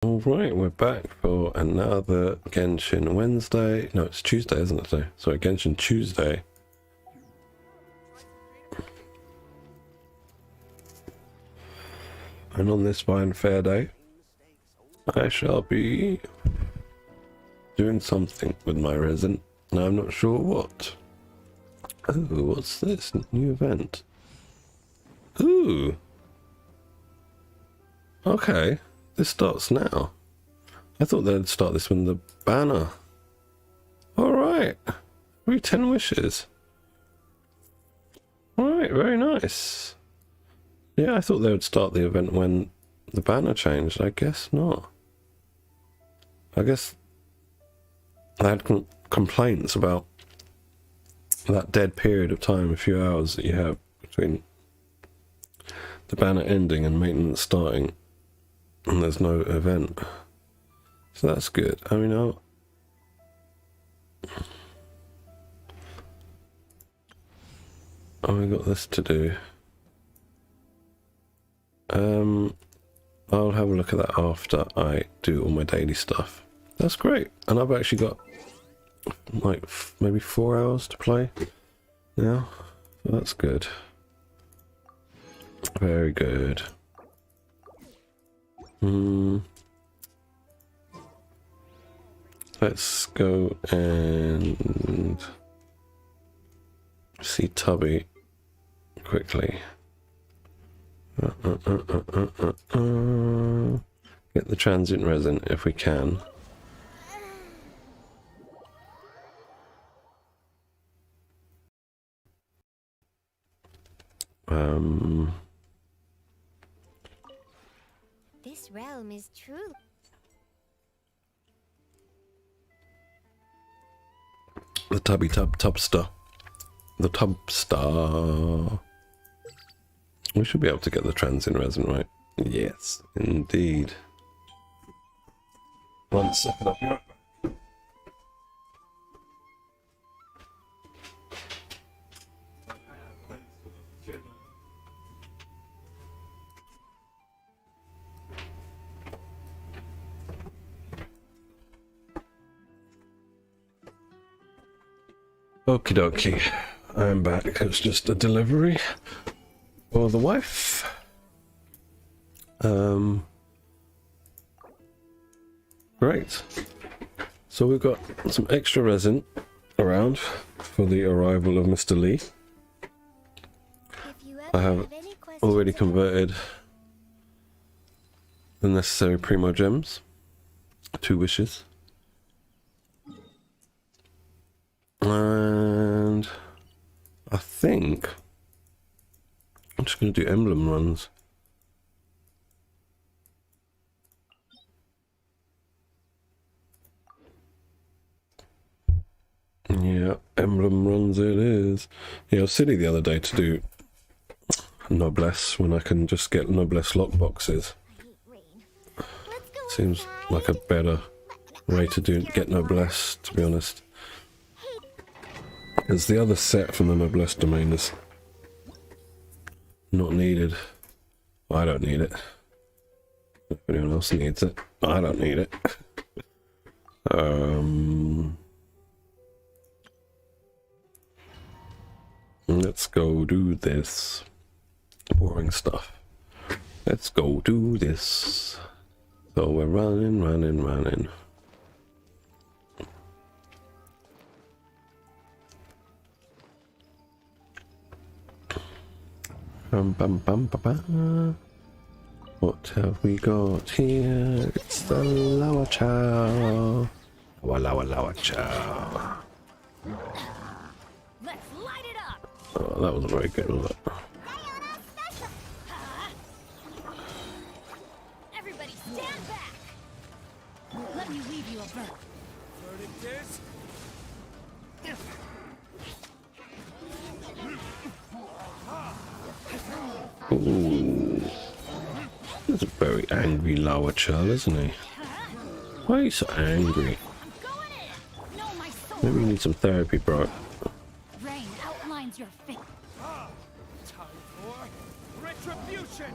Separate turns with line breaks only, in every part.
Alright, we're back for another Genshin Wednesday. No, it's Tuesday, isn't it today? Sorry, Genshin Tuesday. And on this fine fair day, I shall be doing something with my resin. Now I'm not sure what. Oh, what's this? New event. Ooh. Okay. This starts now. I thought they'd start this when the banner. Alright. 10 wishes. Alright, very nice. Yeah, I thought they would start the event when the banner changed. I guess not. I guess I had complaints about that dead period of time, a few hours that you have between the banner ending and maintenance starting. And there's no event, so that's good. I mean, I got this to do. I'll have a look at that after I do all my daily stuff. That's great, and I've actually got like maybe 4 hours to play now, so that's good. Very good. Let's go and see Tubby quickly. Get the transient resin if we can.
This realm is true.
The Tubster. The Tubster. We should be able to get the transient resin, right? Yes, indeed. 1 second, I'll be right back. Okie dokie, I'm back. It's just a delivery for the wife. Great. So we've got some extra resin around for the arrival of Mr. Lee. I have already converted the necessary primo gems. 2 wishes. And I think I'm just going to do emblem runs. Yeah, emblem runs it is. Yeah, I was silly the other day to do Noblesse when I can just get Noblesse lockboxes. Seems like a better way to get Noblesse, to be honest. Because the other set from the Noblesse domain is not needed. I don't need it. If anyone else needs it, I don't need it. Let's go do this. Boring stuff. Let's go do this. So we're running. What have we got here? It's the Lower Chow. Lower Chow.
Let's light it up.
Oh, that wasn't very good, was it?
Everybody stand back. Let me leave you a verdict.
Verdict is?
Ooh. He's a very angry Lower Chow, isn't he? Why are you so angry? Maybe you need some therapy, bro.
Rain outlines your fate.
Time for retribution!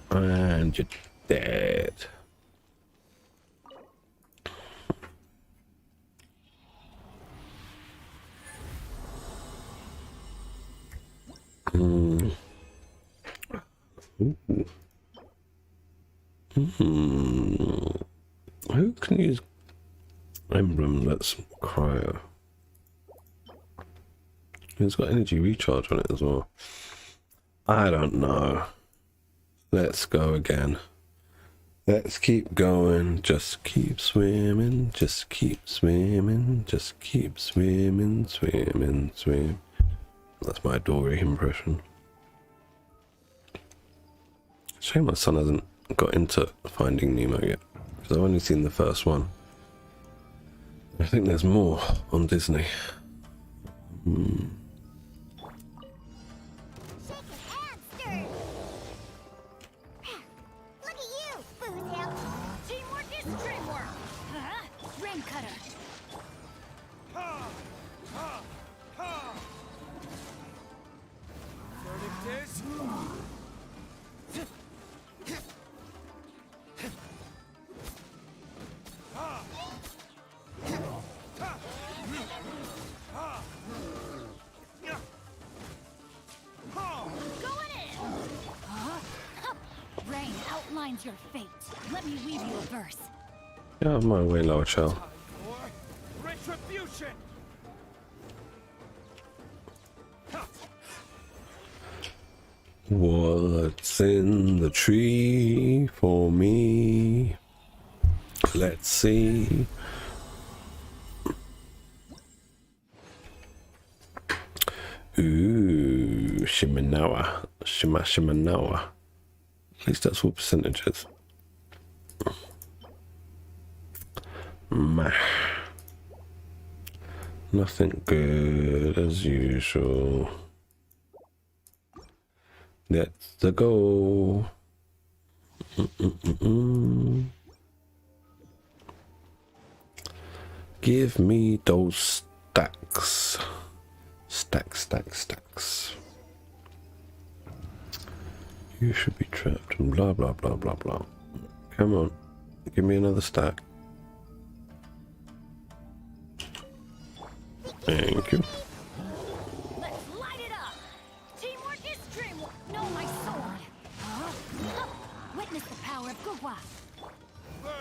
And you're dead. Who can use emblem that's cryo? It's got energy recharge on it as well. I don't know. Let's go again. Let's keep going. Just keep swimming. Just keep swimming. Just keep swimming. Swimming. Swim. That's my Dory impression. Shame my son hasn't got into Finding Nemo yet, because I've only seen the first one. I think there's more on Disney.
Look at you, Boozham. Teamwork is dreamwork. Rain cutter.
Verdict is
Going in. Rain outlines your fate. Let me weave you a verse.
Get out of my way, lower child.
time for retribution.
What's in the tree for me? Let's see. Ooh, Shiminawa. Shimanawa. At least that's what percentage is. Meh. Nothing good as usual. Let's go. Give me those stacks. Stacks. You should be trapped and blah blah blah blah blah. Come on, give me another stack. Thank you.
Let's light it up. Teamwork is dreamwork. Know my sword. Witness the power of Gugwa.
Burn.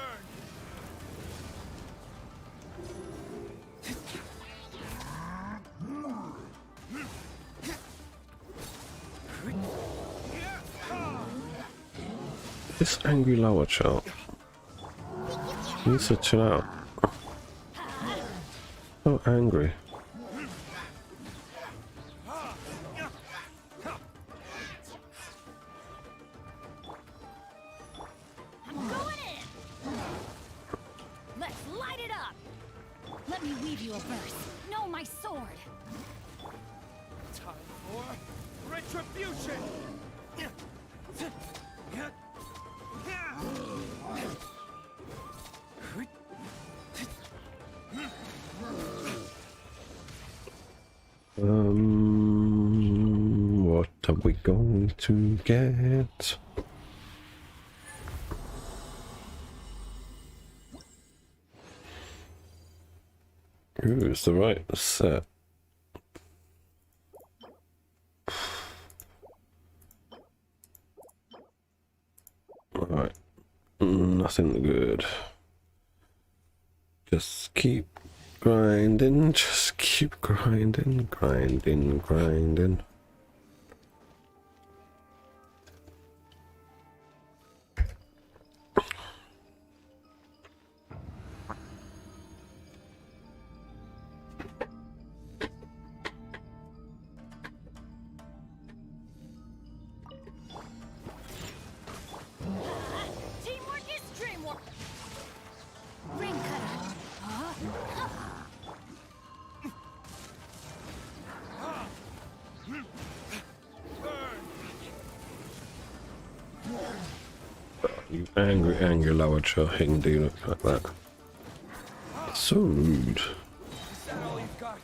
This angry lower child needs to chill out. So angry.
I'm going in. Let's light it up. Let me weave you a verse. Know my sword.
Time for retribution.
What are we going to get? Ooh, it's the right set. Alright, nothing good. Just keep grinding, just keep grinding.
Teamwork is dreamwork. Ring cutter.
You angry lower child, he can do it like that. So rude.
Is that all you've got?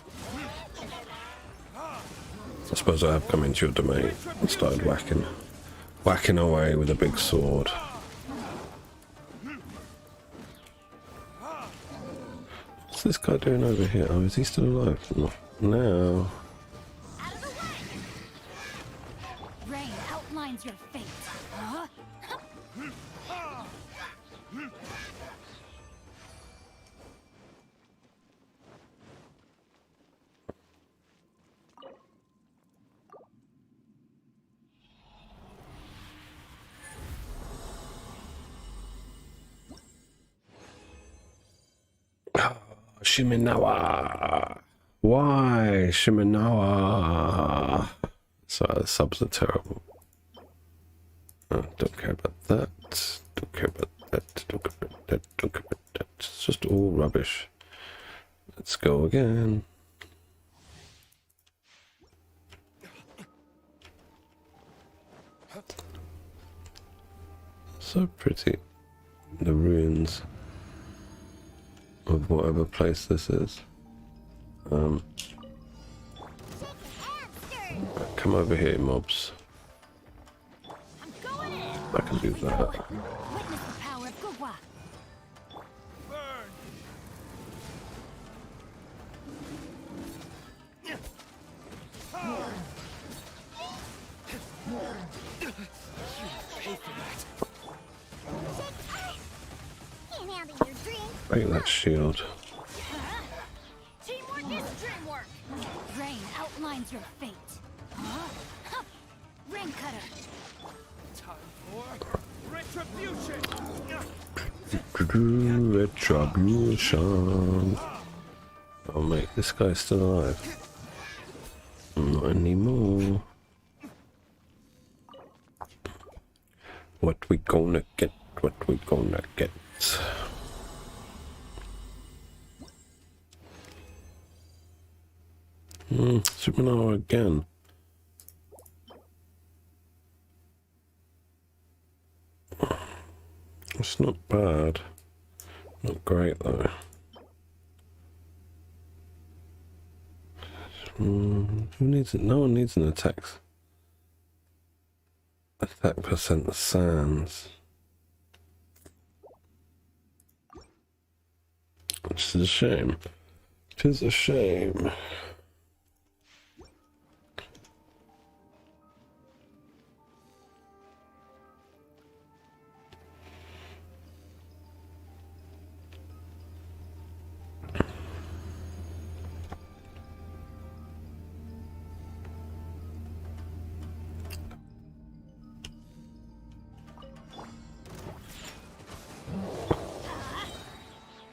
I suppose I have come into your domain and started whacking away with a big sword. What's this guy doing over here? Oh, is he still alive? Not now.
Out of the way. Rain outlines your fate.
Shiminawa. Why Shiminawa? Sorry, the subs are terrible. Oh, don't care about that. Don't care about that. Don't care about that. Don't care about that. It's just all rubbish. Let's go again. So pretty. The ruins of whatever place this is. Come over here, mobs.
I'm going in.
I can do that.
Witness the power of Gugwa.
Burn!
Can't handle your drink.
Break that shield.
Teamwork is dreamwork. Rain outlines your fate. Rain cutter.
Time for retribution!
Retribution. Oh mate, this guy's still alive. Not anymore. What we gonna get? What we gonna get? Supernova again. It's not bad. Not great though. Who needs it? No one needs an attack percent sands. Which is a shame. It is a shame.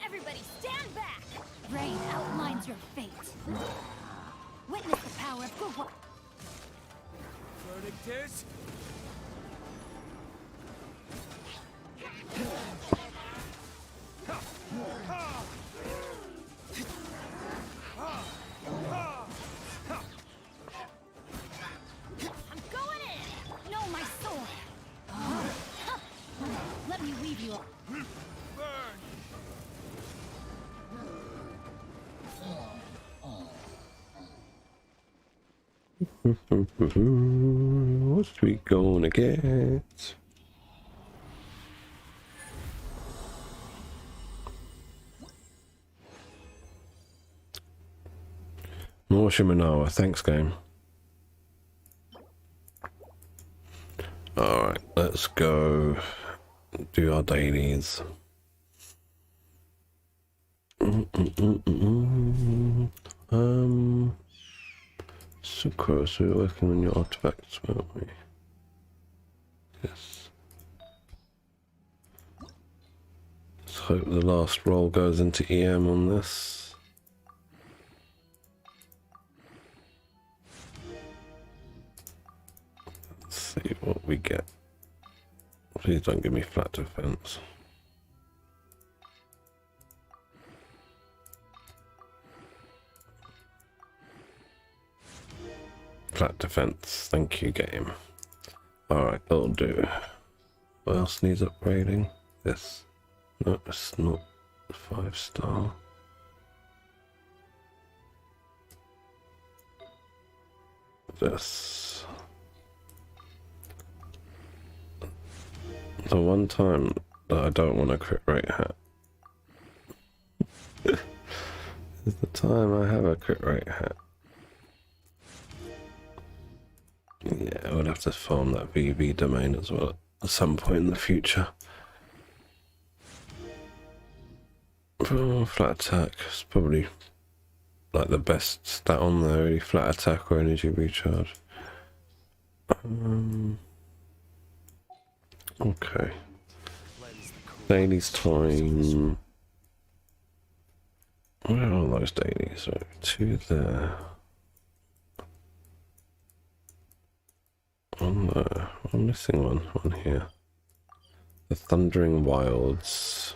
Everybody stand back. Rain outlines your fate. Witness the power of Gugwa.
Verdict is...
I'm going in. No, my sword. Let me weave you up.
Burn!
What we gonna get? More Shiminawa, thanks game. Alright, let's go do our dailies. Sucrose, we were working on your artifacts, weren't we? Yes. Let's hope the last roll goes into EM on this. Let's see what we get. Please don't give me flat defense. Flat defense, thank you game. Alright, that'll do. What else needs upgrading? This. No, it's not 5-star. This. The one time that I don't want a crit rate hat is the time I have a crit rate hat. Yeah, I would have to farm that VV domain as well at some point in the future. Oh, flat attack. It's probably like the best stat on there, really. Flat attack or energy recharge. Okay. Dailies time. Where are those dailies? So 2 there. On there. I'm missing one here. The Thundering Wilds.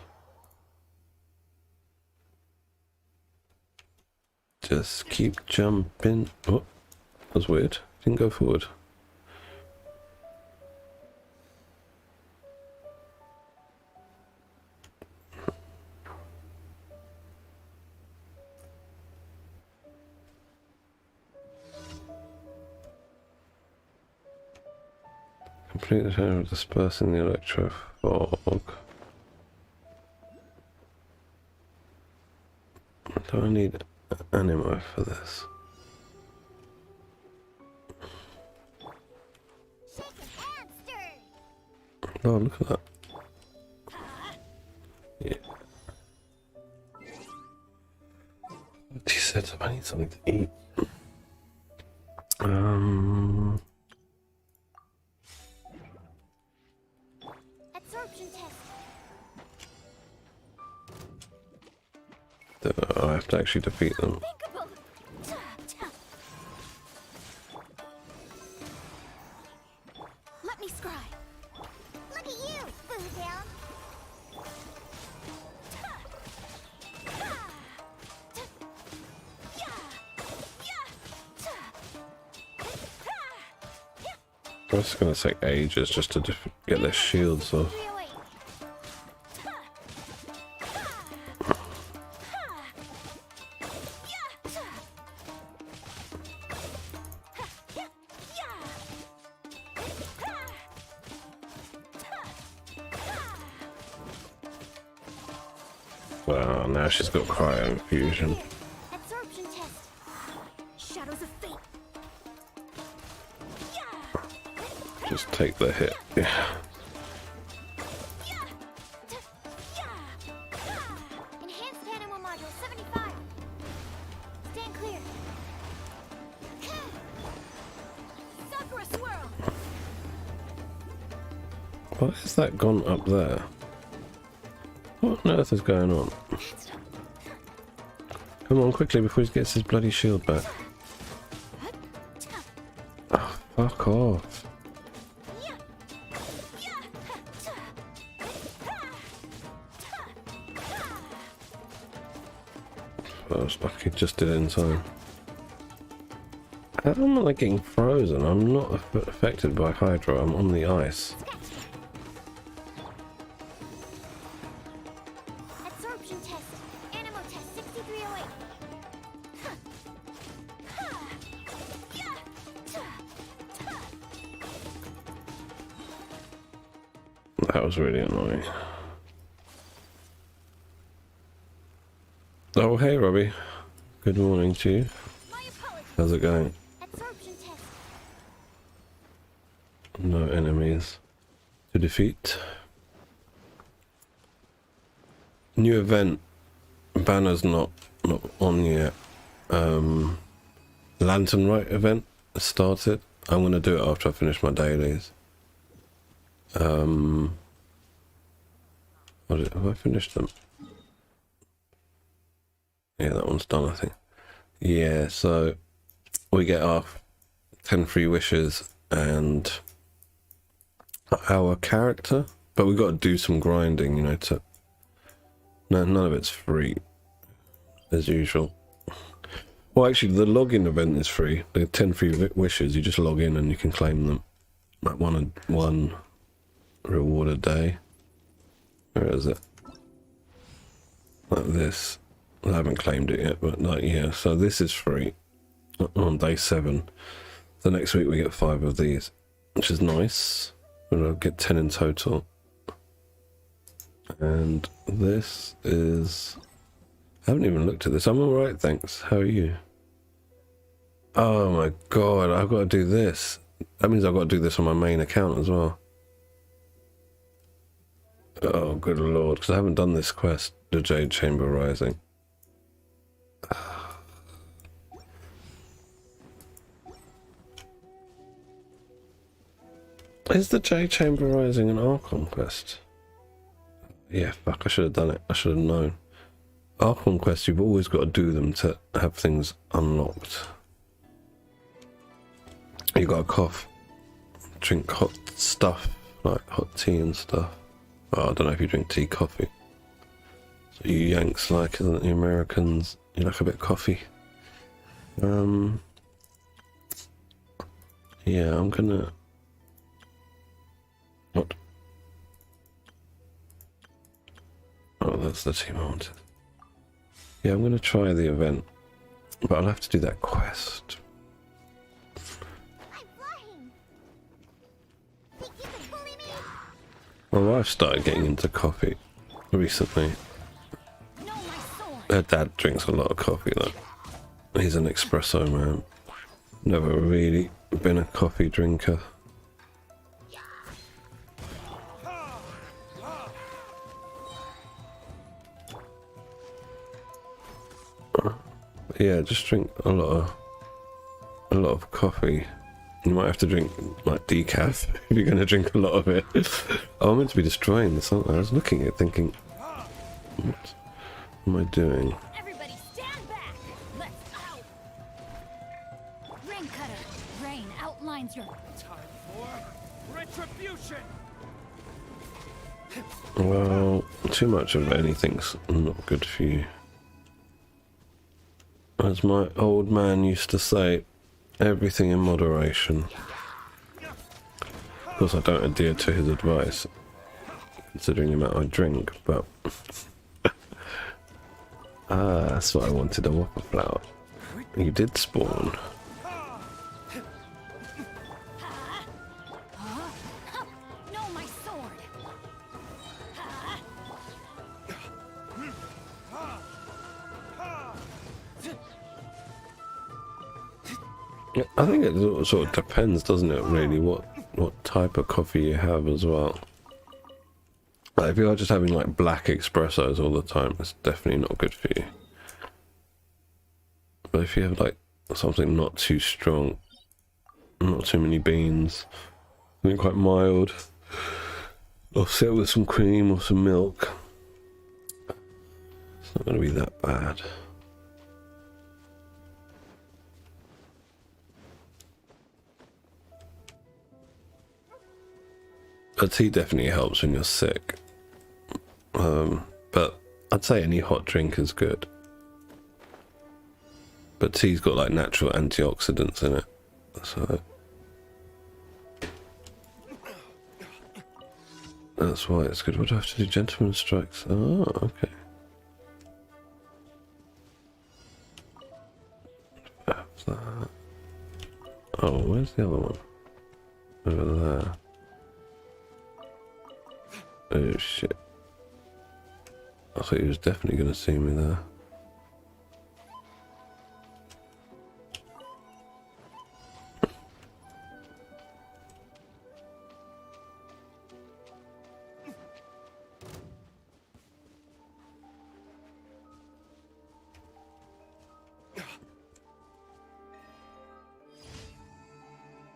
Just keep jumping. Oh, that was weird. Didn't go forward. Complete the turn of dispersing the electro fog. Do I need animo for this? Oh, look at that. Yeah. She said I need something to eat.
Absorption test.
I have to actually defeat them.
Thinkable. Let me scry. Look at you, Boo Down.
It's going to take ages just to get their shields off. Well, now she's got cryo infusion.
Absorption test. Shadows of fate.
Just take the hit. Yeah.
Enhanced animal module 75. Stand clear. Sakura swirl.
Why has that gone up there? What on earth is going on? Come on, quickly before he gets his bloody shield back. Oh, fuck off. I was lucky, just did it in time. How am I getting frozen? I'm not affected by Hydro, I'm on the ice.
Absorption test. Animal test 6308.
That was really annoying. Oh, hey Robbie. Good morning to you.
My apologies.
How's it going?
Absorption test.
No enemies to defeat. New event. Banner's not on yet. Lantern Rite event started. I'm gonna do it after I finish my dailies. Have I finished them? Yeah, that one's done, I think. Yeah, so we get our 10 free wishes and our character, but we've got to do some grinding, you know, to... No, none of it's free, as usual. Well, actually, the login event is free. The 10 free wishes, you just log in and you can claim them. Like one reward a day. Where is it? Like this. I haven't claimed it yet, but like, yeah, so this is free on day 7. The next week we get 5 of these, which is nice. We'll get 10 in total. And this is... I haven't even looked at this. I'm alright, thanks. How are you? Oh my god, I've got to do this. That means I've got to do this on my main account as well. Oh, good lord, because I haven't done this quest. the Jade Chamber Rising. Is the Jade Chamber Rising an Archon quest? Yeah, fuck, I should have done it. I should have known. Archon quests, you've always got to do them to have things unlocked. You got to cough. Drink hot stuff, like hot tea and stuff. Well, I don't know if you drink tea, coffee. So you Yanks like, isn't it? The Americans, you like a bit of coffee. Yeah, I'm gonna... What? Oh, that's the team I wanted. Yeah, I'm gonna try the event, but I'll have to do that quest. My wife started getting into coffee recently. Her dad drinks a lot of coffee though. He's an espresso man. Never really been a coffee drinker. Yeah, just drink a lot of coffee. You might have to drink like decaf if you're going to drink a lot of it. Oh, I'm meant to be destroying this, aren't I? I was looking at it thinking, what am I doing?
Everybody stand back. Let's out. Rain cutter. Rain outlines your
Time for retribution.
Well, too much of anything's not good for you. As my old man used to say, everything in moderation. Of course, I don't adhere to his advice, considering the amount I drink, but... that's what I wanted, a whopper flower. You did spawn.
no, my sword.
I think it sort of depends, doesn't it, really, what type of coffee you have as well. Like, if you are just having like black espressos all the time, it's definitely not good for you. But if you have like something not too strong, not too many beans, something quite mild, or sit with some cream or some milk, it's not going to be that bad. But tea definitely helps when you're sick. But I'd say any hot drink is good. But tea's got like natural antioxidants in it. So that's why it's good. What do I have to do? Gentleman's strikes. Oh, okay. Perhaps that. Oh, where's the other one? Over there. Oh shit. I thought he was definitely going to see me there.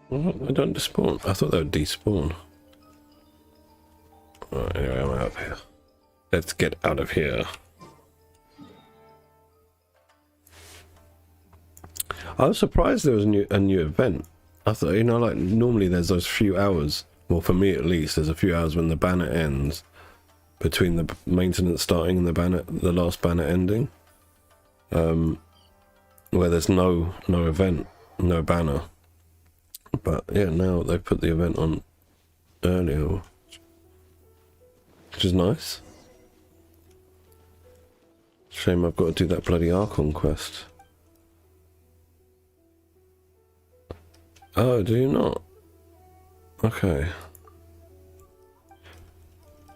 What? I don't despawn. I thought they would despawn. Right, anyway, I'm out of here. Let's get out of here. I was surprised there was a new event. I thought, you know, like normally there's those few hours. Well, for me at least, there's a few hours when the banner ends between the maintenance starting and the last banner ending, where there's no event, no banner. But yeah, now they've put the event on earlier, which is nice. Shame I've got to do that bloody Archon quest. Oh, do you not? Okay.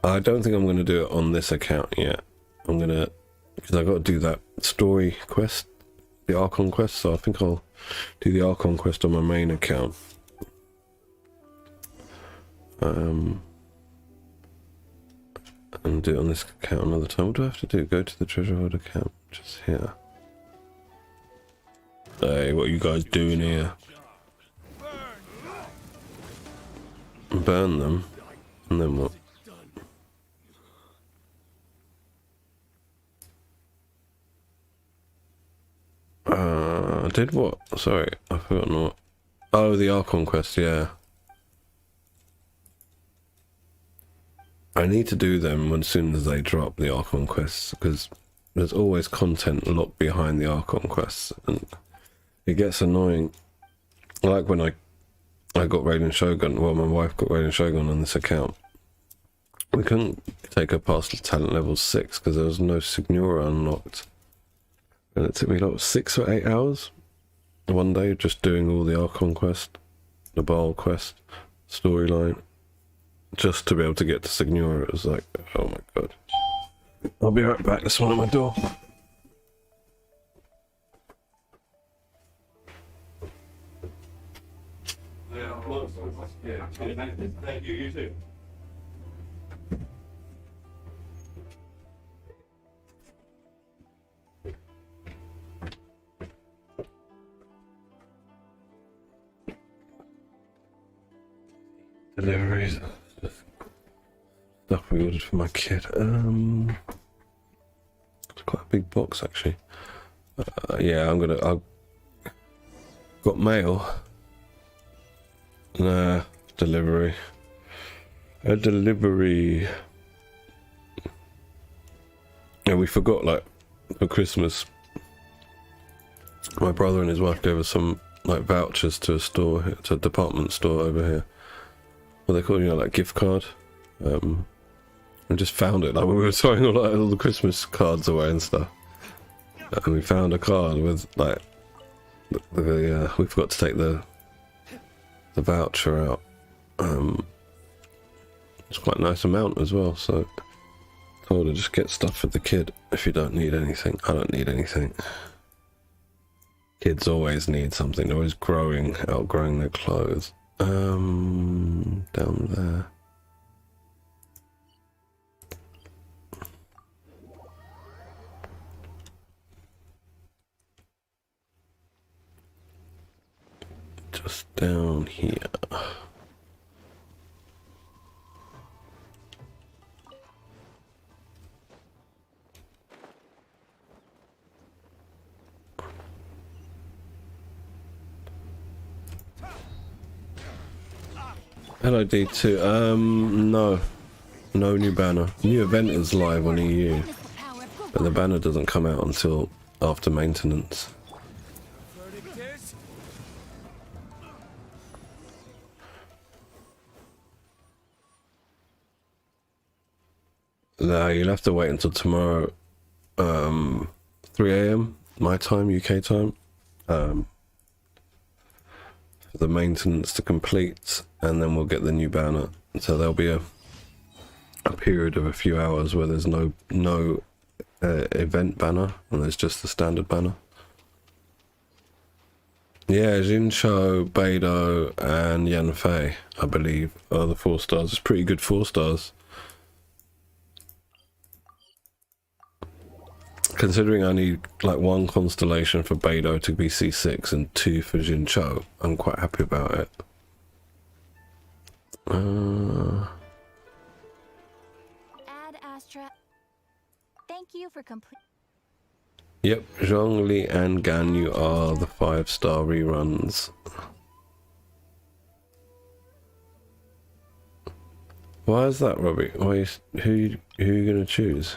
I don't think I'm going to do it on this account yet. I'm going to... because I've got to do that story quest, the Archon quest, so I think I'll do the Archon quest on my main account. and do it on this account another time. What do I have to do? Go to the treasure hoard account, just here. Hey, what are you guys doing here? Burn them, and then what? Did what? Sorry, I've forgotten what. Oh, the Archon quest, yeah. I need to do them as soon as they drop the Archon quests, because there's always content locked behind the Archon quests, and it gets annoying. Like when I got Raiden Shogun, well, my wife got Raiden Shogun on this account. We couldn't take her past talent level 6 because there was no Signora unlocked. And it took me like 6 or 8 hours one day just doing all the Archon quest, the Baal quest, storyline, just to be able to get to Signora. It was like, oh my god. I'll be right back, there's someone at my door. Yeah, thank you, you too. Deliveries, stuff we ordered for my kid. It's quite a big box actually. Yeah, I've got mail. Nah, delivery. A delivery. Yeah, we forgot, like, for Christmas, my brother and his wife gave us some, like, vouchers to a store, to a department store over here. What they call, you know, like, gift card. I just found it, like, when we were throwing all the Christmas cards away and stuff. And we found a card with, like, we forgot to take the voucher out. It's quite a nice amount as well, so I told her just get stuff for the kid if you don't need anything. I don't need anything. Kids always need something, they're always outgrowing their clothes. Down there. Just down here. Hello D2. No new banner. New event is live on EU, but the banner doesn't come out until after maintenance. No, you'll have to wait until tomorrow, 3 AM, my time, UK time, for the maintenance to complete, and then we'll get the new banner. So there'll be a period of a few hours where there's no event banner, and there's just the standard banner. Yeah, Jincho, Beidou, and Yanfei, I believe, are the 4 stars. It's pretty good 4 stars. Considering I need like 1 constellation for Beidou to be C6 and 2 for Jincho, I'm quite happy about it.
Ad Astra. Thank you for complete.
Yep, Zhongli and Ganyu are the 5-star reruns. Why is that, Robbie? Who are you gonna choose?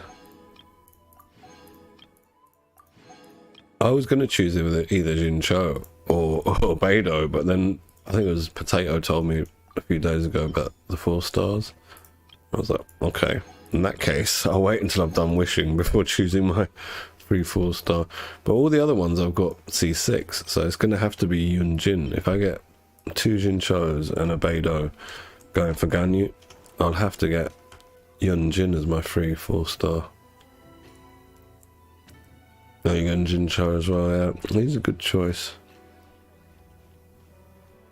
I was going to choose either Jincho or Beidou, but then I think it was Potato told me a few days ago about the 4 stars. I was like, okay, in that case, I'll wait until I've done wishing before choosing my 3 4-star. But all the other ones I've got C6, so it's going to have to be Yunjin. If I get 2 Jinchos and a Beidou going for Ganyu, I'll have to get Yunjin as my 3 4-star. There you go, Jincho as well, yeah. He's a good choice.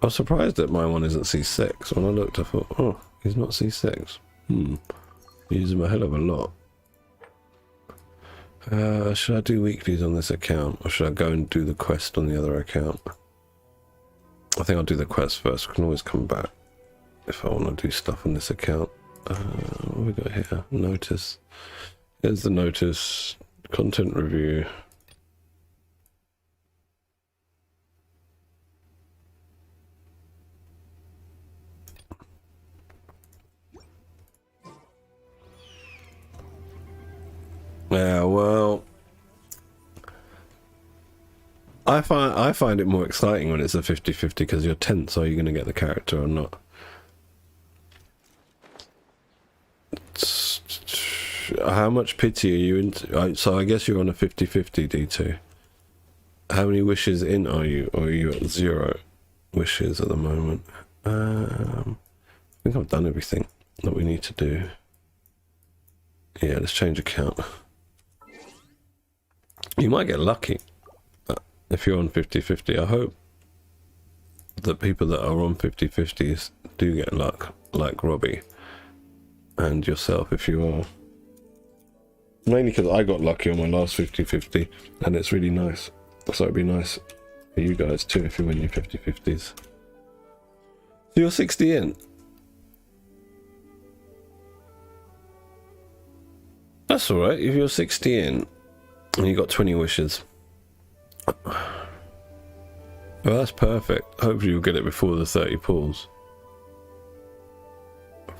I was surprised that my one isn't C6. When I looked, I thought, oh, he's not C6. Use them a hell of a lot. Should I do weeklies on this account, or should I go and do the quest on the other account? I think I'll do the quest first. We can always come back if I want to do stuff on this account. What have we got here? Notice. Here's the notice. Content review. Yeah, well, I find it more exciting when it's a 50-50 because you're tense. Are you going to get the character or not? How much pity are you into? So I guess you're on a 50-50 D2. How many wishes in are you? Or are you at 0 wishes at the moment? I think I've done everything that we need to do. Yeah, let's change account. You might get lucky if you're on 50-50. I hope that people that are on 50-50s do get luck, like Robbie and yourself if you are. Mainly because I got lucky on my last 50-50 and it's really nice. So it'd be nice for you guys too if you win your 50-50s. So you're 60 in. That's alright, if you're 60 in and you got 20 wishes. Well, that's perfect. Hopefully you'll get it before the 30 pulls.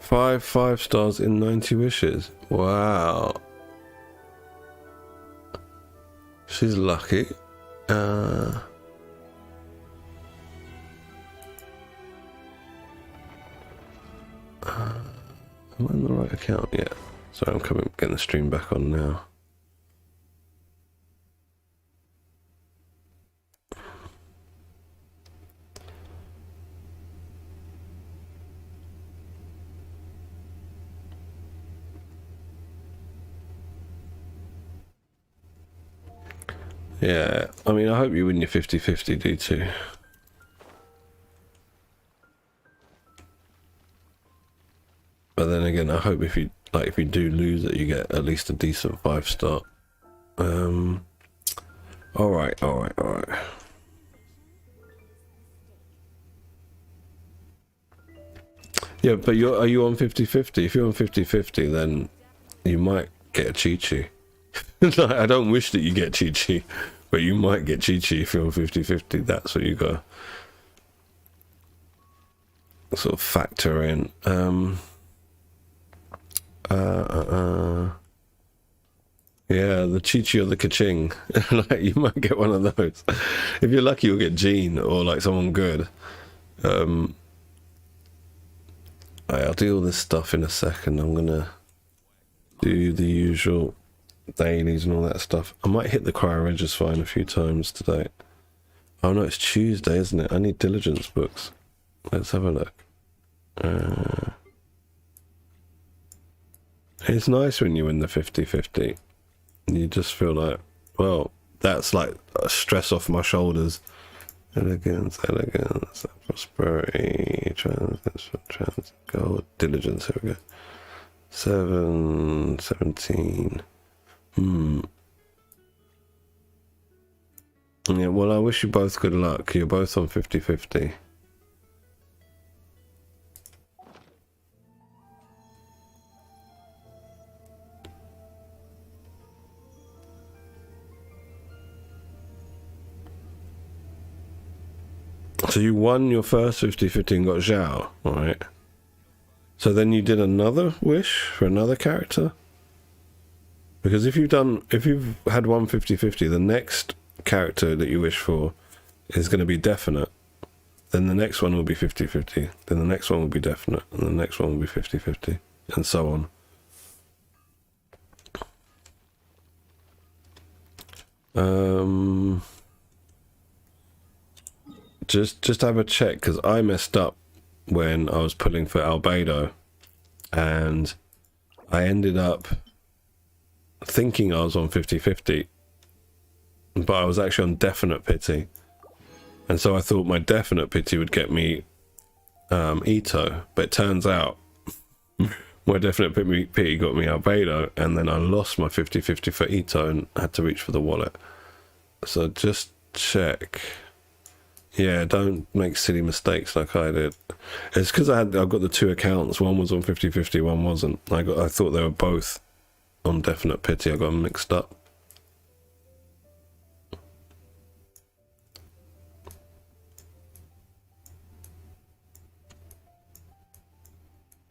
5 stars in 90 wishes. Wow. She's lucky. Am I on the right account yet? Sorry, I'm getting the stream back on now. Yeah, I mean, I hope you win your 50-50 D2. But then again, I hope if you do lose it, you get at least a decent 5-star. Alright. Yeah, but are you on 50-50? If you're on 50-50, then you might get a Chi-Chi. I don't wish that you get Chi-Chi, but you might get Chi-Chi if you're on 50-50. That's what you got to sort of factor in. Yeah, the Chi-Chi or the Ka-Ching. Like, you might get one of those. If you're lucky, you'll get Jean or like someone good. I'll do all this stuff in a second. I'm gonna do the usual dailies and all that stuff. I might hit the cryo-regis-fine a few times today. Oh no, it's Tuesday, isn't it? I need diligence books. Let's have a look. It's nice when you win the 50-50. You just feel like, well, that's like a stress off my shoulders. Elegance, prosperity, trans, gold, diligence, here we go. 17. Yeah, well, I wish you both good luck. You're both on 50-50. So you won your first 50-50 and got Zhao, alright? So then you did another wish for another character? Because if you've had one 50-50, the next character that you wish for is going to be definite. Then the next one will be 50-50. Then the next one will be definite. And the next one will be 50-50. And so on. Just have a check, because I messed up when I was pulling for Albedo, and I ended up thinking I was on 50-50, but I was actually on definite pity, and so I thought my definite pity would get me Ito, but it turns out My definite pity got me Albedo, and then I lost my 50-50 for Ito and had to reach for the wallet. So just check. Yeah, don't make silly mistakes like I did. It's because I've got the two accounts. One was on 50-50, one wasn't. I thought they were both on definite pity. I got them mixed up.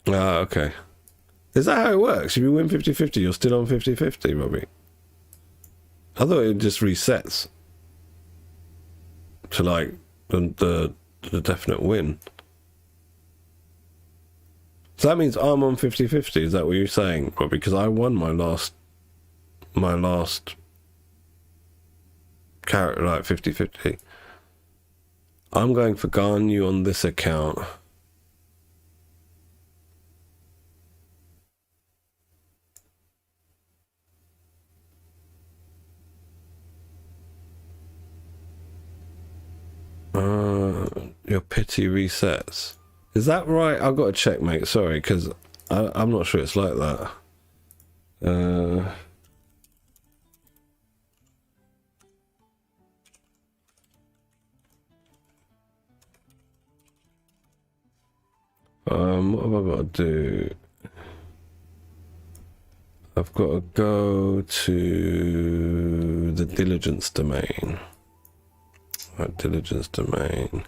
Ah, okay. Is that how it works? If you win 50-50, you're still on 50-50, Robbie? I thought it just resets to like the definite win. So that means I'm on 50-50. Is that what you're saying, Robbie? Because I won my last character, like 50-50. I'm going for Garnu on this account. Your pity resets. Is that right? I've got to check, mate. Sorry, because I'm not sure it's like that. What have I got to do? I've got to go to the diligence domain. Right, diligence domain.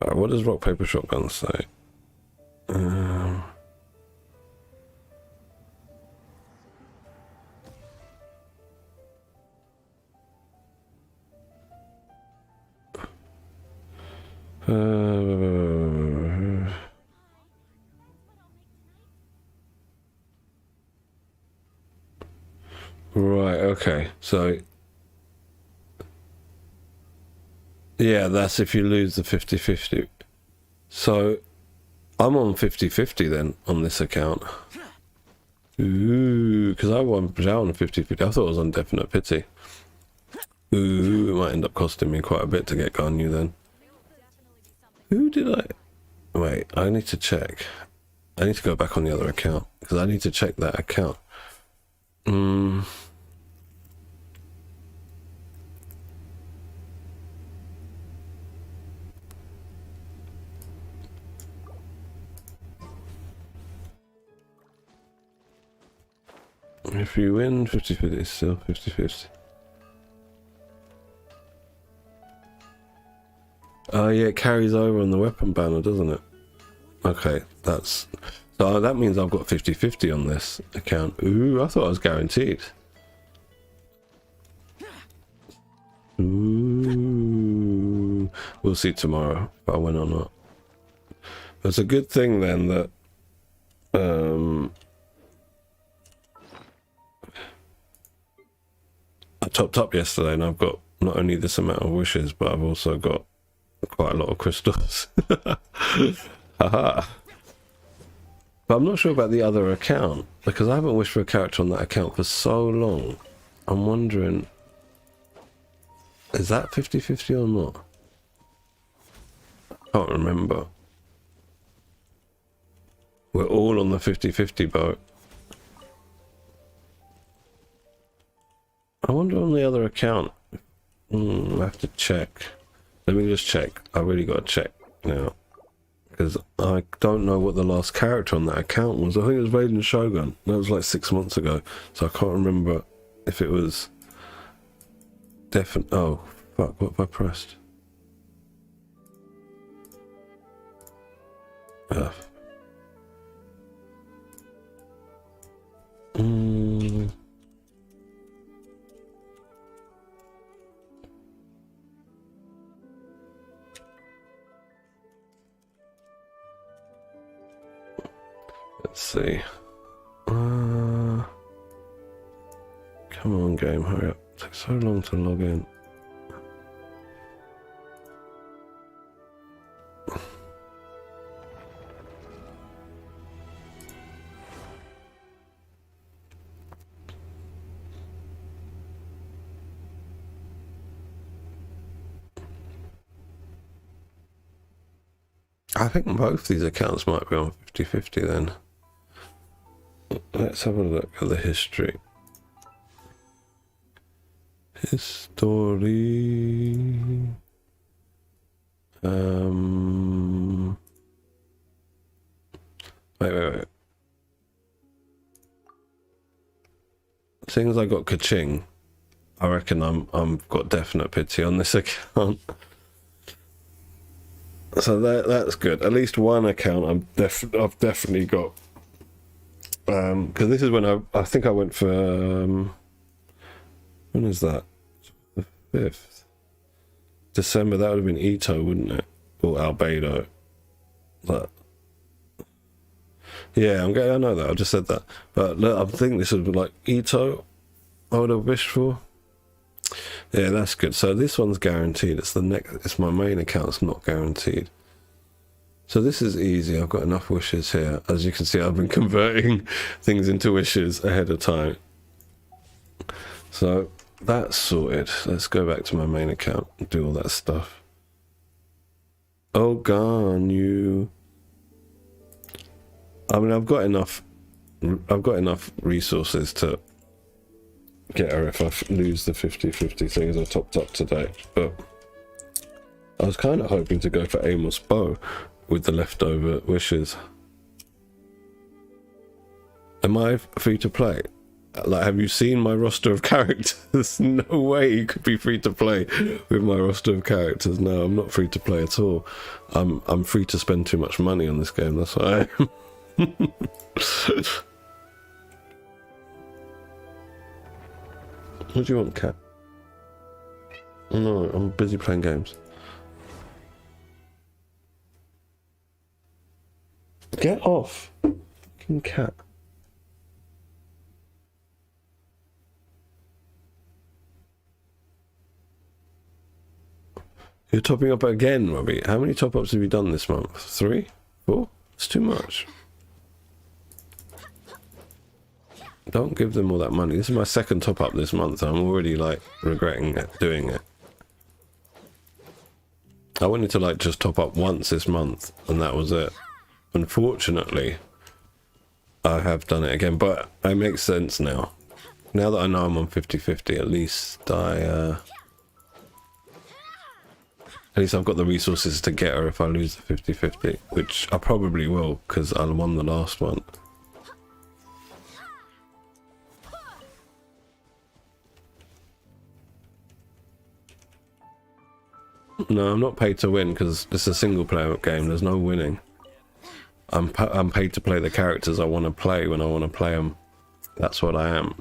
Alright, what does rock, paper, shotgun say? Right, okay. So yeah, that's if you lose the 50-50. So I'm on 50-50 then on this account. Ooh, because I won Zhao on 50-50. I thought it was on definite pity. Ooh, it might end up costing me quite a bit to get Ganyu then. Who did I... Wait, I need to check. I need to go back on the other account because I need to check that account. If you win 50-50, it's still 50-50. Oh yeah, it carries over on the weapon banner, doesn't it? Okay, that's... So that means I've got 50-50 on this account. Ooh, I thought I was guaranteed. Ooh. We'll see tomorrow if I win or not. It's a good thing then that... I topped up yesterday and I've got not only this amount of wishes, but I've also got quite a lot of crystals. Haha. But I'm not sure about the other account because I haven't wished for a character on that account for so long. I'm wondering, is that 50-50 or not? I can't remember. We're all on the 50-50 boat. I wonder on the other account. I have to check. Let me just check. I really got to check now. Because I don't know what the last character on that account was. I think it was Raiden Shogun. That was like 6 months ago. So I can't remember if it was... Oh, fuck. What have I pressed? Let's see. Come on, game, hurry up. It takes so long to log in. I think both these accounts might be on 50-50 then. Let's have a look at the history. History. Wait. Seeing as I got Kaching, I reckon I'm got definite pity on this account. So that's good. At least one account I've definitely got. Because this is when I think I went for when is that? The 5th December. That would have been Ito, wouldn't it? Or Albedo. But yeah, I know that. I just said that. But look, I think this would be like Ito. I would have wished for. Yeah, that's good. So this one's guaranteed. It's my main account. It's not guaranteed. So this is easy. I've got enough wishes here. As you can see, I've been converting things into wishes ahead of time. So that's sorted. Let's go back to my main account and do all that stuff. Oh, gone you. I mean, I've got enough resources to get her if I lose the 50-50 thing as I topped up today. But I was kind of hoping to go for Amos Bow with the leftover wishes. Am I free to play? Like, have you seen my roster of characters? No way you could be free to play with my roster of characters. No, I'm not free to play at all. I'm free to spend too much money on this game. That's why I am. What do you want, cat? No, I'm busy playing games. Get off, fucking cat. You're topping up again, Robbie. How many top-ups have you done this month? 3? 4? It's too much. Don't give them all that money. This is my second top-up this month. I'm already, like, regretting doing it. I wanted to, like, just top up once this month, and that was it. Unfortunately, I have done it again, but it makes sense now. Now that I know I'm on 50-50, at least I've got the resources to get her if I lose the 50-50, which I probably will, because I won the last one. No, I'm not paid to win because it's a single player game. There's no winning. I'm paid to play the characters I want to play when I want to play them. That's what I am.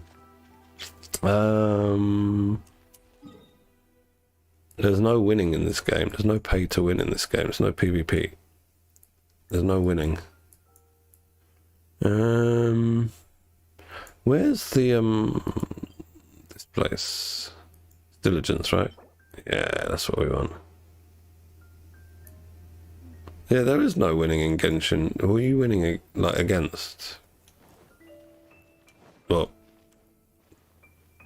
There's no winning in this game. There's no pay to win in this game. There's no PvP. There's no winning. Where's the this place? Diligence, right? Yeah, that's what we want. Yeah, there is no winning in Genshin. Who are you winning like against? Well,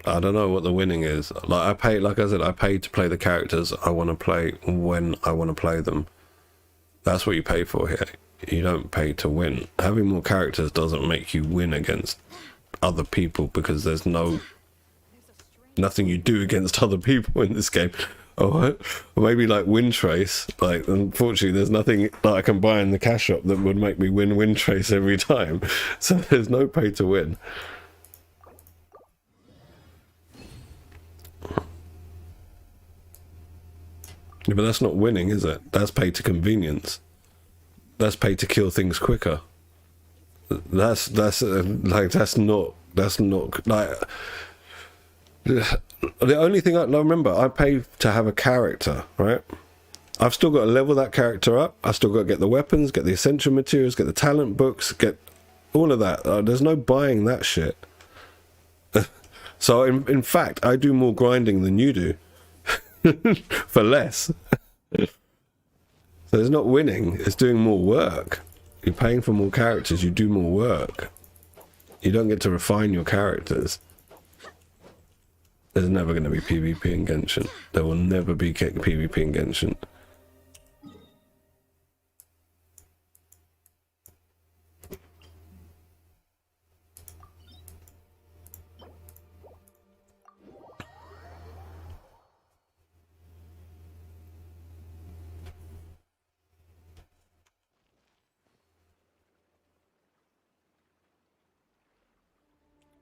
I don't know what the winning is. Like I pay, like I said, I pay to play the characters I want to play when I want to play them. That's what you pay for here. You don't pay to win. Having more characters doesn't make you win against other people because there's nothing you do against other people in this game. Or maybe like Wind Trace. Like, unfortunately, there's nothing that I can buy in the cash shop that would make me win Wind Trace every time. So there's no pay to win. Yeah, but that's not winning, is it? That's pay to convenience. That's pay to kill things quicker. That's not like. The only thing I remember, I pay to have a character, right? I've still got to level that character up. I've still got to get the weapons, get the essential materials, get the talent books, get all of that. There's no buying that shit. So in fact, I do more grinding than you do for less. So it's not winning, it's doing more work. You're paying for more characters, you do more work. You don't get to refine your characters. There's never going to be PvP in Genshin. There will never be PvP in Genshin.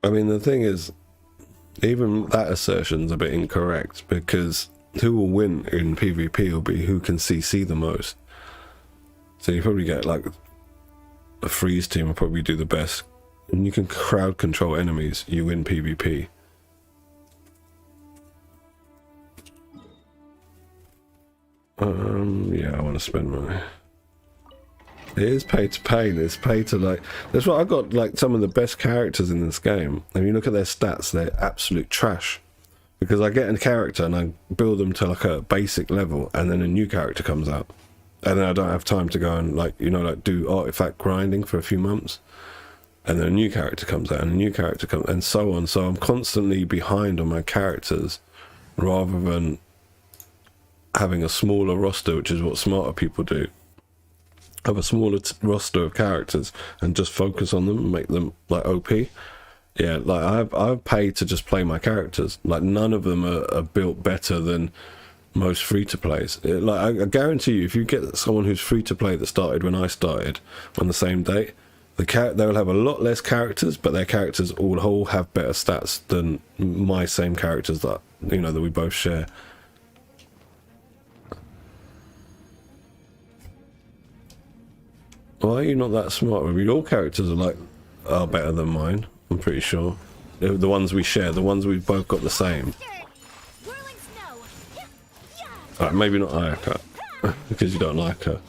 I mean, the thing is, even that assertion's a bit incorrect, because who will win in PvP will be who can CC the most. So you probably get like a freeze team will probably do the best, and you can crowd control enemies, you win PvP. Yeah, I want to spend money. It is pay to pay. It's pay to like. That's why I got like some of the best characters in this game. And you look at their stats, they're absolute trash. Because I get a character and I build them to like a basic level, and then a new character comes out, and then I don't have time to go and like, you know, like do artifact grinding for a few months, and then a new character comes out, and a new character comes, and so on. So I'm constantly behind on my characters, rather than having a smaller roster, which is what smarter people do. Have a smaller roster of characters and just focus on them and make them like OP. Yeah, like I've paid to just play my characters. Like none of them are built better than most free-to-plays. Like I guarantee you, if you get someone who's free-to-play that started when I started on the same date, they'll have a lot less characters, but their characters all have better stats than my same characters that, you know, that we both share. Why are you not that smart? I mean, all characters are better than mine. I'm pretty sure. The ones we share, the ones we've both got the same. Alright, maybe not Ayaka, because you don't like her.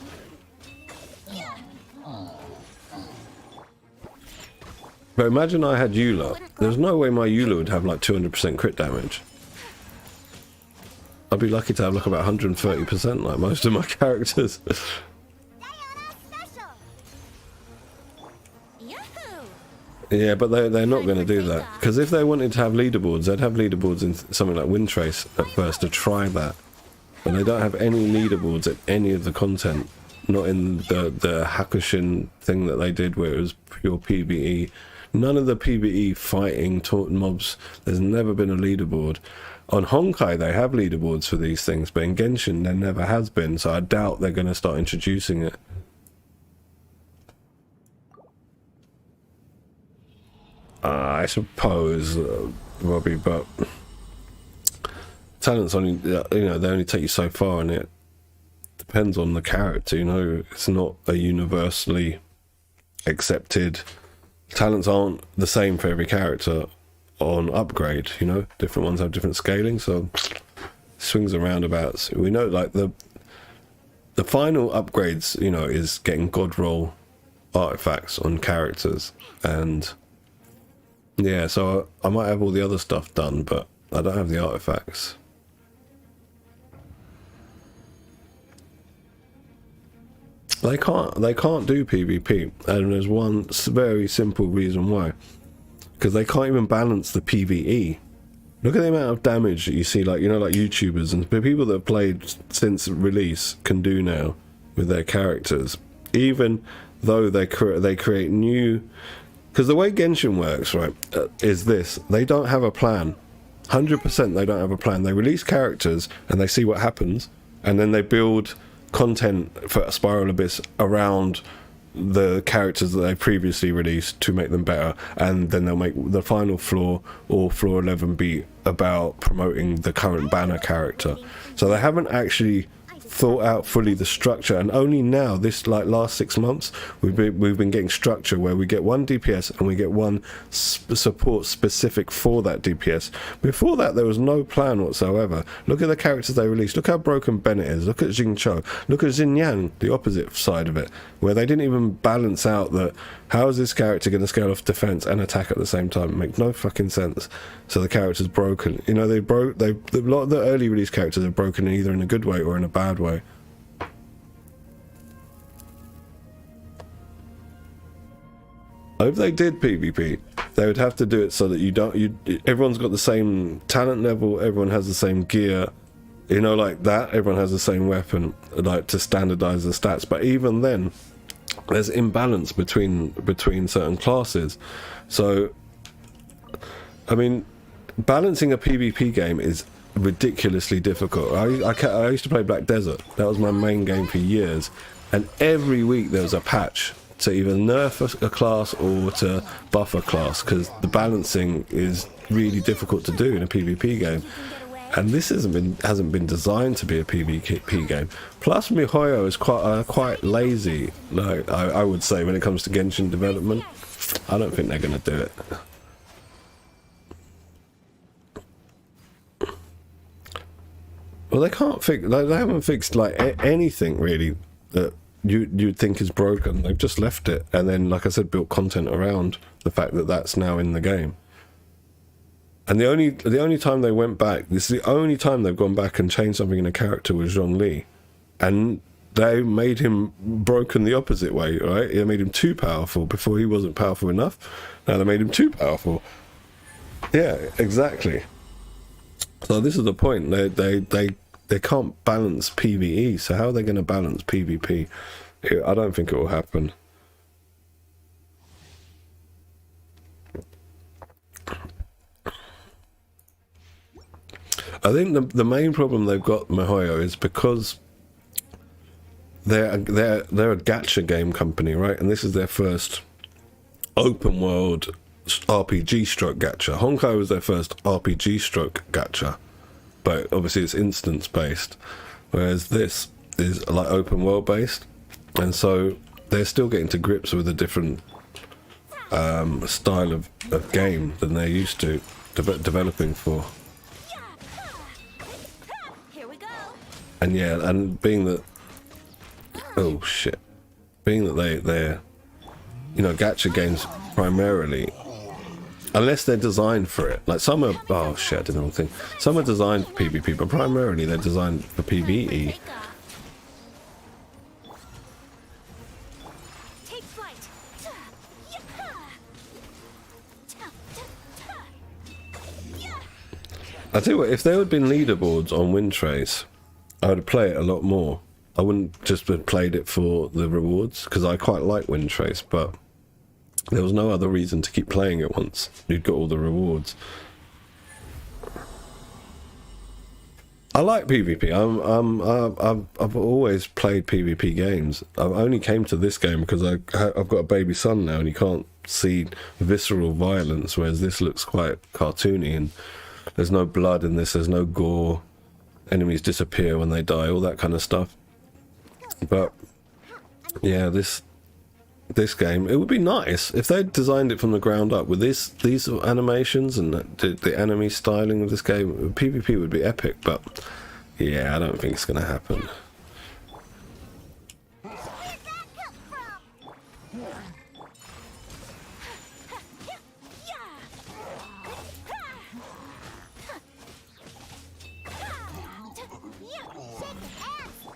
But imagine I had Eula. There's no way my Eula would have like 200% crit damage. I'd be lucky to have like about 130% like most of my characters. Yeah, but they're not going to do that, because if they wanted to have leaderboards, they'd have leaderboards in something like Windtrace at first to try that. But they don't have any leaderboards at any of the content, not in the Hakushin thing that they did where it was pure PvE. None of the PvE fighting mobs, there's never been a leaderboard. On Honkai they have leaderboards for these things, but in Genshin there never has been, so I doubt they're going to start introducing it. I suppose, Robbie, but talent's only, you know, they only take you so far, and it depends on the character, you know. It's not a universally accepted. Talents aren't the same for every character on upgrade, you know. Different ones have different scaling, so swings and roundabouts. We know, like, the final upgrades, you know, is getting god roll artifacts on characters, and yeah, so I might have all the other stuff done, but I don't have the artifacts. They can't do PvP, and there's one very simple reason why. Because they can't even balance the PvE. Look at the amount of damage that you see, like, you know, like YouTubers and people that have played since release can do now with their characters, even though they create new. Because the way Genshin works, right, is this. They don't have a plan. 100% they don't have a plan. They release characters and they see what happens, and then they build content for Spiral Abyss around the characters that they previously released to make them better, and then they'll make the final floor or floor 11 be about promoting the current banner character. So they haven't actually thought out fully the structure, and only now, this like last 6 months, we've been getting structure where we get one DPS and we get one support specific for that DPS. Before that, there was no plan whatsoever. Look at the characters they released. Look how broken Bennett is. Look at Jingcho. Look at Xinyan, the opposite side of it, where they didn't even balance out that how is this character going to scale off defense and attack at the same time. It makes no fucking sense. So the character's broken. You know, a lot of the early release characters are broken either in a good way or in a bad way. If they did PvP, they would have to do it so that everyone's got the same talent level, everyone has the same gear, you know, like that. Everyone has the same weapon, like, to standardize the stats. But even then, there's imbalance between certain classes. So, I mean, balancing a PvP game is ridiculously difficult. I used to play Black Desert. That was my main game for years, and every week there was a patch to either nerf a class or to buff a class, because the balancing is really difficult to do in a PvP game. And this hasn't been designed to be a PvP game. Plus, MiHoYo is quite lazy, like I would say, when it comes to Genshin development. I don't think they're going to do it. Well, they can't fix. Like, they haven't fixed like anything really that you'd think is broken. They've just left it, and then, like I said, built content around the fact that that's now in the game. And the only time they went back, this is the only time they've gone back and changed something in a character, was Zhongli, and they made him broken the opposite way, right? They made him too powerful. Before he wasn't powerful enough. Now they made him too powerful. Yeah, exactly. So this is the point. They can't balance PvE. So how are they going to balance PvP? I don't think it will happen. I think the main problem they've got, MiHoYo, is because they're a gacha game company, right? And this is their first open world RPG stroke gacha. Honkai was their first RPG stroke gacha, but obviously it's instance based, whereas this is like open world based, and so they're still getting to grips with a different style of game than they're used to developing for. And yeah, and being that, oh shit, being that they're, you know, gacha games primarily, unless they're designed for it. Like some are, oh shit, I did the wrong thing. Some are designed for PvP, but primarily they're designed for PvE.
Take flight.
I tell you what, if there had been leaderboards on Windtrace, I would play it a lot more. I wouldn't just have played it for the rewards, because I quite like Windtrace, but there was no other reason to keep playing it once you'd got all the rewards. I like PvP. I've always played PvP games. I only came to this game because I've got a baby son now, and you can't see visceral violence, whereas this looks quite cartoony, and there's no blood in this, there's no gore. Enemies disappear when they die, all that kind of stuff. But yeah, this game, it would be nice if they designed it from the ground up with these animations and the enemy styling of this game. PvP would be epic, but yeah, I don't think it's going to happen.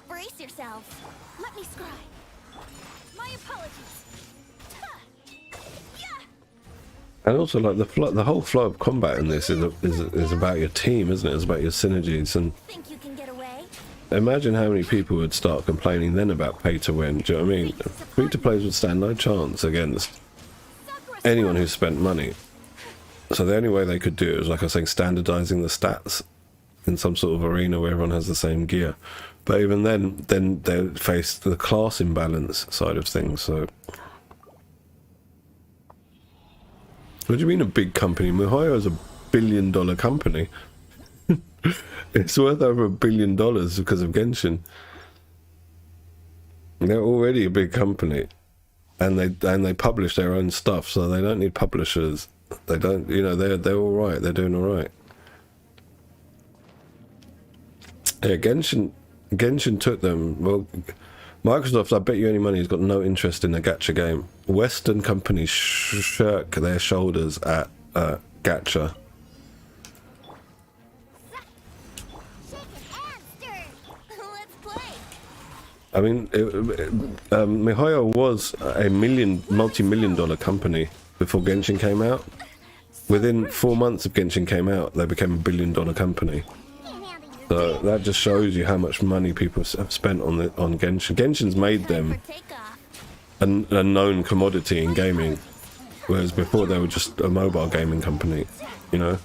Brace yourselves. Let me scry. My apologies.
And also, like the whole flow of combat in this is about your team, isn't it? It's about your synergies. And
Think you can get away?
imagine how many people would start complaining then about pay to win. Do you know what I mean? Free to players would stand no chance against anyone who spent money. So the only way they could do it was, like I was saying, standardizing the stats in some sort of arena where everyone has the same gear. But even then they face the class imbalance side of things. So what do you mean a big company? MiHoYo is a $1 billion company. It's worth over $1 billion because of Genshin. They're already a big company, and they publish their own stuff, so they don't need publishers. They don't, you know, they're all right. They're doing all right. Yeah, Genshin took them. Well, Microsoft, I bet you any money, has got no interest in a gacha game. Western companies shirk their shoulders at gacha. I mean, MiHoYo was a multi-million-dollar company before Genshin came out. Within 4 months of Genshin came out, they became a $1 billion company. So that just shows you how much money people have spent on Genshin. Genshin's made them a known commodity in gaming, whereas before they were just a mobile gaming company, you know.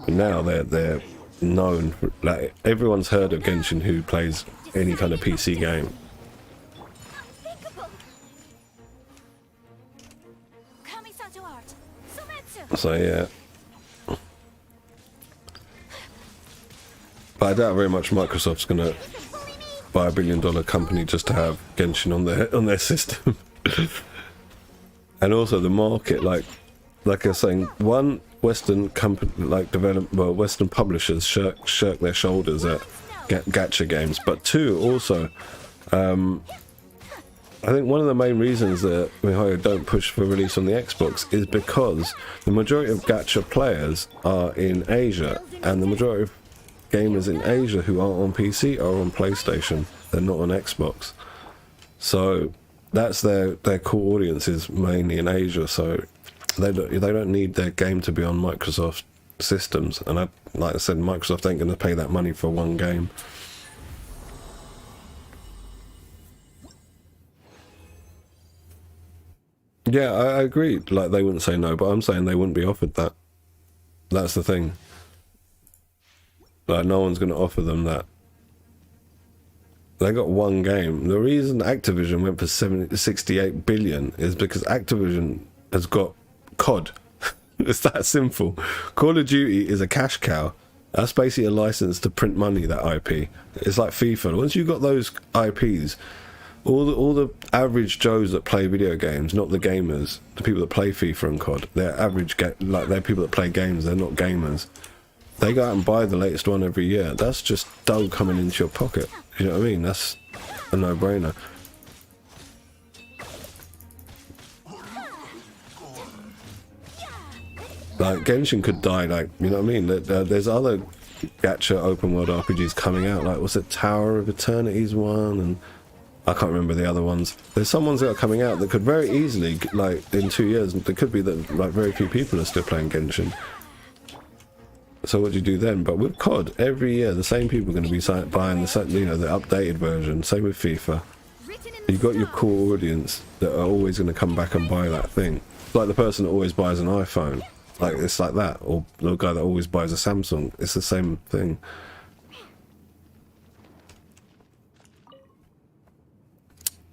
But now they're known. Like, everyone's heard of Genshin who plays any kind of PC game. So yeah. But I doubt very much Microsoft's gonna buy a $1 billion company just to have Genshin on their system. And also the market, like I was saying, one, Western company like Western publishers shirk their shoulders at gacha games, but two, also, I think one of the main reasons that MiHoYo don't push for release on the Xbox is because the majority of gacha players are in Asia, and the majority of gamers in Asia who aren't on PC are on PlayStation. They're not on Xbox. So that's their core audience is mainly in Asia, so they don't need their game to be on Microsoft systems. And like I said, Microsoft ain't going to pay that money for one game. Yeah, I agree. Like, they wouldn't say no, but I'm saying they wouldn't be offered that. That's the thing. Like, no one's going to offer them that. They got one game. The reason Activision went for 68 billion is because Activision has got COD. It's that simple. Call of Duty is a cash cow. That's basically a license to print money, that IP. It's like FIFA. Once you've got those IPs, all the average Joes that play video games, not the gamers, the people that play FIFA and COD, they're average, they're people that play games, they're not gamers. They go out and buy the latest one every year. That's just dough coming into your pocket. You know what I mean? That's a no-brainer. Like, Genshin could die, like, you know what I mean? There's other gacha open world RPGs coming out, like, what's it, Tower of Eternity's one, and I can't remember the other ones. There's some ones that are coming out that could very easily, like, in 2 years, there could be that, like, very few people are still playing Genshin. So what do you do then? But with COD, every year the same people are going to be buying the, you know, the updated version. Same with FIFA. You've got your core audience that are always going to come back and buy that thing. It's like the person that always buys an iPhone. Like, it's like that. Or the guy that always buys a Samsung. It's the same thing.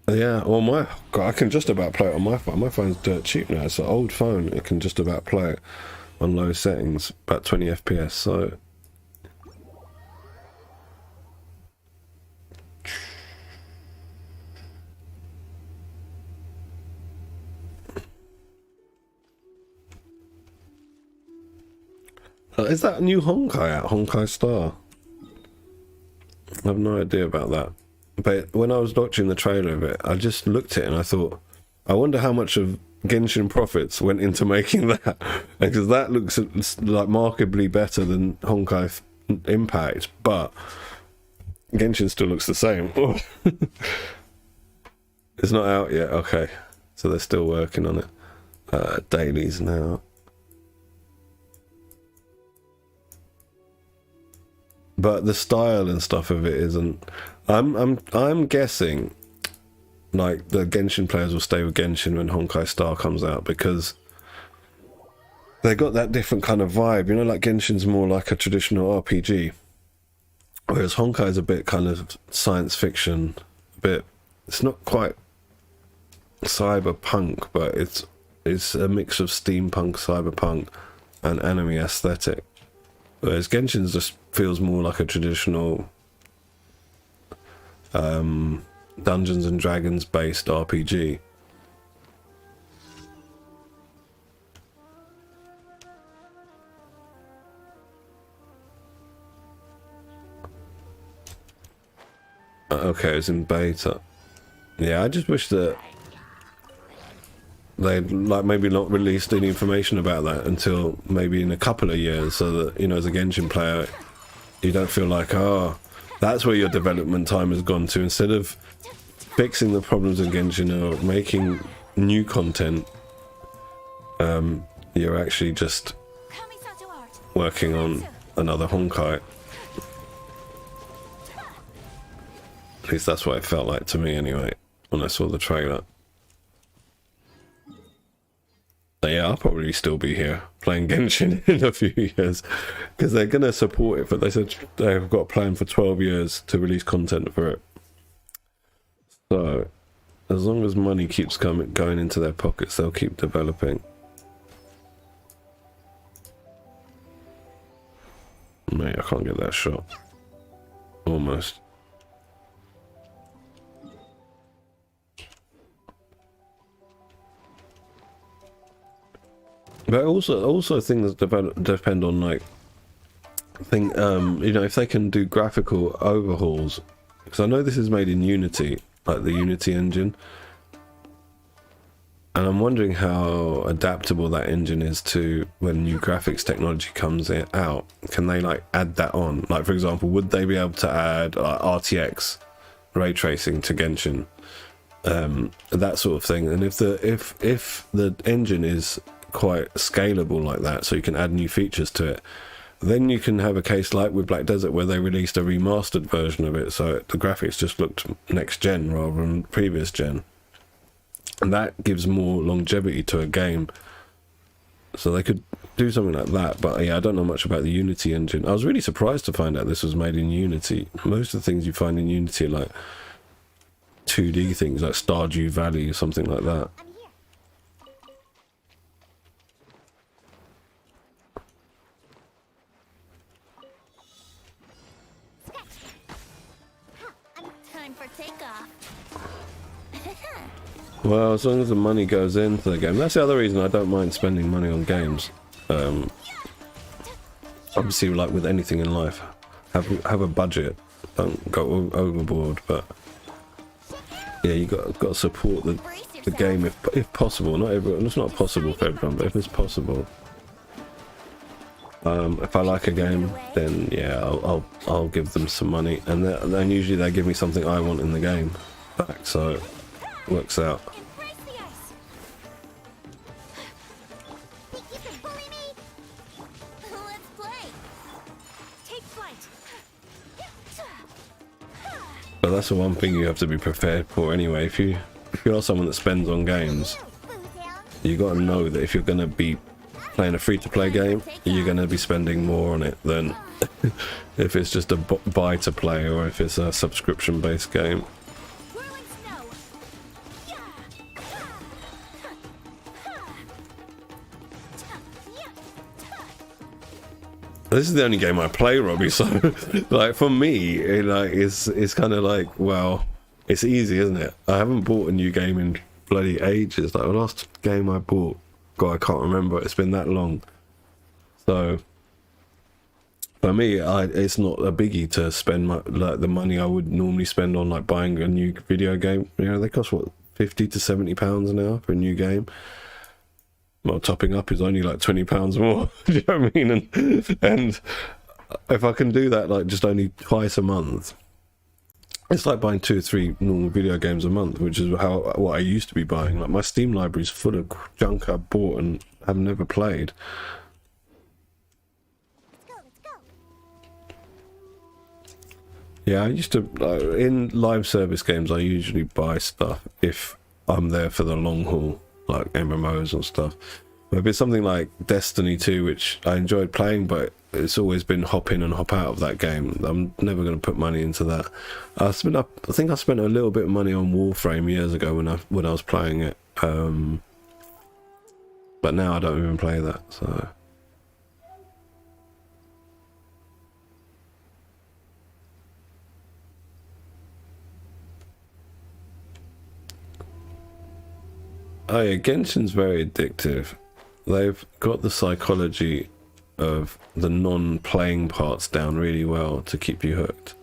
Yeah, well, I can just about play it on my phone. My phone's dirt cheap now. It's an old phone. It can just about play it on low settings, about 20 FPS, so... is that a new Honkai out? Honkai Star? I have no idea about that. But when I was watching the trailer of it, I just looked at it and I thought, I wonder how much of Genshin profits went into making that, because that looks like markedly better than Honkai Impact, but Genshin still looks the same. It's not out yet. Okay, so they're still working on it. Dailies now, but the style and stuff of it isn't. I'm guessing, like, the Genshin players will stay with Genshin when Honkai Star comes out, because they got that different kind of vibe, you know, like Genshin's more like a traditional RPG, whereas Honkai's a bit kind of science fiction, it's not quite cyberpunk, but it's a mix of steampunk, cyberpunk, and anime aesthetic, whereas Genshin just feels more like a traditional Dungeons and Dragons based RPG. Okay, it's in beta. Yeah, I just wish that they'd, like, maybe not released any information about that until maybe in a couple of years, so that, you know, as a Genshin player, you don't feel like, oh, that's where your development time has gone to. Instead of fixing the problems of Genshin or making new content, you're actually just working on another Honkai. At least that's what it felt like to me anyway, when I saw the trailer. So yeah, I'll probably still be here playing Genshin in a few years, because they're going to support it, but they said they've got a plan for 12 years to release content for it. So as long as money keeps going into their pockets, they'll keep developing. Mate, I can't get that shot. Almost. But also things depend on like you know, if they can do graphical overhauls, because I know this is made in Unity, like the Unity engine, and I'm wondering how adaptable that engine is to when new graphics technology comes out. Can they like add that on? Like, for example, would they be able to add RTX ray tracing to Genshin, that sort of thing? And if the engine is quite scalable like that, so you can add new features to it, then you can have a case like with Black Desert where they released a remastered version of it, so the graphics just looked next gen rather than previous gen, and that gives more longevity to a game. So they could do something like that. But yeah, I don't know much about the Unity engine. I was really surprised to find out this was made in Unity. Most of the things you find in Unity are like 2D things, like Stardew Valley or something like that. Well, as long as the money goes into the game. That's the other reason I don't mind spending money on games. Obviously, like with anything in life, have a budget. Don't go overboard. But yeah, you got to support the game if possible. Not everyone. It's not possible for everyone, but if it's possible. If I like a game, then yeah, I'll give them some money, and then usually they give me something I want in the game back. So it works out. But that's the one thing you have to be prepared for anyway. If you're someone that spends on games, you got to know that if you're going to be playing a free-to-play game, you're going to be spending more on it than if it's just a buy-to-play or if it's a subscription-based game. This is the only game I play, Robbie, so like for me, it's kind of like, well, it's easy, isn't it? I haven't bought a new game in bloody ages. Like the last game I bought, God, I can't remember. It's been that long. So for me, it's not a biggie to spend like the money I would normally spend on like buying a new video game. You know, they cost what, £50 to £70 now for a new game. Well, topping up is only like £20 more. Do you know what I mean? And if I can do that like just only twice a month, it's like buying 2 or 3 normal video games a month, which is what I used to be buying. Like my Steam library is full of junk I bought and have never played.
Let's go.
Yeah, I used to in live service games. I usually buy stuff if I'm there for the long haul, like MMOs and stuff. But if it's something like Destiny 2, which I enjoyed playing, but it's always been hop in and hop out of that game, I'm never going to put money into that. I think I spent a little bit of money on Warframe years ago when I was playing it, but now I don't even play that. So oh yeah, Genshin's very addictive. They've got the psychology of the non-playing parts down really well to keep you hooked.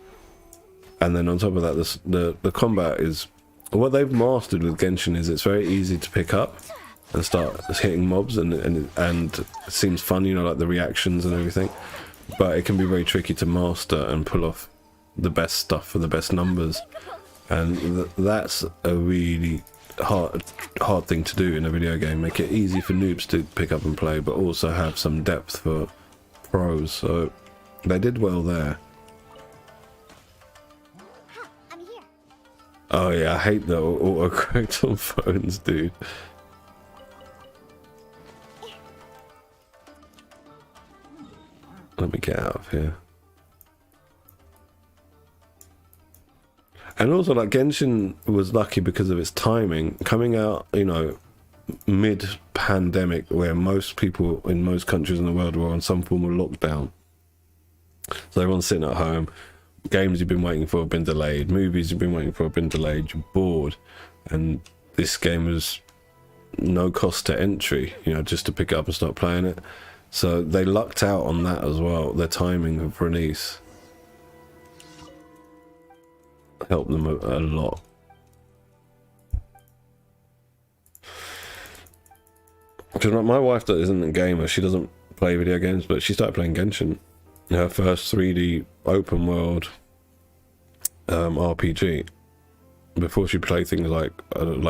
And then on top of that, the combat is... What they've mastered with Genshin is it's very easy to pick up and start hitting mobs, and it seems fun, you know, like the reactions and everything. But it can be very tricky to master and pull off the best stuff for the best numbers. And that's a really hard thing to do in a video game. Make it easy for noobs to pick up and play, but also have some depth for pros. So they did well there.
I'm here.
Oh yeah, I hate the autocorrect on phones, dude. Let me get out of here. And also, like, Genshin was lucky because of its timing. Coming out, you know, mid-pandemic, where most people in most countries in the world were on some form of lockdown. So everyone's sitting at home. Games you've been waiting for have been delayed. Movies you've been waiting for have been delayed. You're bored, and this game was no cost to entry. You know, just to pick it up and start playing it. So they lucked out on that as well. Their timing of release helped them a lot. Because my wife that isn't a gamer, she doesn't play video games, but she started playing Genshin. Her first 3D open world RPG. Before she played things like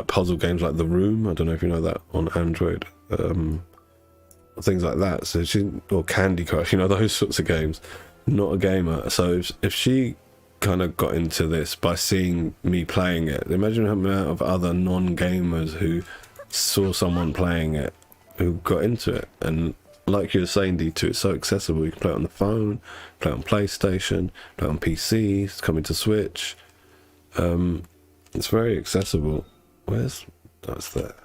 puzzle games like The Room, I don't know if you know that, on Android, things like that. So or Candy Crush, you know, those sorts of games. Not a gamer, so if she kind of got into this by seeing me playing it, imagine how amount of other non-gamers who saw someone playing it who got into it. And like you were saying, D2, it's so accessible. You can play it on the phone, play it on PlayStation, play it on PC, it's coming to Switch. It's very accessible. That's there.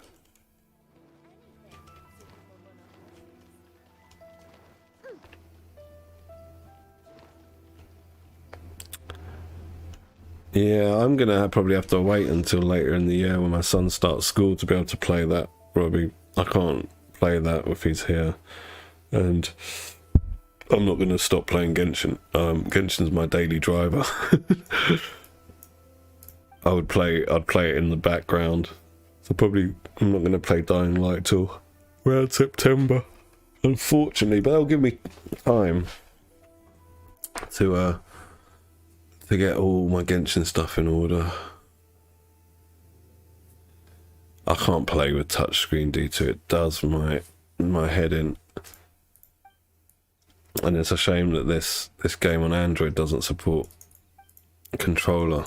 Yeah, I'm gonna probably have to wait until later in the year when my son starts school to be able to play that. Robbie, I can't play that if he's here, and I'm not gonna stop playing Genshin. Genshin's my daily driver. I'd play it in the background. So probably I'm not gonna play Dying Light till around September, unfortunately. But that'll give me time to get all my Genshin stuff in order. I can't play with touchscreen D2. It does my head in. And it's a shame that this game on Android doesn't support a controller.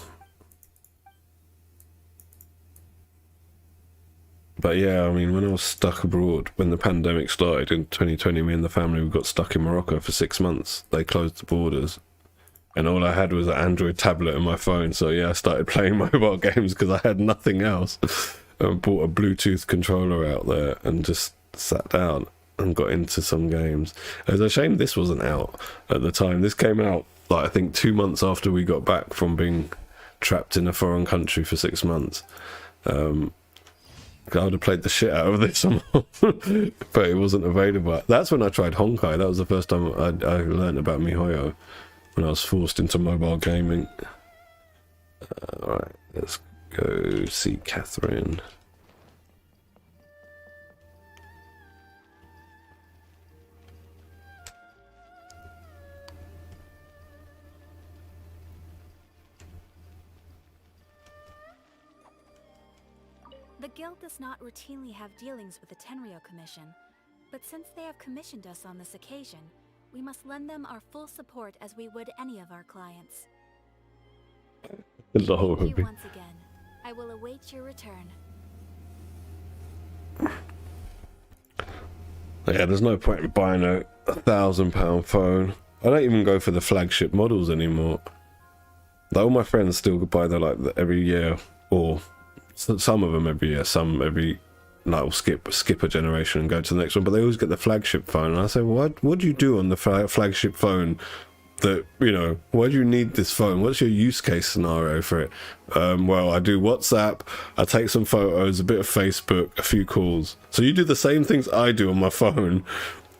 But yeah, I mean, when I was stuck abroad, when the pandemic started in 2020, me and the family, we got stuck in Morocco for 6 months. They closed the borders. And all I had was an Android tablet and my phone. So yeah, I started playing mobile games because I had nothing else. And bought a Bluetooth controller out there and just sat down and got into some games. It's a shame this wasn't out at the time. This came out, like, I think 2 months after we got back from being trapped in a foreign country for 6 months. I would have played the shit out of this, but it wasn't available. That's when I tried Honkai. That was the first time I learned about MiHoYo, when I was forced into mobile gaming. Alright, let's go see Catherine.
The Guild does not routinely have dealings with the Tenryo Commission, but since they have commissioned us on this occasion, we must lend them our full support as we would any of our clients.
Hello,
Thank you once again. I will await your return.
Yeah, there's no point in buying a £1,000 phone. I don't even go for the flagship models anymore. Like, all my friends still buy them like every year, or some of them every year, some every, like, will skip a generation and go to the next one, but they always get the flagship phone. And I say, well, what do you do on the flagship phone that, you know, why do you need this phone? What's your use case scenario for it? Well, I do WhatsApp, I take some photos, a bit of Facebook, a few calls. So you do the same things I do on my phone,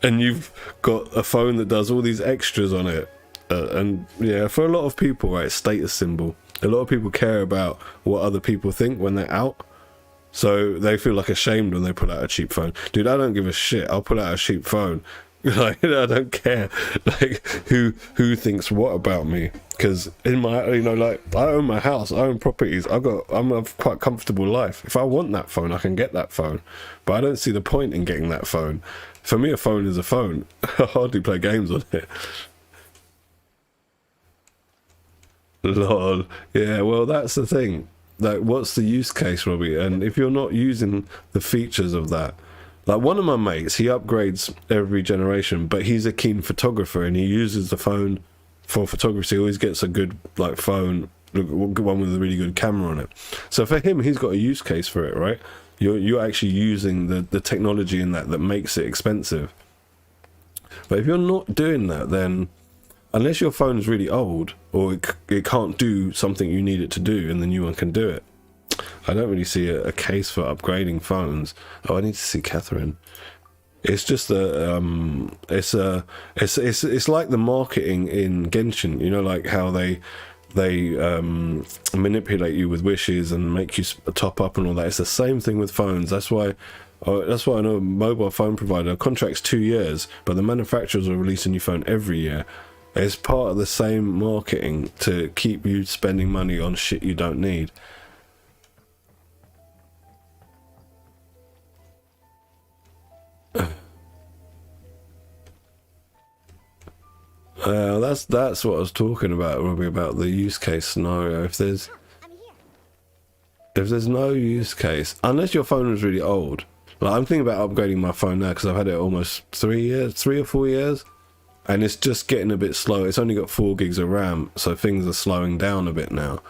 and you've got a phone that does all these extras on it. And yeah, for a lot of people, right, status symbol. A lot of people care about what other people think when they're out. So they feel like ashamed when they pull out a cheap phone. Dude, I don't give a shit. I'll pull out a cheap phone. Like, I don't care, like, who thinks what about me, because in my, you know, like, I own my house, I own properties, I'm a quite comfortable life. If I want that phone, I can get that phone, but I don't see the point in getting that phone. For me, a phone is a phone. I hardly play games on it. Lol. Yeah, well, that's the thing. Like, what's the use case, Robbie? And if you're not using the features of that, like, one of my mates, he upgrades every generation, but he's a keen photographer and he uses the phone for photography. He always gets a good, like, phone, one with a really good camera on it. So for him, he's got a use case for it, right? You're actually using the technology in that makes it expensive. But if you're not doing that, then unless your phone is really old or it can't do something you need it to do and the new one can do it, I don't really see a case for upgrading phones. Oh, I need to see Catherine. It's just it's like the marketing in Genshin, you know, like how they manipulate you with wishes and make you top up and all that. It's the same thing with phones. That's why I know a mobile phone provider contracts 2 years, but the manufacturers will release a new phone every year. It's part of the same marketing to keep you spending money on shit you don't need. That's what I was talking about, Robbie, about the use case scenario. If there's no use case, unless your phone was really old, like I'm thinking about upgrading my phone now because I've had it almost 3 or 4 years, and it's just getting a bit slow. It's only got 4 gigs of RAM, so things are slowing down a bit now.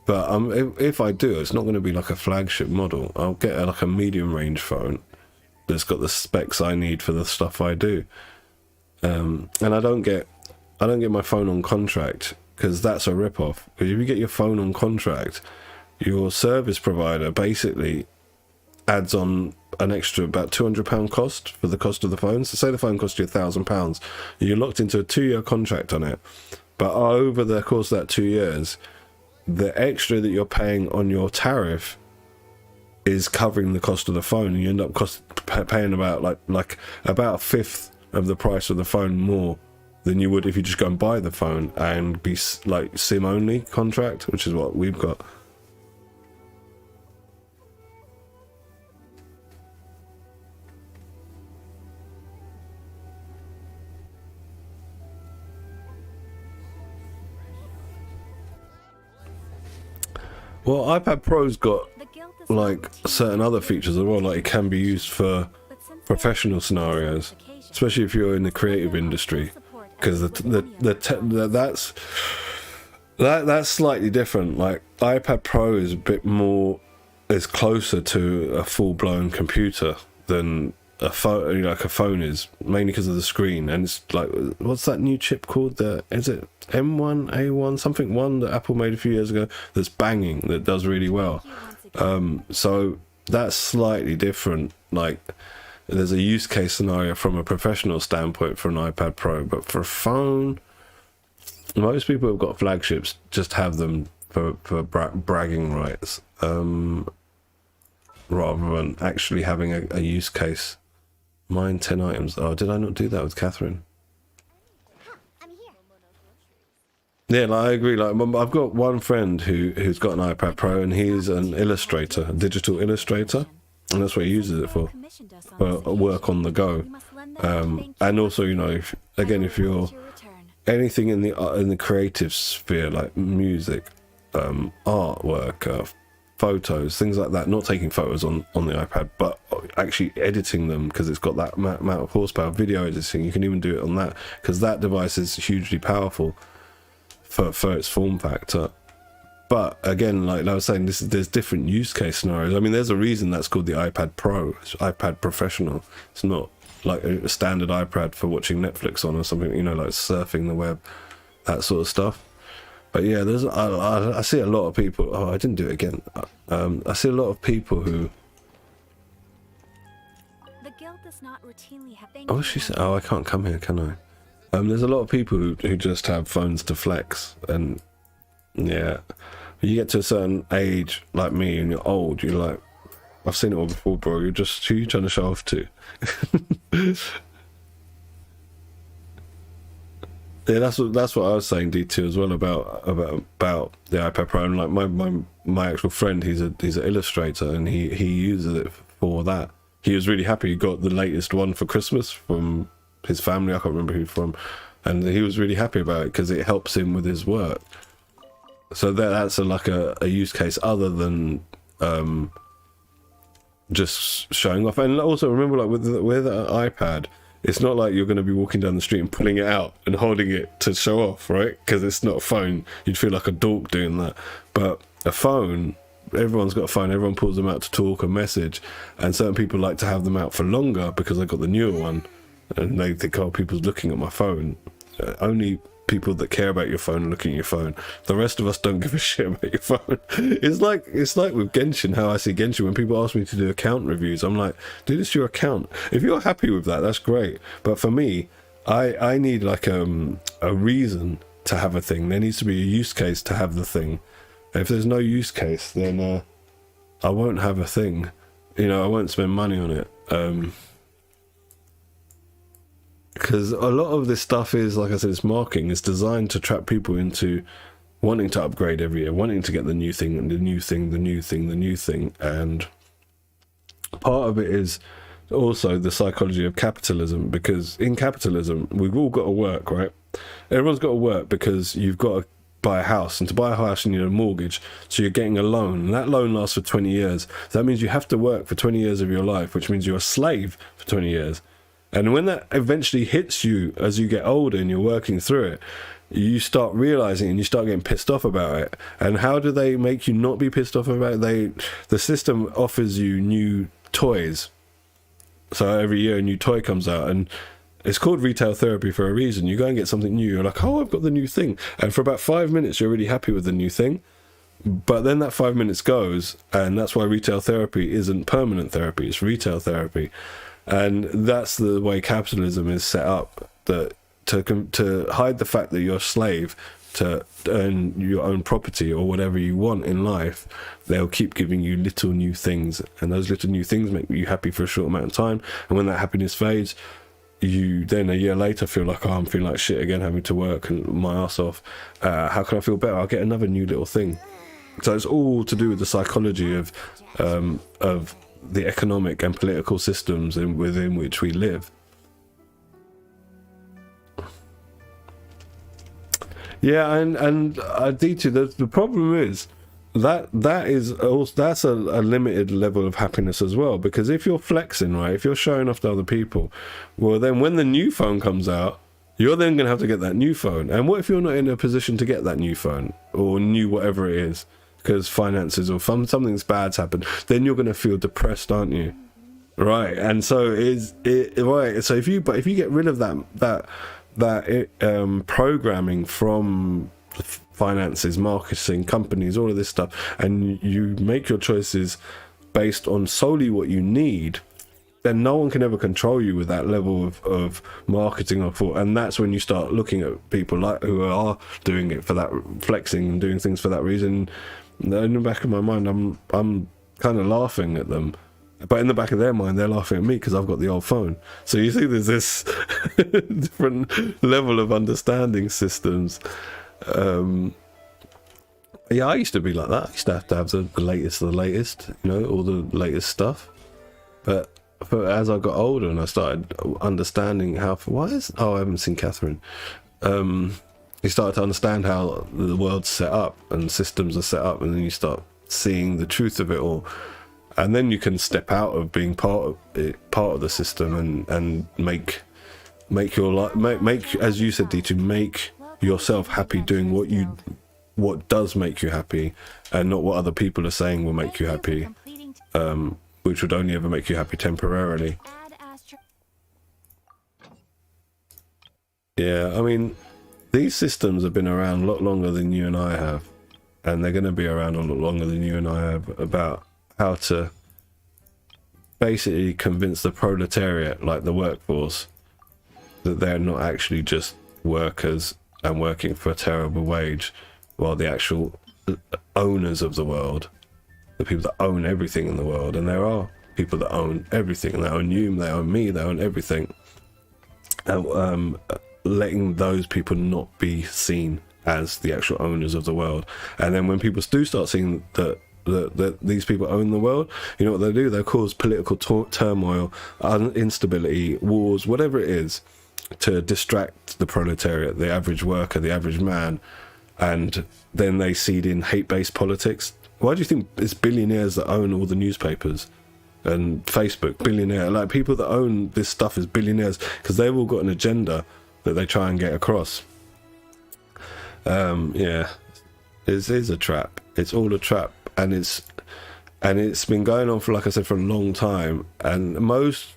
But if I do, it's not going to be like a flagship model. I'll get like a medium range phone that's got the specs I need for the stuff I do. And I don't get my phone on contract because that's a rip-off. Because if you get your phone on contract, your service provider basically adds on an extra about £200 cost for the cost of the phone. So say the phone costs you £1,000, you're locked into a 2-year contract on it. But over the course of that 2 years, the extra that you're paying on your tariff is covering the cost of the phone, and you end up paying about like about a fifth of the price of the phone more than you would if you just go and buy the phone and be like SIM only contract, which is what we've got. Well, iPad Pro's got like certain other features as well, like it can be used for professional scenarios, especially if you're in the creative industry, because that's slightly different. Like iPad Pro is a bit more, is closer to a full-blown computer than a phone, like a phone is, mainly because of the screen. And it's like, what's that new chip called? Is it M1, A1, something one that Apple made a few years ago that's banging, that does really well. So that's slightly different. Like there's a use case scenario from a professional standpoint for an iPad Pro, but for a phone, most people who've got flagships just have them for bragging rights, rather than actually having a use case. Mine 10 items. Oh, did I not do that with Catherine? Yeah, like, I agree. Like, I've got one friend who's got an iPad Pro, and he's an illustrator, a digital illustrator, and that's what he uses it for work on the go. And also, you know, if you're anything in the creative sphere, like music, artwork, photos, things like that, not taking photos on the iPad, but actually editing them, because it's got that amount of horsepower. Video editing, you can even do it on that, because that device is hugely powerful for its form factor. But again, like I was saying, there's different use case scenarios. I mean, there's a reason that's called the iPad Pro. It's iPad Professional. It's not like a standard iPad for watching Netflix on or something, you know, like surfing the web, that sort of stuff. But yeah, I see a lot of people. Oh, I didn't do it again. I see a lot of people who.
The guild does not routinely have.
Oh, she said, "Oh, I can't come here, can I?" There's a lot of people who just have phones to flex, and yeah, you get to a certain age like me, and you're old. You're like, I've seen it all before, bro. Who you trying to show off to? Yeah, that's what I was saying, D2, as well, about the iPad Pro. And like my actual friend, he's an illustrator, and he uses it for that. He was really happy. He got the latest one for Christmas from his family. I can't remember who from, and he was really happy about it because it helps him with his work. So that's a use case other than just showing off. And also remember, like with an iPad, it's not like you're going to be walking down the street and pulling it out and holding it to show off, right? Because it's not a phone. You'd feel like a dork doing that. But a phone, everyone's got a phone. Everyone pulls them out to talk or message. And certain people like to have them out for longer because they've got the newer one. and they think, oh, people's looking at my phone. Only people that care about your phone are looking at your phone. The rest of us don't give a shit about your phone. It's like with Genshin, how I see Genshin. When people ask me to do account reviews, I'm like, dude, it's your account. If you're happy with that, that's great. But for me, I need like a reason to have a thing. There needs to be a use case to have the thing. If there's no use case, then I won't have a thing. You know, I won't spend money on it. Because a lot of this stuff is, like I said, it's marketing. It's designed to trap people into wanting to upgrade every year, wanting to get the new thing, and the new thing, the new thing, the new thing. And part of it is also the psychology of capitalism, because in capitalism, we've all got to work, right? Everyone's got to work because you've got to buy a house, and to buy a house you need a mortgage, so you're getting a loan, and that loan lasts for 20 years. So that means you have to work for 20 years of your life, which means you're a slave for 20 years. And when that eventually hits you as you get older and you're working through it, you start realizing and you start getting pissed off about it. And how do they make you not be pissed off about it? The system offers you new toys. So every year a new toy comes out, and it's called retail therapy for a reason. You go and get something new, you're like, oh, I've got the new thing. And for about 5 minutes, you're really happy with the new thing. But then that 5 minutes goes, and that's why retail therapy isn't permanent therapy, it's retail therapy. And that's the way capitalism is set up, that to hide the fact that you're a slave, to earn your own property or whatever you want in life, they'll keep giving you little new things, and those little new things make you happy for a short amount of time. And when that happiness fades, you then a year later feel like, oh, I'm feeling like shit again, having to work and my ass off. How can I feel better? I'll get another new little thing. So it's all to do with the psychology of the economic and political systems within which we live. Yeah, and D2, the problem is that's a limited level of happiness as well, because if you're flexing, right, if you're showing off to other people, well, then when the new phone comes out, you're then going to have to get that new phone. And what if you're not in a position to get that new phone or new whatever it is, because finances or something's bad's happened? Then you're going to feel depressed, aren't you? Right. And so right. So if you get rid of that programming from finances, marketing, companies, all of this stuff, and you make your choices based on solely what you need, then no one can ever control you with that level of marketing or thought. And that's when you start looking at people like who are doing it for that, flexing and doing things for that reason. In the back of my mind, I'm kind of laughing at them, but in the back of their mind, they're laughing at me because I've got the old phone. So you see, there's this different level of understanding systems. Yeah, I used to be like that. I used to have the latest of the latest, you know, all the latest stuff. But as I got older and I started understanding I haven't seen Catherine. You start to understand how the world's set up and systems are set up, and then you start seeing the truth of it all. And then you can step out of being part of the system and make your life, make, as you said, D2, make yourself happy doing what does make you happy, and not what other people are saying will make you happy, which would only ever make you happy temporarily. Yeah, I mean, these systems have been around a lot longer than you and I have, and they're going to be around a lot longer than you and I have, about how to basically convince the proletariat, like the workforce, that they're not actually just workers and working for a terrible wage, while the actual owners of the world, the people that own everything in the world, and there are people that own everything, and they own you, they own me, they own everything, letting those people not be seen as the actual owners of the world. And then when people do start seeing that these people own the world, you know what they do? They cause political turmoil, instability, wars, whatever it is, to distract the proletariat, the average worker, the average man. And then they seed in hate-based politics. Why do you think it's billionaires that own all the newspapers and Facebook? Billionaire, like people that own this stuff is billionaires, because they've all got an agenda that they try and get across. Yeah, it is a trap. It's all a trap, and it's been going on for, like I said, for a long time. And most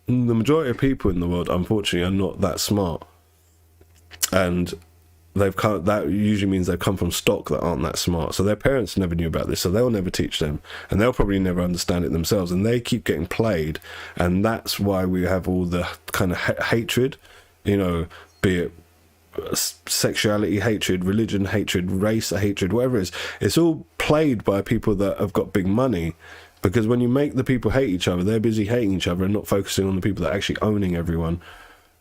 the majority of people in the world, unfortunately, are not that smart, and that usually means they've come from stock that aren't that smart. So their parents never knew about this, so they'll never teach them, and they'll probably never understand it themselves, and they keep getting played, and that's why we have all the kind of hatred, you know, be it sexuality hatred, religion hatred, race hatred, whatever it is. It's all played by people that have got big money, because when you make the people hate each other, they're busy hating each other and not focusing on the people that are actually owning everyone.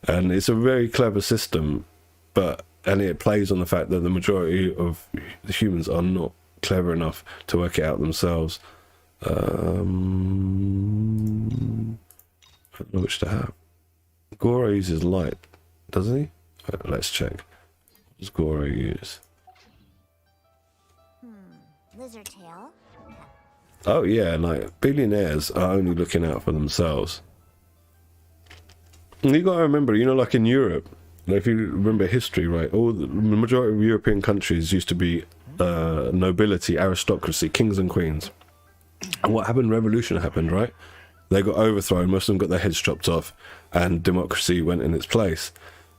And it's a very clever system, and it plays on the fact that the majority of the humans are not clever enough to work it out themselves. I don't know which to have. Goro uses light, doesn't he? Let's check. What does Goro use?
Lizard tail.
Oh yeah, like billionaires are only looking out for themselves. And you got to remember, you know, like in Europe, like if you remember history, right? The majority of European countries used to be nobility, aristocracy, kings and queens. And what happened? Revolution happened, right? They got overthrown. Most of them got their heads chopped off, and democracy went in its place.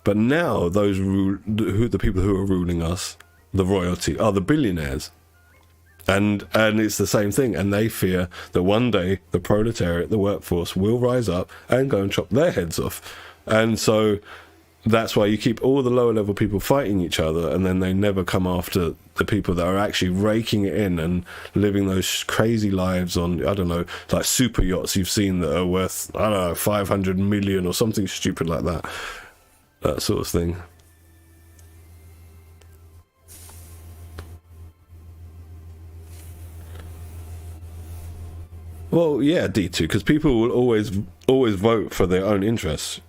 But now the people who are ruling us, the royalty, are the billionaires. And it's the same thing, and they fear that one day the proletariat, the workforce, will rise up and go and chop their heads off. And so that's why you keep all the lower level people fighting each other, and then they never come after the people that are actually raking it in and living those crazy lives on, I don't know, like super yachts you've seen that are worth, I don't know, 500 million or something stupid like that. That sort of thing. Well, yeah, D2, because people will always vote for their own interests.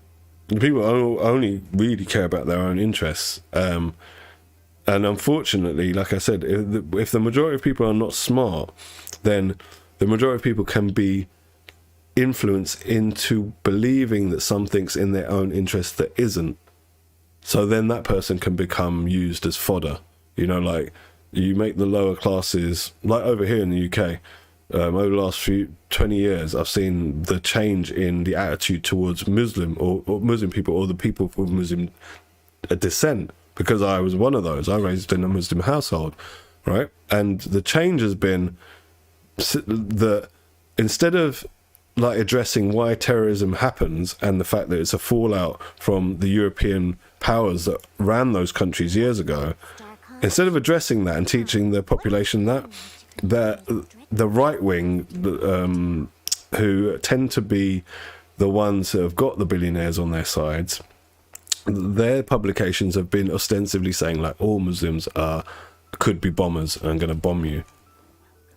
People only really care about their own interests. And unfortunately, like I said, if the majority of people are not smart, then the majority of people can be influenced into believing that something's in their own interest that isn't. So then that person can become used as fodder. You know, like you make the lower classes, like over here in the UK, over the last 20 years, I've seen the change in the attitude towards Muslim or Muslim people, or the people of Muslim descent, because I was one of those. I raised in a Muslim household, right? And the change has been that instead of like addressing why terrorism happens and the fact that it's a fallout from the European powers that ran those countries years ago, instead of addressing that and teaching the population that the right wing, who tend to be the ones who have got the billionaires on their sides, their publications have been ostensibly saying like all Muslims could be bombers and going to bomb you.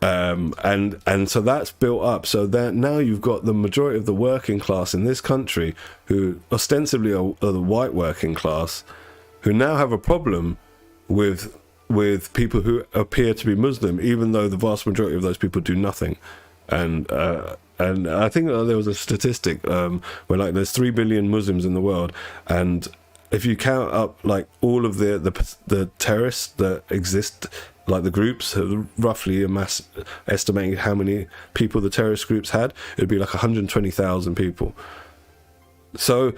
And so that's built up, so that now you've got the majority of the working class in this country, who ostensibly are the white working class, who now have a problem with people who appear to be Muslim, even though the vast majority of those people do nothing. And I think there was a statistic where like there's 3 billion Muslims in the world, and if you count up like all of the terrorists that exist, like the groups, roughly estimating how many people the terrorist groups had, it'd be like 120,000 people. So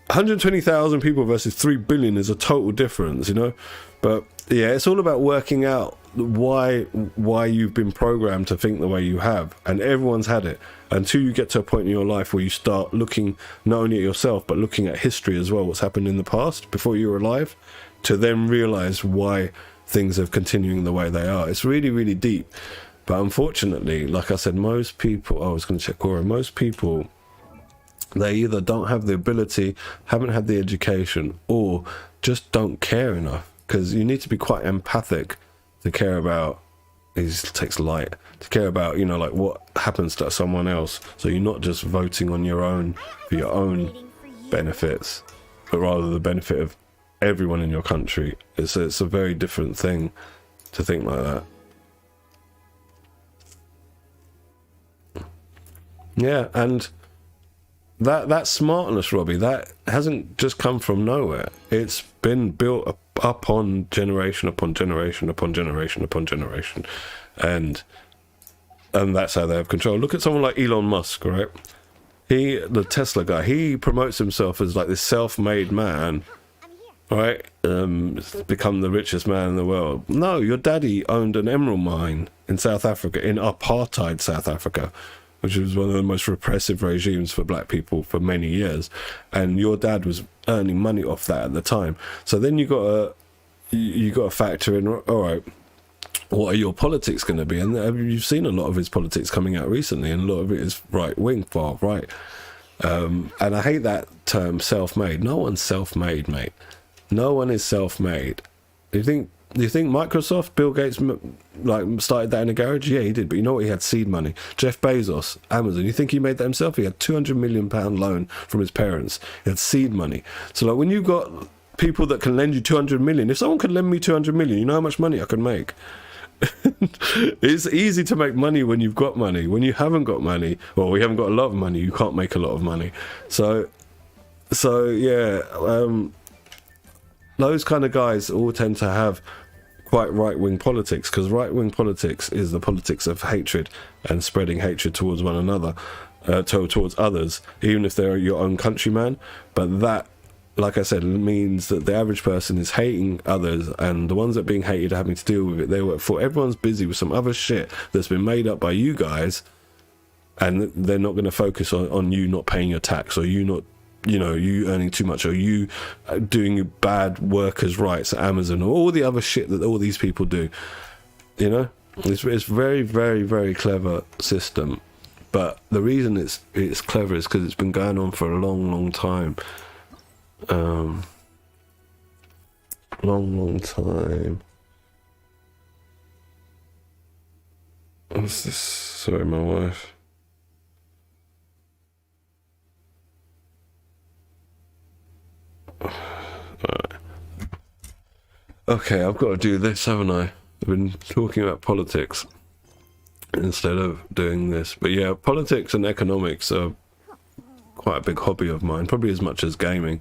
120,000 people versus 3 billion is a total difference, you know. But yeah, it's all about working out why you've been programmed to think the way you have, and everyone's had it, until you get to a point in your life where you start looking not only at yourself but looking at history as well, what's happened in the past before you were alive, to then realize why things are continuing the way they are. It's really, really deep. But unfortunately, like I said, most people, I was going to check Goro, most people, they either don't have the ability, haven't had the education, or just don't care enough. Because you need to be quite empathic to care about, it takes light, to care about, you know, like what happens to someone else. So you're not just voting on your own, for your own benefits, but rather the benefit of everyone in your country. It's a very different thing to think like that. Yeah, and that smartness, Robbie, that hasn't just come from nowhere. It's been built up on generation upon generation upon generation upon generation, and that's how they have control. Look at someone like Elon Musk, right? the Tesla guy, he promotes himself as like this self-made man,
I'm here.
right? Become the richest man in the world. No, your daddy owned an emerald mine in South Africa, in apartheid South Africa, which was one of the most repressive regimes for black people for many years, and your dad was earning money off that at the time. So then you got to factor in, all right, what are your politics going to be? And you've seen a lot of his politics coming out recently, and a lot of it is right wing, far right. And I hate that term, self-made. No one's self-made, mate. No one is self-made. Do you think Microsoft, Bill Gates, like started that in a garage? Yeah, he did. But you know what? He had seed money. Jeff Bezos, Amazon. You think he made that himself? He had £200 million loan from his parents. He had seed money. So like when you've got people that can lend you 200 million, if someone could lend me 200 million, you know how much money I can make? It's easy to make money when you've got money. When you haven't got money, or we haven't got a lot of money, you can't make a lot of money. So yeah, those kind of guys all tend to have quite right-wing politics, because right-wing politics is the politics of hatred and spreading hatred towards one another, towards others, even if they're your own countryman. But that, like I said, means that the average person is hating others, and the ones that are being hated are having to deal with it. Everyone's busy with some other shit that's been made up by you guys, and they're not going to focus on you not paying your tax, or you not, you earning too much, or you doing bad workers' rights at Amazon, or all the other shit that all these people do. It's very, very, very clever system, but the reason it's clever is because it's been going on for a long, long time. Long time. What's this? Sorry, my wife. Alright. Okay, I've got to do this, haven't I? I've been talking about politics instead of doing this. But yeah, politics and economics are quite a big hobby of mine, probably as much as gaming.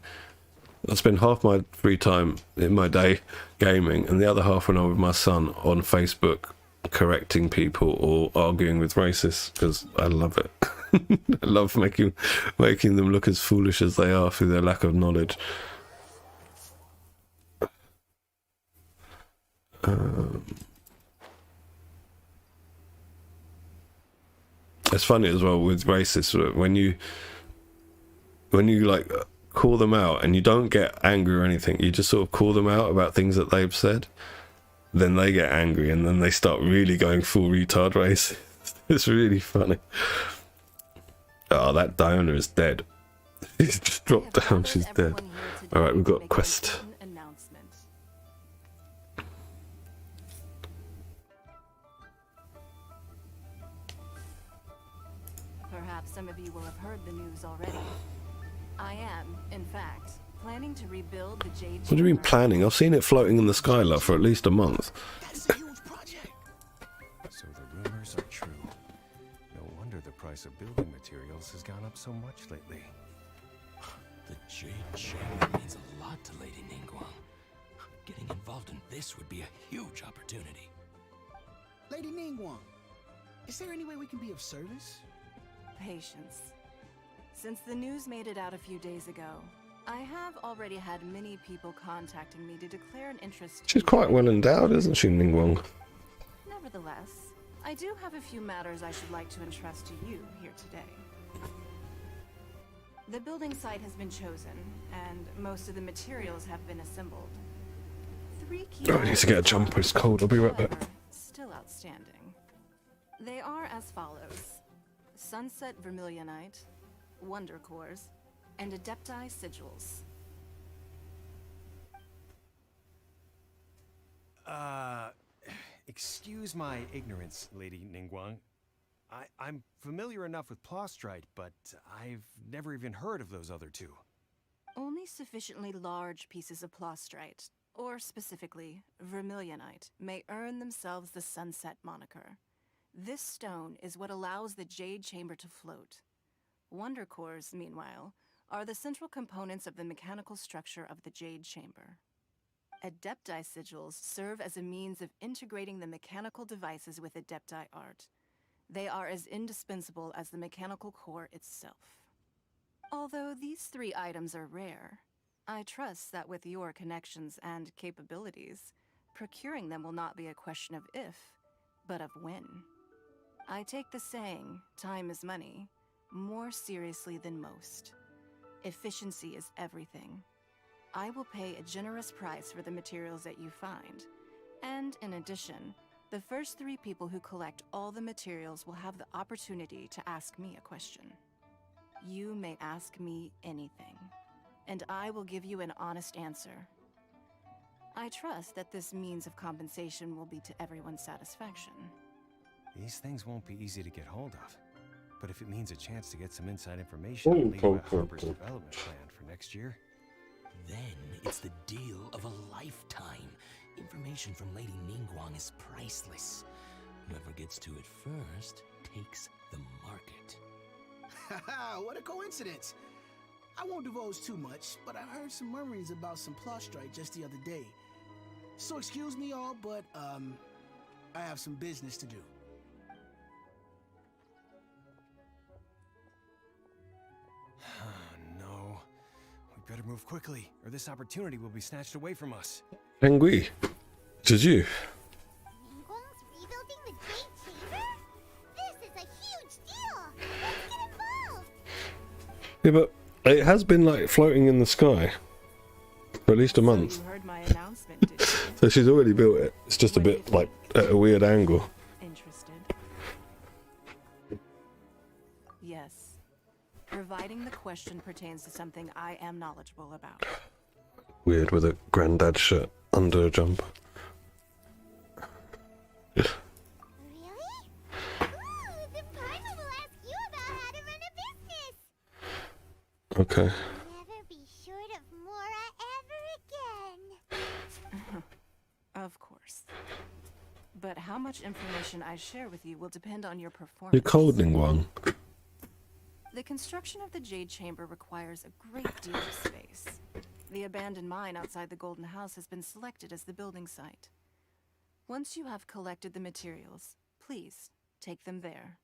I spend half my free time in my day gaming, and the other half when I'm with my son on Facebook correcting people or arguing with racists, because I love it. I love making them look as foolish as they are through their lack of knowledge. It's funny as well with racists, when you like call them out and you don't get angry or anything, you just sort of call them out about things that they've said, then they get angry and then they start really going full retard racist. It's really funny. Oh, that Diana is dead. She's just dropped down, she's dead. Alright, we've got quest.
Perhaps some of you will have heard the news already. I am, in fact, planning to rebuild the Jade.
What do you mean planning? I've seen it floating in the sky like for at least a month.
That's a huge project.
So the rumors are true. No wonder the price of building materials has gone up so much lately.
The Jade Chamber means a lot to Lady Ningguang. Getting involved in this would be a huge opportunity.
Lady Ningguang, is there any way we can be of service?
Patience. Since the news made it out a few days ago, I have already had many people contacting me to declare an interest.
She's quite well endowed, isn't she, Ningguang?
Nevertheless, I do have a few matters I should like to entrust to you here today. The building site has been chosen, and most of the materials have been assembled. 3 key
Oh, I need to get a jumper, it's cold, I'll be right back.
however, still outstanding. They are as follows: Sunset Vermilionite, Wonder Cores, and Adepti Sigils.
Excuse my ignorance, Lady Ningguang. I'm familiar enough with Plostrite, but I've never even heard of those other two.
Only sufficiently large pieces of Plostrite, or specifically Vermilionite, may earn themselves the Sunset moniker. This stone is what allows the Jade Chamber to float. Wonder Cores, meanwhile, are the central components of the mechanical structure of the Jade Chamber. Adepti Sigils serve as a means of integrating the mechanical devices with Adepti art. They are as indispensable as the mechanical core itself. Although these 3 items are rare, I trust that with your connections and capabilities, procuring them will not be a question of if, but of when. I take the saying, time is money, more seriously than most. Efficiency is everything. I will pay a generous price for the materials that you find. And in addition, the first 3 people who collect all the materials will have the opportunity to ask me a question. You may ask me anything, and I will give you an honest answer. I trust that this means of compensation will be to everyone's satisfaction.
These things won't be easy to get hold of. But if it means a chance to get some inside information
Oh,
on Levi
cool.
Harper's development plan for next year,
Then it's the deal of a lifetime. Information from Lady Ningguang is priceless. Whoever gets to it first takes the market.
Haha, what a coincidence. I won't divulge too much, but I heard some murmurings about some Plostrite just the other day. So excuse me all, but, I have some business to do.
no. We better move quickly, or this opportunity will be snatched away from us.
Pengui, did you?
Ningguang's rebuilding the Jade Chamber? This is a huge deal! Let's get involved!
Yeah, but it has been like floating in the sky for at least a month.
So you heard my announcement, did you?
So she's already built it. It's just a bit like at a weird angle.
Interested? Yes. Providing the question pertains to something I am knowledgeable about.
Weird with a granddad shirt under a jumper.
Really? Ooh, the partner will ask you about how to run a business!
Okay.
Never be short of Mora ever again!
Of course. But how much information I share with you will depend on your performance.
You're cold, Ningguang.
The construction of the Jade Chamber requires a great deal of space. The abandoned mine outside the Golden House has been selected as the building site. Once you have collected the materials, please take them there.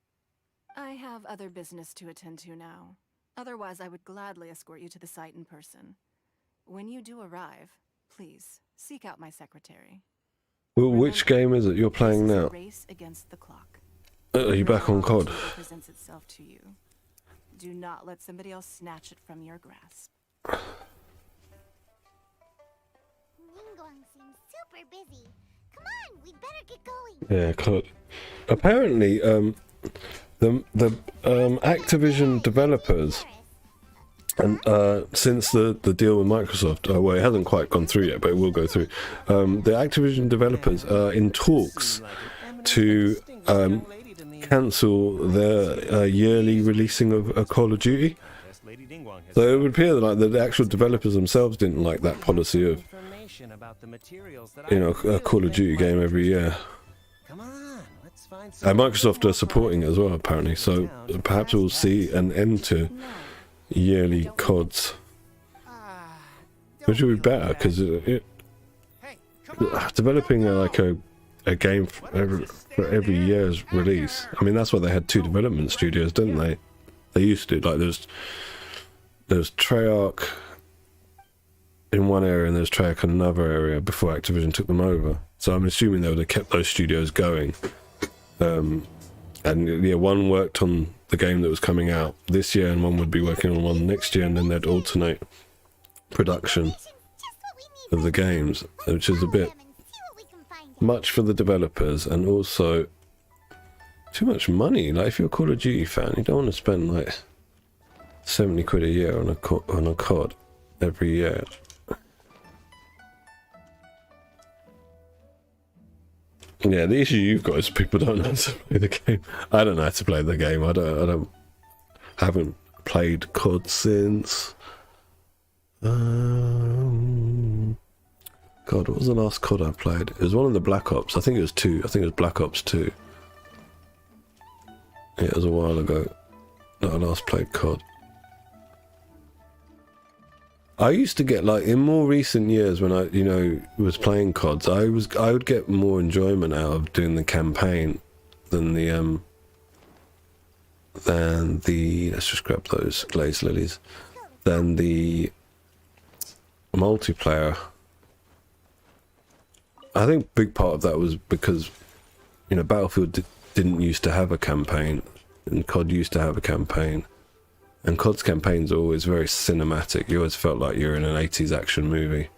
I have other business to attend to now. Otherwise, I would gladly escort you to the site in person. When you do arrive, please seek out my secretary.
Well, which game is it you're playing
This is a
now?
race against the clock.
Are you back on COD?
Opportunity presents itself to you. Do not let somebody else snatch it from your grasp.
Ningguang seems super busy. Come on, we'd better get going!
Yeah, COD. Apparently, the Activision developers, and since the deal with Microsoft, well, it hasn't quite gone through yet, but it will go through. The Activision developers are in talks to cancel their yearly releasing of a Call of Duty.
Yes, Lady Ningguang has
So it would appear like the actual developers themselves didn't like that policy of,
information about the materials that
you know, a Call of Duty game every year.
Come on, let's find
And
some
Microsoft are supporting it as well, apparently. So perhaps we'll see an end to
No.
yearly CODs, which would be better because developing like a game for every year's release. I mean, that's why they had 2 development studios, didn't they? They used to, like, there's Treyarch in one area and there's Treyarch in another area before Activision took them over. So I'm assuming they would have kept those studios going. And yeah, one worked on the game that was coming out this year and one would be working on one next year, and then they'd alternate production
Just what we need
of the games, which is a bit
and see what we can find out.
much for the developers and also too much money. Like, if you're a Call of Duty fan, you don't want to spend like 70 quid a year on a COD every year. Yeah, the issue you've got is people don't know how to play the game. I don't know how to play the game. I haven't played COD since God, what was the last COD I played? It was one of the Black Ops. I think it was 2. I think it was Black Ops 2. Yeah, it was a while ago that I last played COD. I used to get, like, in more recent years when I, you know, was playing CODs, I would get more enjoyment out of doing the campaign than the Then the, let's just grab those glazed lilies. Then the multiplayer, I think a big part of that was because, you know, Battlefield didn't used to have a campaign, and COD used to have a campaign. And COD's campaigns are always very cinematic. You always felt like you're in an 80s action movie.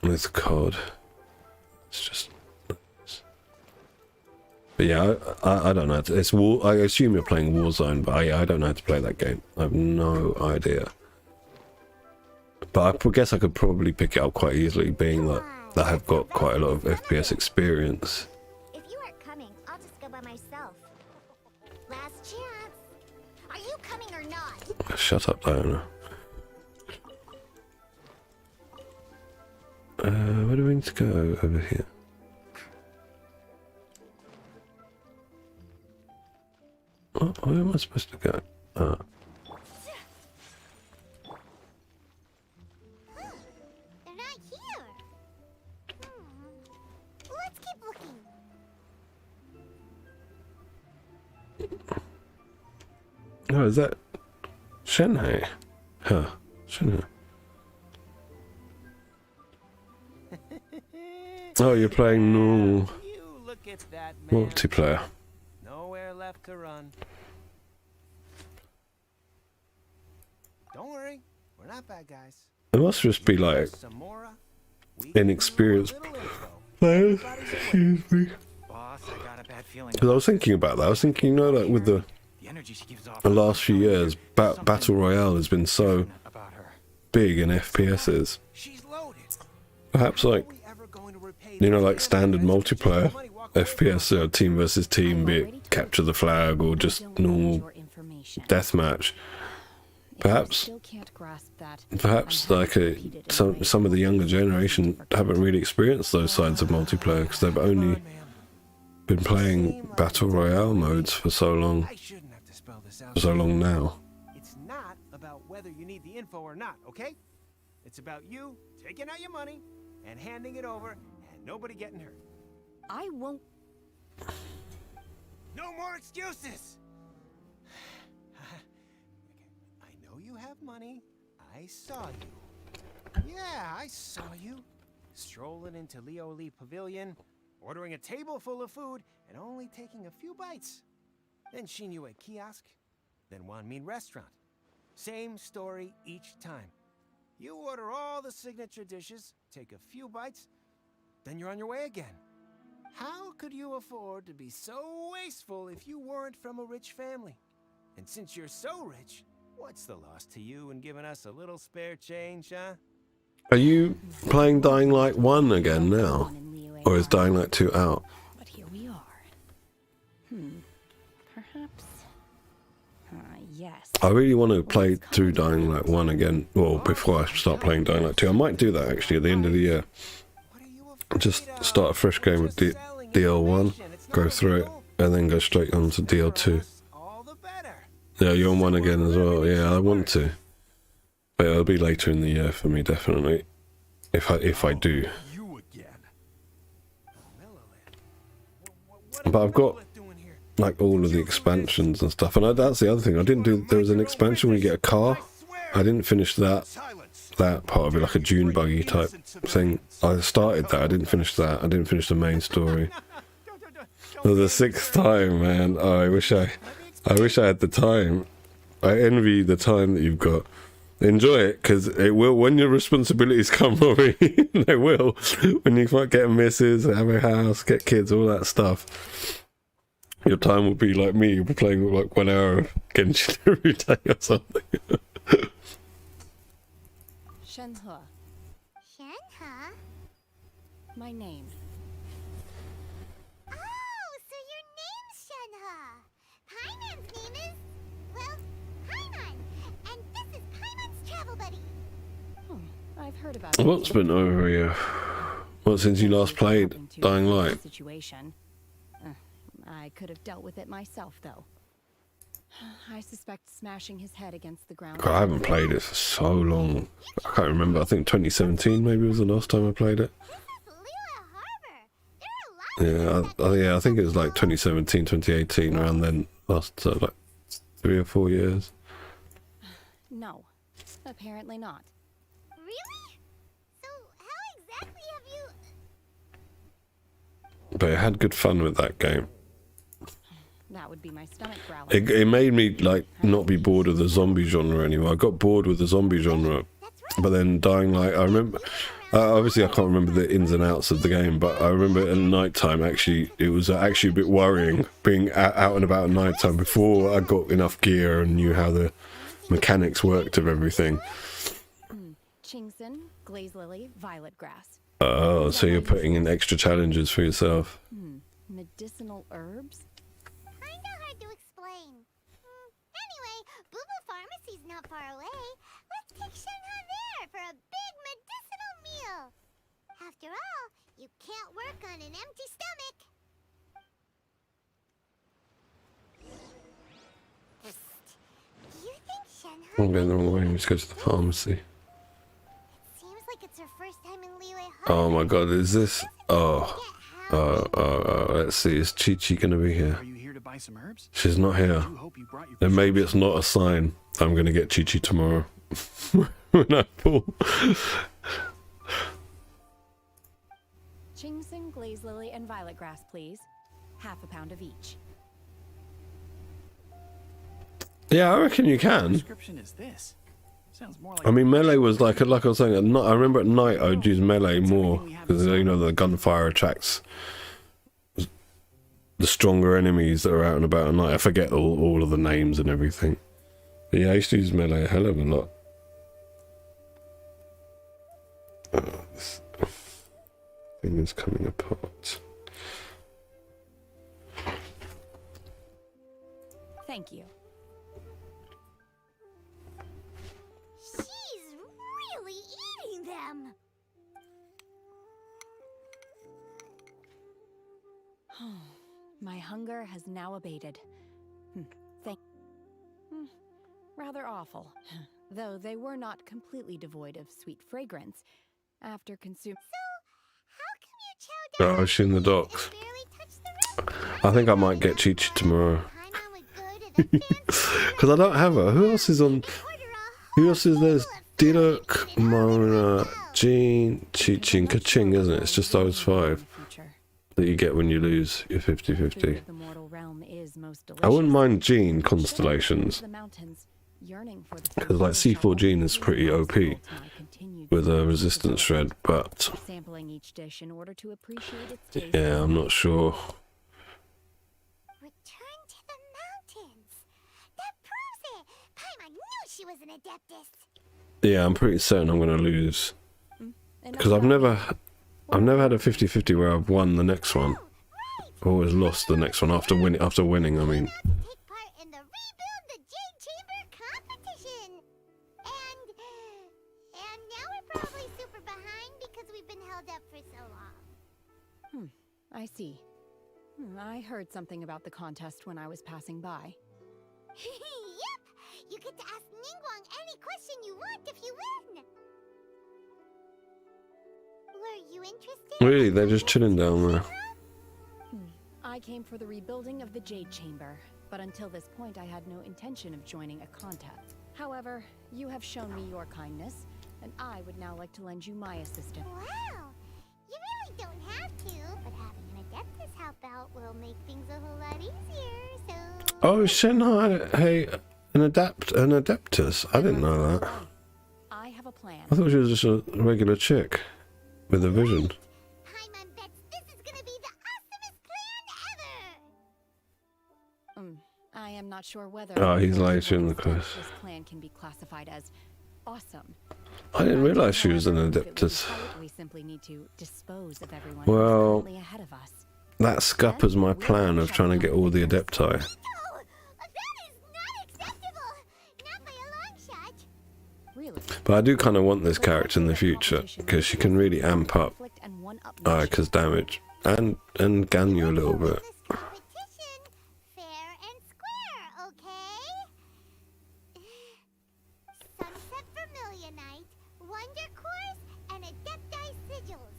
With COD. It's just... But yeah, I don't know. It's War. I assume you're playing Warzone, but I don't know how to play that game. I have no idea. But I guess I could probably pick it up quite easily, being that I have got quite a lot of FPS experience.
If you aren't coming, I'll just go by myself. Last chance. Are you coming or not?
Shut up, Diana. Where do we need to go over here? Oh, where am I supposed to go?
They're not here. Let's keep looking.
Oh, is that Shenhei? Huh, Shenhei. Oh, you're playing normal
You look at that man.
multiplayer.
Nowhere left to run. Don't worry, we're not bad guys.
It must just be like
Samora, we
inexperienced
can do a little info.
players. Excuse me.
Boss, I got a bad feeling.
Because I was thinking about that. I was thinking, you know, like with the
Energy she gives off.
last few years, Battle Royale has been so
About her.
big in FPSs.
She's loaded.
Perhaps like, you know, like standard multiplayer FPS, team versus team, be it capture the flag or just normal deathmatch. Perhaps like some of the younger generation haven't really experienced those sides of multiplayer because they've only been playing Battle Royale modes for so long.
I shouldn't have to spell this out.
For so long now.
It's not about whether you need the info or not, okay? It's about you taking out your money and handing it over and nobody getting hurt.
I won't.
No more excuses! I know you have money. I saw you. Yeah, I saw you. Strolling into Leo Lee Pavilion, ordering a table full of food, and only taking a few bites. Then Shinyu at kiosk, then Wanmin restaurant. Same story each time. You order all the signature dishes, take a few bites, then you're on your way again. How could you afford to be so wasteful if you weren't from a rich family? And since you're so rich, what's the loss to you in giving us a little spare change, huh?
Are you playing Dying Light 1 again now? Or is Dying Light 2 out?
But here we are. Perhaps. Yes.
I really want to play through Dying Light 1 again. Well, before I start playing Dying Light 2. I might do that actually at the end of the year. Just start a fresh game with DL1, go through it, and then go straight on to DL2. Yeah, you're on 1 again as well. Yeah, I want to. But it'll be later in the year for me, definitely. If I do. But I've got like all of the expansions and stuff, and that's the other thing. I didn't do. There was an expansion where you get a car. I didn't finish that part of it, like a Dune buggy type thing. I started that. I didn't finish that. I didn't finish the main story. For the 6th time, man. Oh, I wish I had the time. I envy the time that you've got. Enjoy it, because it will, when your responsibilities come, Robbie, they will. When you might get a missus, have a house, get kids, all that stuff. Your time will be like me. You'll be playing like 1 hour of Genshin every day or something.
Shenhe,
Shenhe?
my name.
Oh, so your name's Shenhe. Paimon's name is, well, Paimon. And this is Paimon's travel buddy.
I've heard about
What's been over here? Well, since you last played Dying Light?
Situation. I could have dealt with it myself, though. I suspect smashing his head against the ground.
God, I haven't played it for so long. I can't remember. I think 2017 maybe was the last time I played it.
This is Liyue Harbor. There are
Yeah, I think it was like 2017, 2018, around then. Last like 3 or 4 years.
No, apparently not.
Really? So how exactly have you...
But I had good fun with that game.
That would be my stomach growling.
It made me like not be bored of the zombie genre anymore. I got bored with the zombie genre, but then Dying Light, I remember. Obviously, I can't remember the ins and outs of the game, but I remember at night time. Actually, it was actually a bit worrying being out and about at night time before I got enough gear and knew how the mechanics worked of everything.
Chingson, glaze lily, violet grass.
Oh, so you're putting in extra challenges for yourself.
Medicinal herbs?
Kinda hard to explain. Anyway, Booba Pharmacy's not far away. Let's take Shenhe there for a big medicinal meal. After all, you can't work on an empty stomach. Psst. Do you think Shenhe...
I'm going the wrong way. Let's go to the pharmacy.
Seems like it's her first time in Liyue
Oh my god, is this? Let's see. Is Chi-Chi gonna be here?
Are you here to buy some herbs?
She's not here.
I do hope you brought your
Then maybe it's not a sign that I'm gonna get Chi-Chi tomorrow. When I pull.
Chingson, glaze lily, and violet grass, please. Half a pound of each.
Yeah, I reckon you can.
prescription is this? Sounds more like
I mean, melee was like I was saying. At night, I remember at night I would use melee more because you know the gunfire attracts the stronger enemies that are out and about at night. I forget all of the names and everything. But yeah, I used to use melee a hell of a lot. This thing is coming apart.
Thank you.
She's really eating them.
My hunger has now abated. Rather awful. Though they were not completely devoid of sweet fragrance. After consuming...
How come you chow down?
Oh, she's in the docks.
and barely touch the rest?
I think I might get Chi-Chi tomorrow.
Paimon would go to the fancy
Because I don't have her. Who else is on? Who else is there? Diluc, Mona, Jean, Chi-Chi, and Ka-Ching, isn't it? It's just those 5 that you get when you lose your 50-50. I wouldn't mind Jean constellations. Because like C4 Jean is pretty OP with a resistance shred, but yeah, I'm not sure.
Return to the mountains. That proves it. Paimon knew she was an adeptus.
Yeah, I'm pretty certain I'm going to lose. Because I've never had a 50-50 where I've won the next one. I've always lost the next one after winning. I mean,
Take part in the Rebuild the Jade Chamber competition. And now we're probably super behind because we've been held up for so long.
I see. I heard something about the contest when I was passing by.
Yep! You get to ask Ningguang any question you want if you win. Were you interested?
really, they're just chilling down there.
I came for the rebuilding of the Jade Chamber, but until this point I had no intention of joining a contest. However, you have shown me your kindness, and I would now like to lend you my assistance.
Wow! You really don't have to, but having an adeptus help out will make things a whole lot easier, so...
Oh, Shenhe, hey, an adeptus. I didn't know that.
I have a plan.
I thought she was just a regular chick with a vision.
Paimon bets this is gonna be the awesomest plan ever!
I am not sure whether...
Oh, he's later in the
extent
quest.
This plan can be classified as awesome.
I didn't realise she was an adeptus.
We simply need to dispose of everyone
Well,
currently ahead of us.
that scuppers my plan of trying to get all the adepti.
No! That is not acceptable! Not by a long shot!
Really?
But I do kind of want this character in the future because she can really amp up because damage and Ganyu a little bit.
This competition, fair and square, okay? Sunset Vermilionite, Wonder Course, and Adepti Sigils.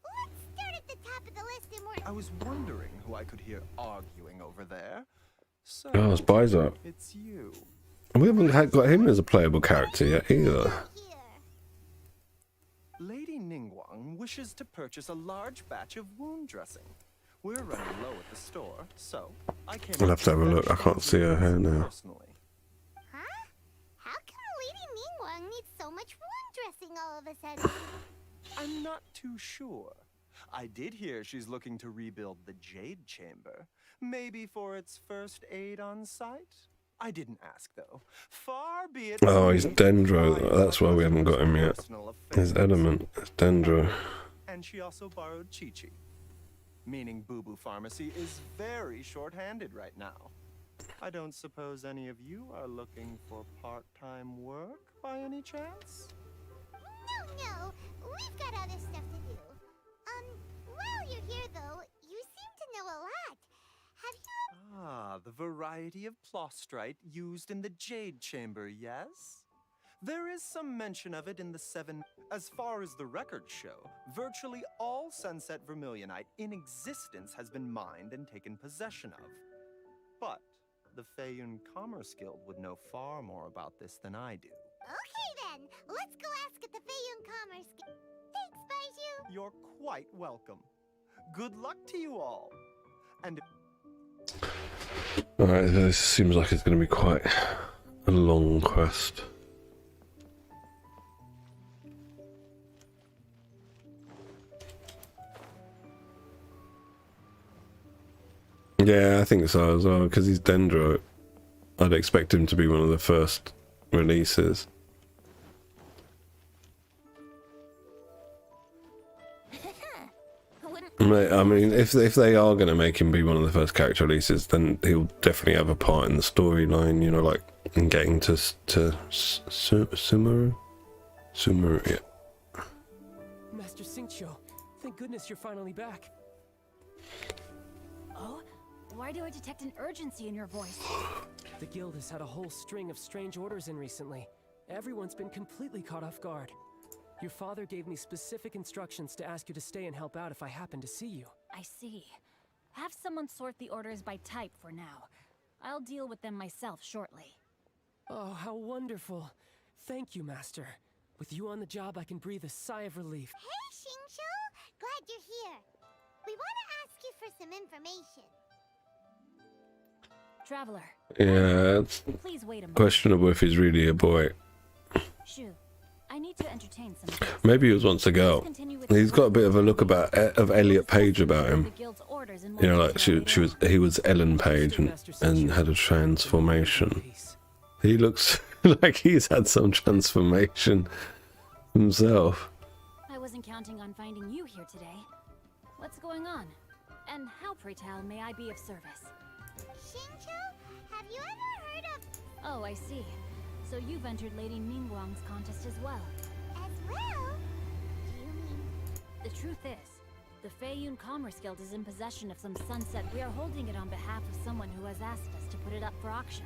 Let's start at the top of the list in order.
I was wondering who I could hear arguing over there. So,
Oh, it's Bizer.
it's you.
We haven't got him as a playable character yet either.
Here.
Lady Ningguang wishes to purchase a large batch of wound dressing. We're running low at the store, so I came.
I'll have to have a look. I can't see her hair now.
Personally.
Huh? How come Lady Ningguang needs so much wound dressing all of a sudden?
I'm not too sure. I did hear she's looking to rebuild the Jade Chamber. Maybe for its first aid on site? I didn't ask, though. Far be it.
Oh, he's Dendro. That's why we haven't got him yet. His element is Dendro.
And she also borrowed Chi-Chi. Meaning Boo Boo Pharmacy is very short-handed right now. I don't suppose any of you are looking for part-time work by any chance?
No, we've got other stuff to do. While you're here though, you seem to know a lot. Have you...
Ah, the variety of plostrite used in the Jade Chamber, yes? There is some mention of it in the 7... As far as the records show, virtually all Sunset Vermilionite in existence has been mined and taken possession of. But the Feiyun Commerce Guild would know far more about this than I do.
Okay then, let's go ask at the Feiyun Commerce Guild. Thanks, Baiju.
You're quite welcome. Good luck to you all. And...
Alright, this seems like it's going to be quite a long quest. Yeah, I think so as well, because he's Dendro. I'd expect him to be one of the first releases. I mean, if they are going to make him be one of the first character releases, then he'll definitely have a part in the storyline, you know, like in getting to Sumeru? Sumeru, yeah.
Master Xingqiu, thank goodness you're finally back.
Oh? Why do I detect an urgency in your voice?
The guild has had a whole string of strange orders in recently. Everyone's been completely caught off guard. Your father gave me specific instructions to ask you to stay and help out if I happen to see you.
I see. Have someone sort the orders by type for now. I'll deal with them myself shortly.
Oh, how wonderful. Thank you, Master. With you on the job, I can breathe a sigh of relief.
Hey, Xingqiu! Glad you're here. We want to ask you for some information.
Traveler.
Yeah, it's
Please wait a moment.
questionable if he's really a boy.
Shoo. I need to entertain some guests.
Maybe he was once a girl. He's got a bit of a look of Elliot Page about him.
The guild's orders in
You know, like he was Ellen Page and had a transformation. He looks like he's had some transformation himself.
I wasn't counting on finding you here today. What's going on? And how, pray tell, may I be of service?
Xingqiu, have you ever heard of...
Oh, I see. So you've entered Lady Ningguang's contest as well.
As well? Do you mean...
The truth is, the Feiyun Commerce Guild is in possession of some sunset. We are holding it on behalf of someone who has asked us to put it up for auction.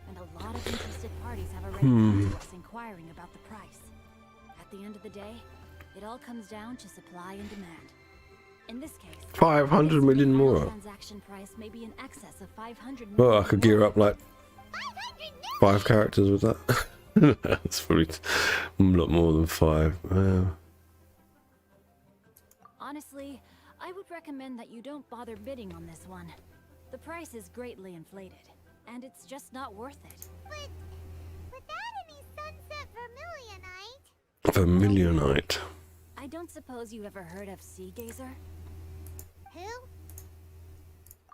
And a lot of interested parties have already come to us inquiring about the price. At the end of the day, it all comes down to supply and demand. In this case,
500 million more.
Transaction price may be in excess of 500 million.
Well, I could gear up like 5 characters with that. That's probably a lot more than 5.
Honestly, I would recommend that you don't bother bidding on this one. The price is greatly inflated, and it's just not worth it.
But without any sunset vermilionite...
Vermilionite.
I don't suppose you've ever heard of Sea Gazer?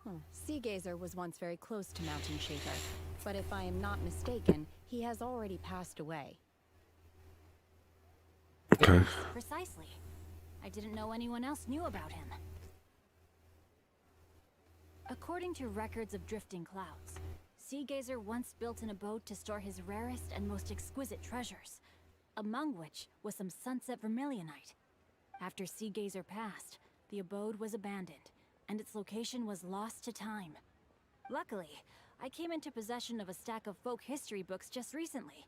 Who?
Sea Gazer was once very close to Mountain Shaker, but if I am not mistaken, he has already passed away.
Okay.
Precisely. I didn't know anyone else knew about him. According to records of drifting clouds, Sea Gazer once built an abode to store his rarest and most exquisite treasures, among which was some sunset vermilionite. After Sea Gazer passed, the abode was abandoned, and its location was lost to time. Luckily, I came into possession of a stack of folk history books just recently.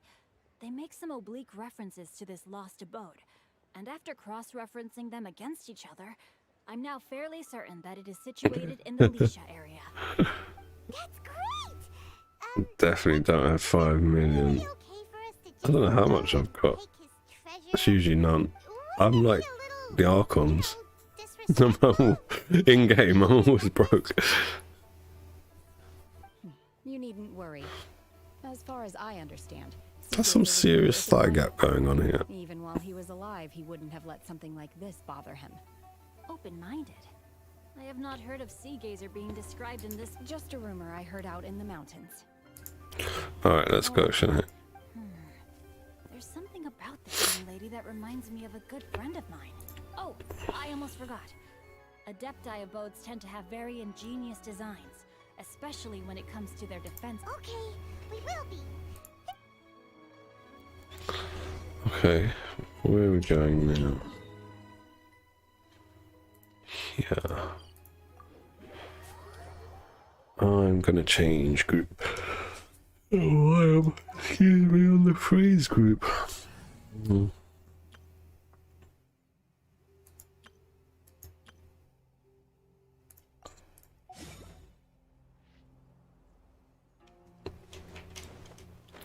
They make some oblique references to this lost abode, and after cross-referencing them against each other, I'm now fairly certain that it is situated in the Lisha area.
That's great!
Definitely don't have 5 million.
Okay for us to
I don't know
just
how
go
much I've
and
got.
take his treasure?
It's usually none. I'm
Wouldn't
like
it be a
the
little,
Archons.
disrespectful?
In game, I'm always broke.
You needn't worry. As far as I understand,
That's some serious thigh gap going on here.
even while he was alive, he wouldn't have let something like this bother him.
Open-minded. I have not heard of Sea Gazer being described in this.
Just a rumor I heard out in the mountains.
Alright, let's go, Shanae.
There's something about this young lady that reminds me of a good friend of mine. Oh, I almost forgot. Adepti abodes tend to have very ingenious designs, especially when it comes to their defense.
Okay, we will be.
Okay, where are we going now? Yeah. I'm gonna change group. Oh, I am. Excuse me, on the freeze group.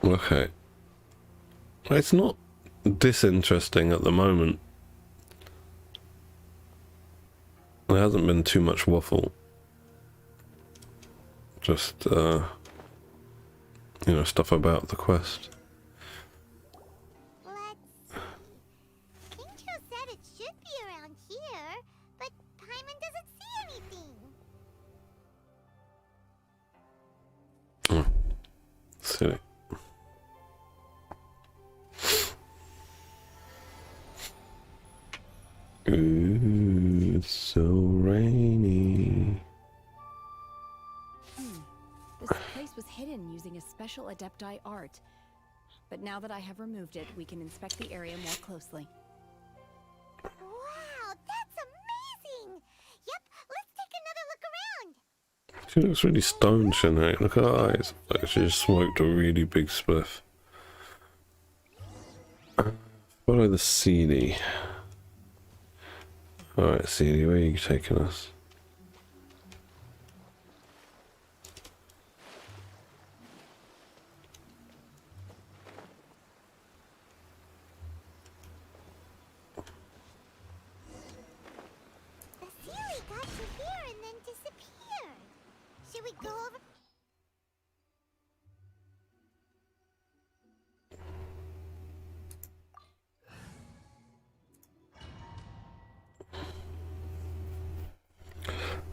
Okay. It's not disinteresting at the moment. There hasn't been too much waffle. Just, you know, stuff about the quest.
Let's... Kincho said it should be around here, but Paimon doesn't see anything.
Silly. Ooh, it's so rainy.
This place was hidden using a special Adepti art. But now that I have removed it, we can inspect the area more closely.
Wow, that's amazing! Yep, let's take another look around.
She looks really stoned, Shanae. Look at her eyes. Like she just smoked a really big spliff. Follow the CD. Alright, CD, where are you taking us?
The Sealy got to here and then disappeared. Should we go over?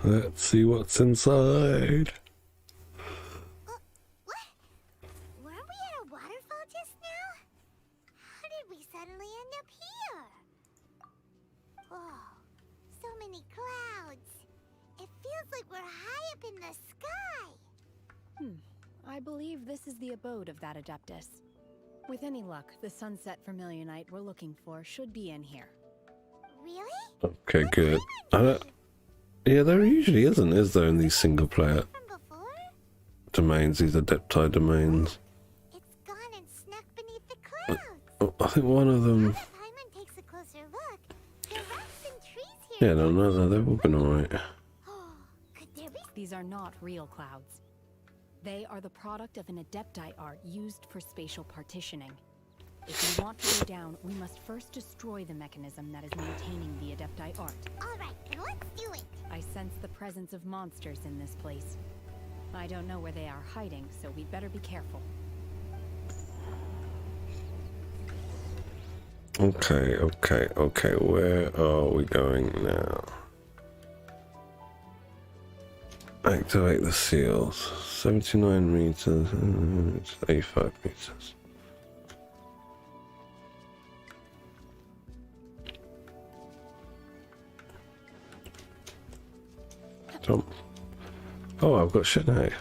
Let's see what's inside.
What? Weren't we at a waterfall just now? How did we suddenly end up here? Oh, so many clouds. It feels like we're high up in the sky.
I believe this is the abode of that Adeptus. With any luck, the Sunset Vermilionite we're looking for should be in here.
Really?
Okay, good. Yeah, there usually isn't, is there, in these single player
From before?
domains, these Adepti domains?
It's gone and snuck beneath the clouds.
Oh, I think one of them...
If Paimon takes a closer look, there are rocks and trees here.
Yeah, no, they've all been alright.
Could there be?
These are not real clouds. They are the product of an Adepti art used for spatial partitioning. If we want to go down, we must first destroy the mechanism that is maintaining the Adepti art.
All right, then let's do it.
I sense the presence of monsters in this place. I don't know where they are hiding, so we'd better be careful.
Okay, where are we going now? Activate the seals. 79 meters, it's 85 meters. Jump. Oh, I've got Shanae.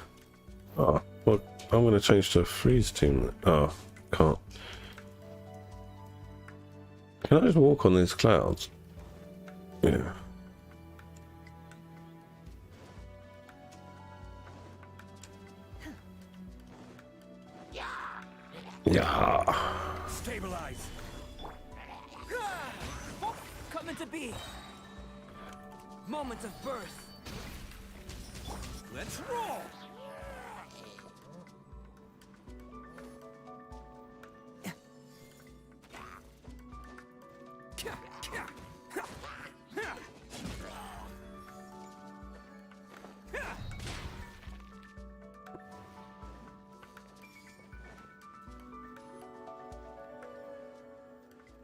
Oh, well, I'm going to change to a freeze team. Oh, can't. Can I just walk on these clouds? Yeah. Yeah.
Stabilize. Come into be.
Moment of birth. Let's roll.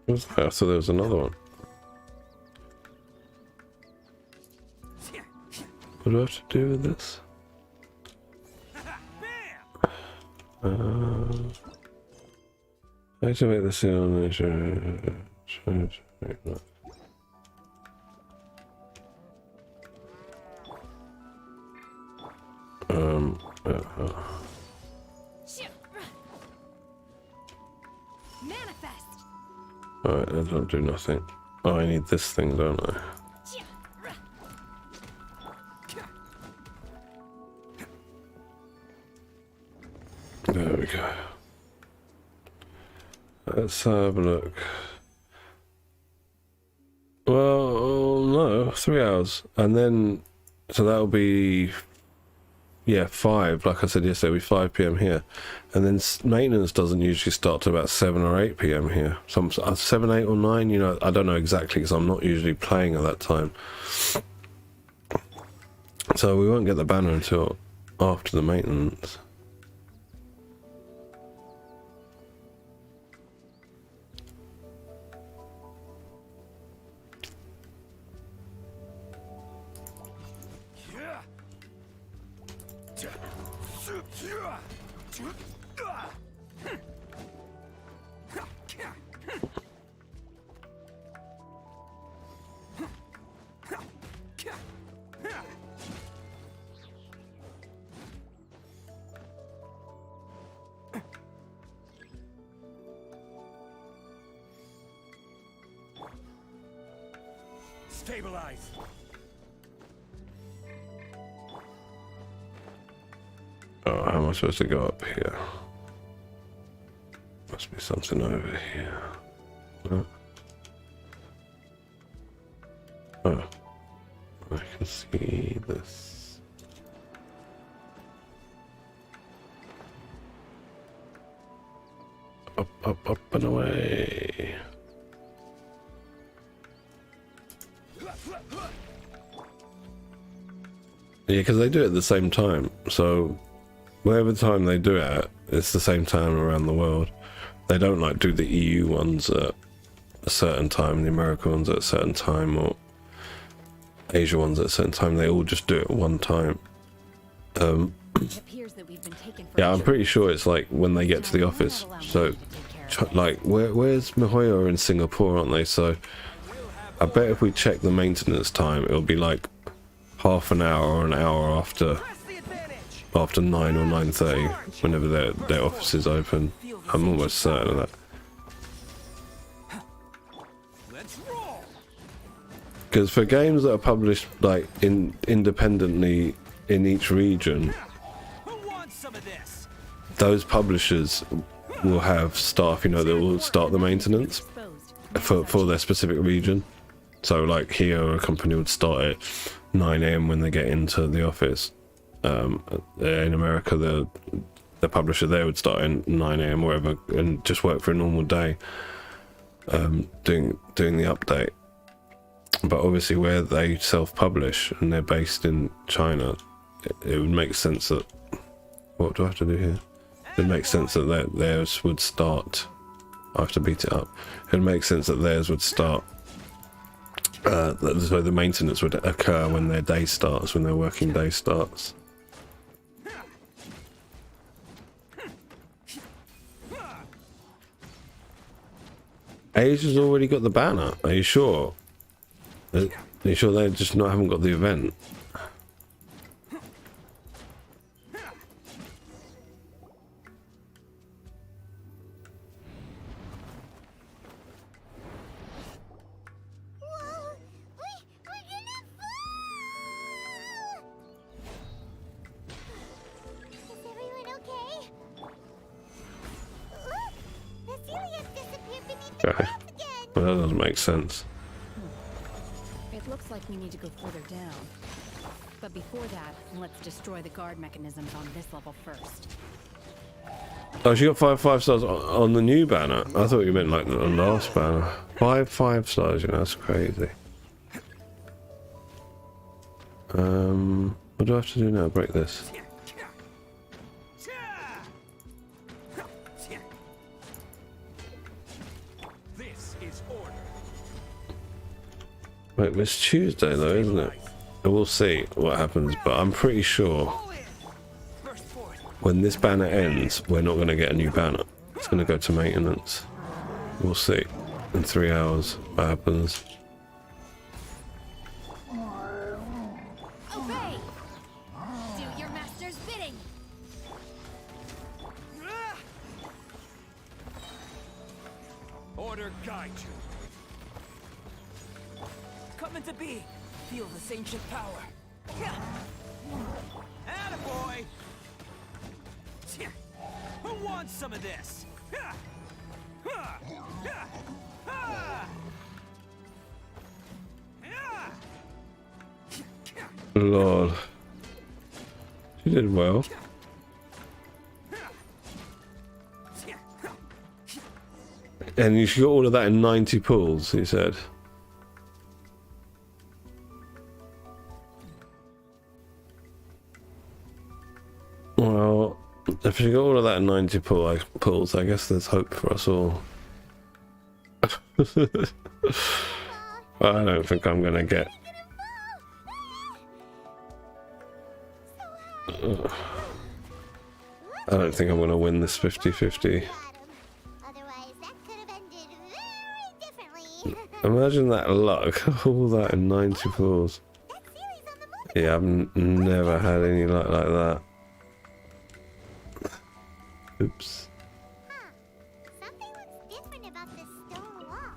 What's that? So there was another one. What do I have to do with this? Activate the seal.
Manifest.
Alright, that don't do nothing. Oh, I need this thing, don't I? There we go. Let's have a look. Well, no, 3 hours. And then, so that'll be, yeah, 5. Like I said yesterday, it'll be 5 PM here. And then maintenance doesn't usually start till about 7 or 8 PM here. Some 7, 8 or 9, you know, I don't know exactly because I'm not usually playing at that time. So we won't get the banner until after the maintenance.
Stabilize.
Oh, how am I supposed to go up here? Must be something over here. No. Oh, I can see this. Up, up, up and away. Yeah, because they do it at the same time, so whatever time they do it at, it's the same time around the world. They don't like do the EU ones at a certain time, the American ones at a certain time, or Asia ones at a certain time. They all just do it at one time. Yeah, I'm pretty sure it's like when they get to the office. So, like, where's Mihoyo in Singapore, aren't they? So, I bet if we check the maintenance time, it'll be like half an hour or an hour after 9 or 9:30, whenever their office is open. I'm almost certain of that. Because for games that are published like independently in each region, those publishers will have staff, you know, that will start the maintenance for their specific region. So like here, a company would start at 9 AM when they get into the office. In America, the publisher there would start at 9 AM wherever and just work for a normal day, doing the update. But obviously where they self-publish and they're based in China, it would make sense that... What do I have to do here? It makes sense that theirs would start... I have to beat it up. It would make sense that theirs would start... so the maintenance would occur when their day starts, when their working day starts. Asia's already got the banner. Are you sure? Are you sure they just haven't got the event? Okay. Well, that doesn't make sense.
It Looks like we need to go further down. But before that, let's destroy the guard mechanisms on this level first.
Oh, she got 5 stars on the new banner. I thought you meant like the last banner. 5 stars, you know, that's crazy. What do I have to do now? Break this.
This is order.
Wait, it's Tuesday though, isn't it? We'll see what happens, but I'm pretty sure when this banner ends, we're not going to get a new banner. It's going to go to maintenance. We'll see in 3 hours what happens.
Obey! Do your master's bidding!
Order guide you.
Coming to be. Feel this ancient power.
Attaboy! Who wants some of this?
Lord. She did well. And you got all of that in 90 pulls, he said. Well, if you got all of that in 90 pulls, I guess there's hope for us all. I don't think I'm gonna get... I don't think I'm gonna win this 50-50.
Otherwise, that could have ended very differently.
Imagine that luck, all that in 90 pulls. Yeah, I've never had any luck like that. Oops.
Huh. Something looks different about this stone wall.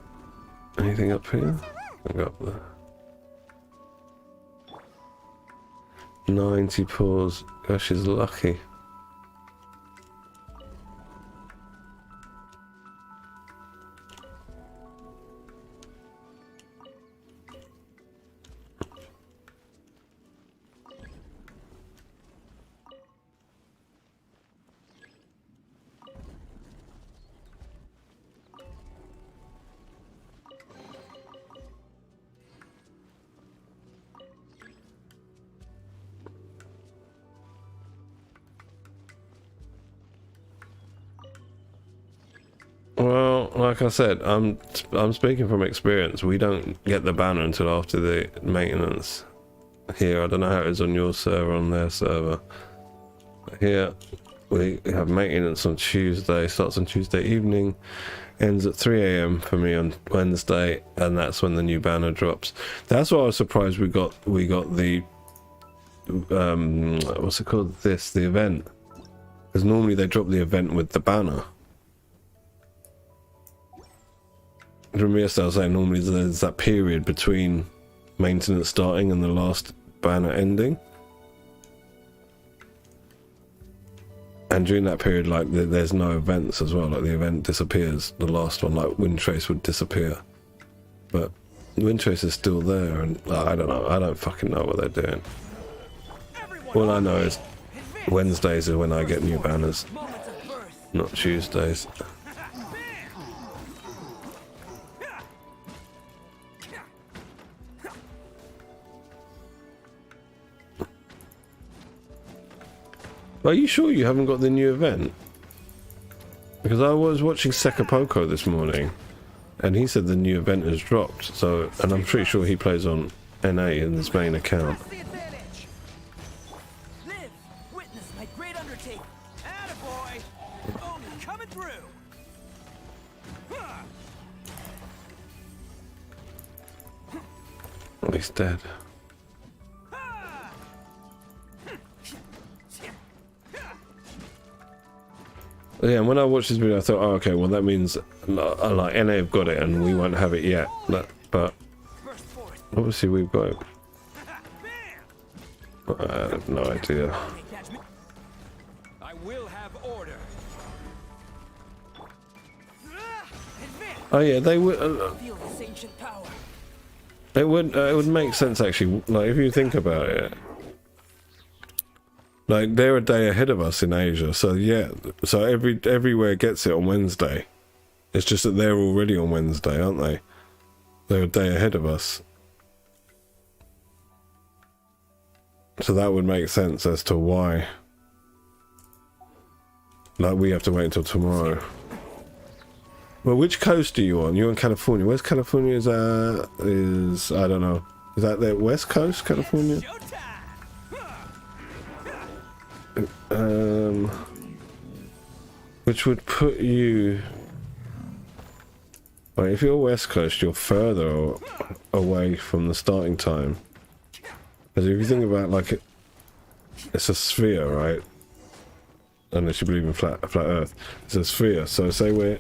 Anything up here? I got up there. 90 pulls. Gosh, she's lucky. Well, like I said, I'm speaking from experience. We don't get the banner until after the maintenance. Here, I don't know how it is on your server, on their server. But here, we have maintenance on Tuesday. Starts on Tuesday evening, ends at 3 AM for me on Wednesday, and that's when the new banner drops. That's why I was surprised we got the what's it called? The event, because normally they drop the event with the banner. Remember yesterday I was saying normally there's that period between maintenance starting and the last banner ending, and during that period, like, there's no events as well. Like, the event disappears, the last one, like Windtrace would disappear, but Windtrace is still there, and I don't know, I don't fucking know what they're doing. All I know is Wednesdays is when I get new banners, not Tuesdays. Are you sure you haven't got the new event? Because I was watching Sekapoko this morning, and he said the new event has dropped. So, and I'm pretty sure he plays on NA in his main account.
Live, witness my great undertaking. Attaboy! Only coming through.
Oh, he's dead. Yeah, and when I watched this video, I thought, oh, okay, well, that means like NA have got it and we won't have it yet. But obviously we've got it. I have no idea.
I will have order.
Oh yeah, they will.
Feel this ancient power.
It would make sense actually. Like if you think about it, like they're a day ahead of us in Asia. So yeah, so everywhere gets it on Wednesday. It's just that they're already on Wednesday, aren't they? They're a day ahead of us. So that would make sense as to why. Like we have to wait until tomorrow. Well, which coast are you on? You're on California. Where's California? Is I don't know. Is that the West Coast, California? Which would put you. Well, if you're West Coast, you're further away from the starting time. Because if you think about like it's a sphere, right? Unless you believe in flat Earth, it's a sphere. So say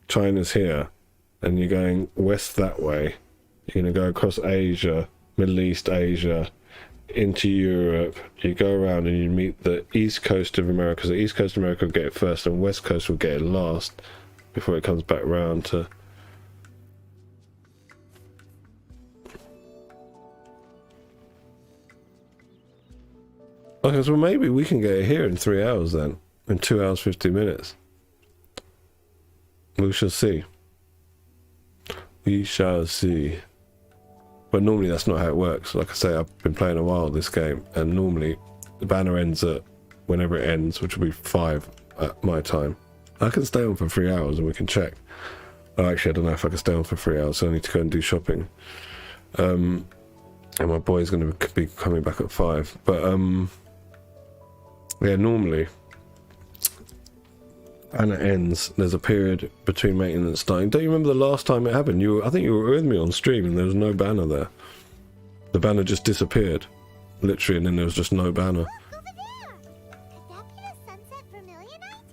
China's here, and you're going west that way. You're gonna go across Asia, Middle East, Asia, into Europe. You go around and you meet the east coast of America. So the east coast of America will get it first, and west coast will get it last before it comes back round to. Okay, so maybe we can get it here in 3 hours then. In 2 hours, 50 minutes. We shall see. We shall see. But normally that's not how it works. Like I say, I've been playing a while this game, and normally the banner ends at whenever it ends, which will be 5 at my time. I can stay on for 3 hours and we can check. Oh, actually, I don't know if I can stay on for 3 hours, so I need to go and do shopping. And my boy's going to be coming back at 5. But, yeah, normally, and it ends, there's a period between maintenance starting. Don't you remember the last time it happened? I think you were with me on stream and there was no banner there. The banner just disappeared, literally, and then there was just no banner.
Look, over there! Could that be the sunset vermilionite?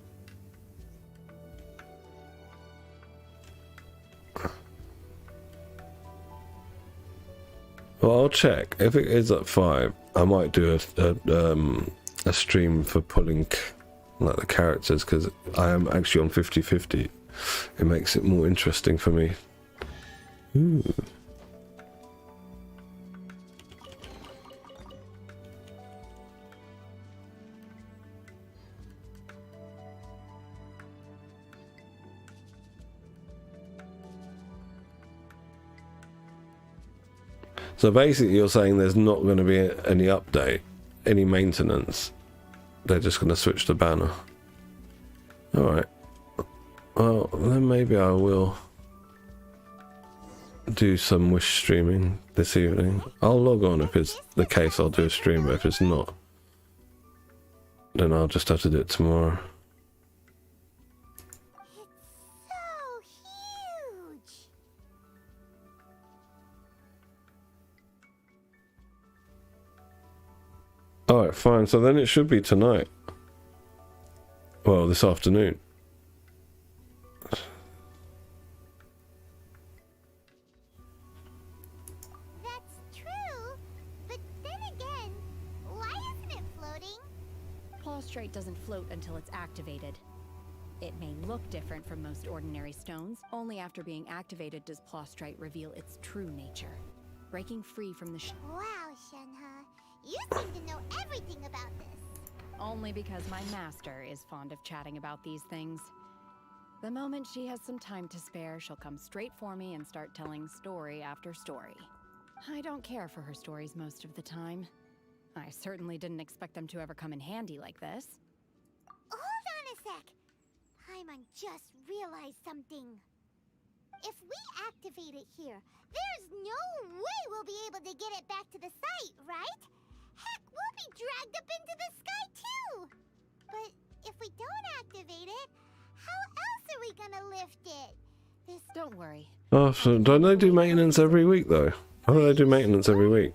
Well, I'll check. If it is at 5, I might do a stream for pulling like the characters, because I am actually on 50-50. It makes it more interesting for me. Ooh. So basically you're saying there's not going to be any update, any maintenance. They're just going to switch the banner. Alright. Well, then maybe I will do some Wish streaming this evening. I'll log on if it's the case, I'll do a stream, but if it's not, then I'll just have to do it tomorrow.
It's so huge!
Alright, fine. So then it should be tonight. Well, this afternoon.
That's true, but then again, why isn't it floating?
Plaustrite doesn't float until it's activated. It may look different from most ordinary stones. Only after being activated does Plaustrite reveal its true nature. Breaking free from the
Wow, Shenhe, you seem to know everything about this.
Only because my master is fond of chatting about these things. The moment she has some time to spare, she'll come straight for me and start telling story after story. I don't care for her stories most of the time. I certainly didn't expect them to ever come in handy like this.
Hold on a sec. Paimon just realized something. If we activate it here, there's no way we'll be able to get it back to the site, right? Heck, we'll be dragged up into the sky too! But if we don't activate it, how else are we gonna lift it? This...
Don't worry.
Oh, so don't they do maintenance every week though? How do they do maintenance every week?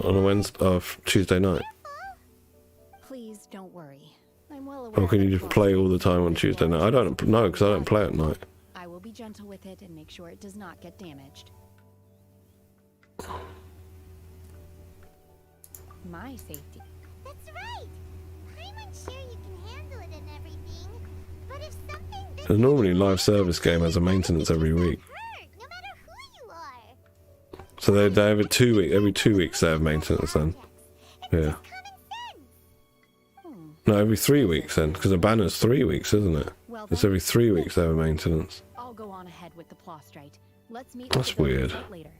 On a Wednesday, Tuesday night?
Please don't worry. I'm well aware.
Or can you just play all the time on Tuesday night? I don't know, because I don't play at night.
I will be gentle with it and make sure it does not get damaged. My safety.
That's right! Paimon's sure you can handle it and everything, but if something...
There's normally live service game has a maintenance every week.
Hurt, no matter who you are.
So they have every 2 weeks they have maintenance then. Yeah. No, every 3 weeks then, because a banner's 3 weeks, isn't it?
Well,
It's
then,
every 3 weeks they have maintenance.
I'll go on ahead with the Plostrite. Let's meet
That's
at the building
weird.
site later.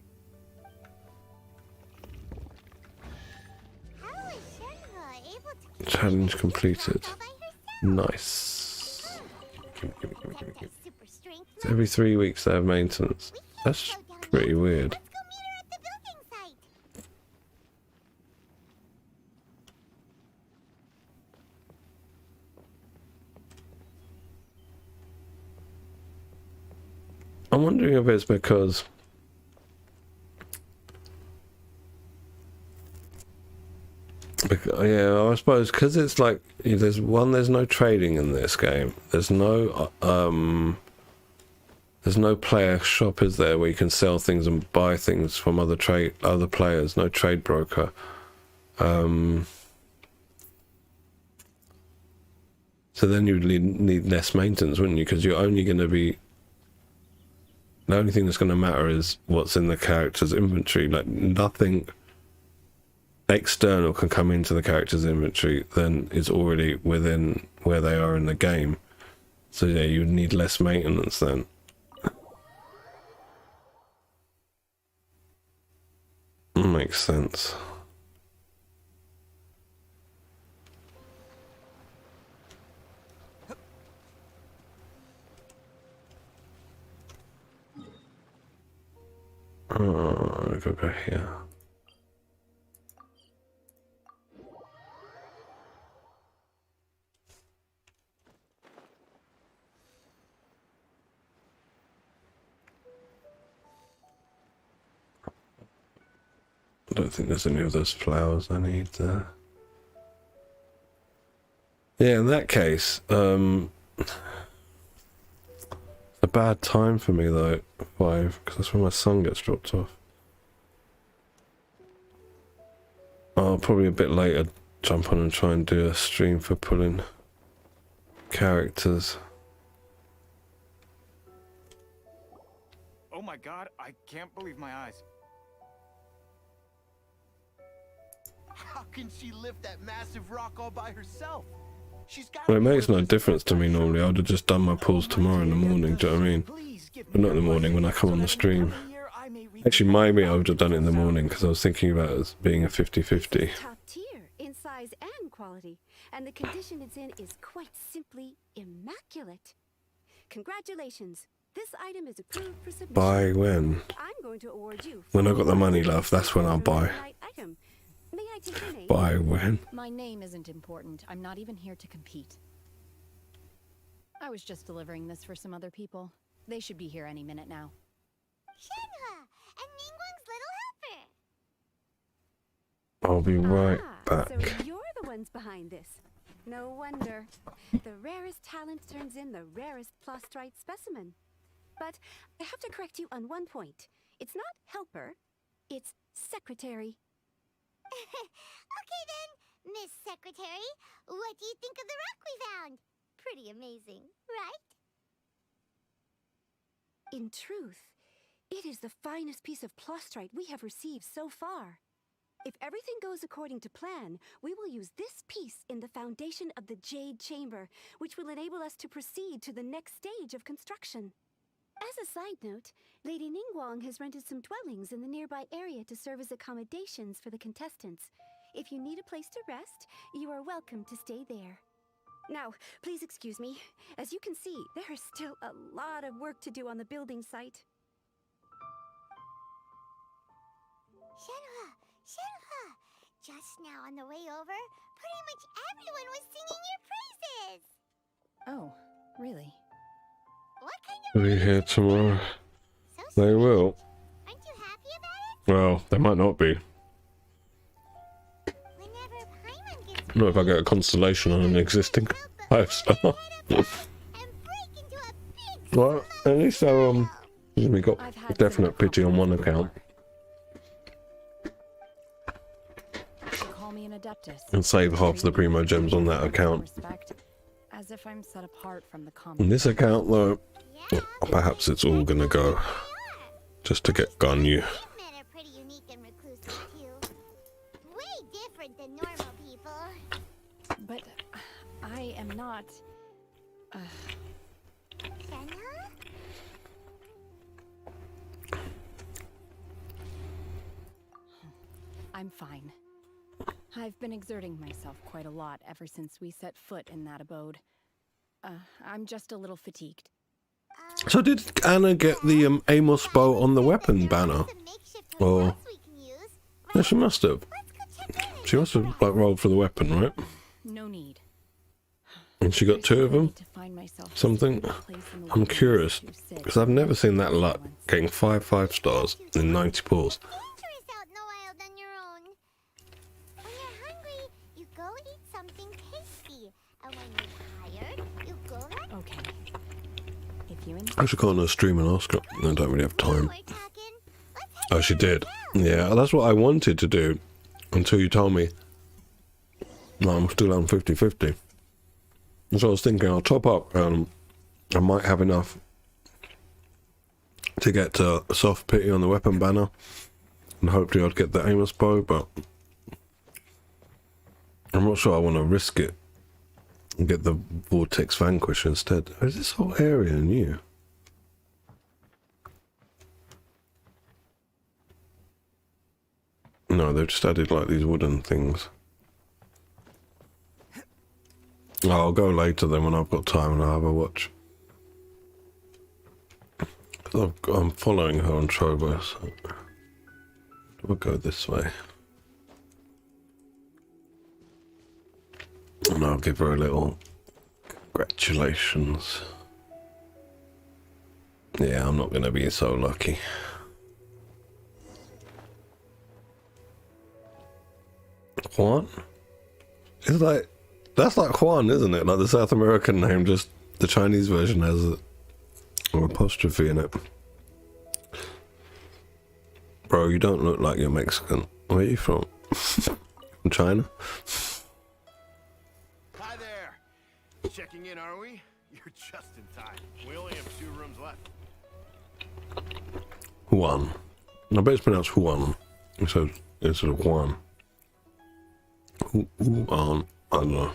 How is Shenhe able to keep
Challenge completed.
all by herself?
Nice.
Except her super strength
It's every 3 weeks they have maintenance. That's
slow down
pretty
yet.
weird.
Let's go meet her at the building site.
I'm wondering if it's because yeah, I suppose because it's like there's no trading in this game. There's no player shop, is there, where you can sell things and buy things from other players. No trade broker. So then you'd need less maintenance, wouldn't you? Because you're only going to be... The only thing that's going to matter is what's in the character's inventory. Like, nothing external can come into the character's inventory then is already within where they are in the game. So yeah, you need less maintenance then. Makes sense. Oh, I gotta go here. I don't think there's any of those flowers I need there. Yeah, in that case, a bad time for me though, 5, because that's when my son gets dropped off. I'll probably a bit later jump on and try and do a stream for pulling characters.
Oh my god, I can't believe my eyes.
How can she lift that massive rock all by herself? She's got.
Well, it makes no difference to me normally. I would have just done my pulls tomorrow in the morning, do you know what I mean? But not in the morning, when I come on the stream. Actually, maybe I would have done it in the morning, because I was thinking about it as being a 50-50.
Top tier in size and quality, and the condition it's in is quite simply immaculate. Congratulations. This item is approved for submission.
Buy when?
I'm going to award you
When I've got the money, love, that's when I'll buy.
Item. May I take your name?
Buy when?
My name isn't important. I'm not even here to compete. I was just delivering this for some other people. They should be here any minute now.
Shenhe and Ningguang's little helper.
I'll be right
So
back.
you're the ones behind this. No wonder. The rarest talent turns in the rarest Plostrite specimen. But I have to correct you on one point. It's not helper, it's secretary.
Okay then, Miss Secretary, what do you think of the rock we found? Pretty amazing, right?
In truth, it is the finest piece of Plostrite we have received so far. If everything goes according to plan, we will use this piece in the foundation of the Jade Chamber, which will enable us to proceed to the next stage of construction. As a side note, Lady Ningguang has rented some dwellings in the nearby area to serve as accommodations for the contestants. If you need a place to rest, you are welcome to stay there. Now, please excuse me. As you can see, there is still a lot of work to do on the building site.
Shenhe, just now on the way over, pretty much everyone was singing your praises.
Oh, really?
What kind of
Be here tomorrow.
So
They
sweet.
will.
Aren't you happy about it?
Well, they might not be.
Whenever Paimon gets
Not if I get a constellation on an existing 5-star.
and break into a big
Well, at least I we got
I've
a
had
definite
similar
pity on one
compliments
account.
before. Call me an adeptus.
And save half the primo gems on that account.
Respect, as if I'm set apart from the
On
common.
this account, though, perhaps it's all gonna go just to get Ganyu.
You've met her pretty different than normal people.
But I am not.
Shenhe?
I'm fine. I've been exerting myself quite a lot ever since we set foot in that abode. I'm just a little fatigued.
So did Anna get the Amos bow on the weapon banner? Or... Yeah, she must have. She must have, like, rolled for the weapon, right?
No need.
And she got 2 of them? Something? I'm curious, because I've never seen that luck, getting 5 5-stars in 90 pulls.
Dangerous out in the wild on your own. When you're hungry, you go eat something tasty. And when you're tired, you go rest.
Okay. If you
I should go on a stream and ask her. I don't really have time. Oh, she did. Yeah, that's what I wanted to do until you told me. No, I'm still on 50-50. So I was thinking I'll top up. I might have enough to get soft pity on the weapon banner, and hopefully I'd get the Amos bow, but I'm not sure I want to risk it and get the Vortex Vanquish instead. Is this whole area new? No, they've just added like these wooden things. Oh, I'll go later then when I've got time and I'll have a watch. I'm following her on Trovo, so we'll go this way. And I'll give her a little congratulations. Yeah, I'm not going to be so lucky. Juan? It's like, that's like Juan, isn't it? Like the South American name, just the Chinese version has an apostrophe in it. Bro, you don't look like you're Mexican. Where are you from? From China?
Hi there. Checking in, are we? You're just in time. We only have 2 rooms left.
Juan. I bet it's pronounced Juan. So instead of Juan. Juan. I don't know.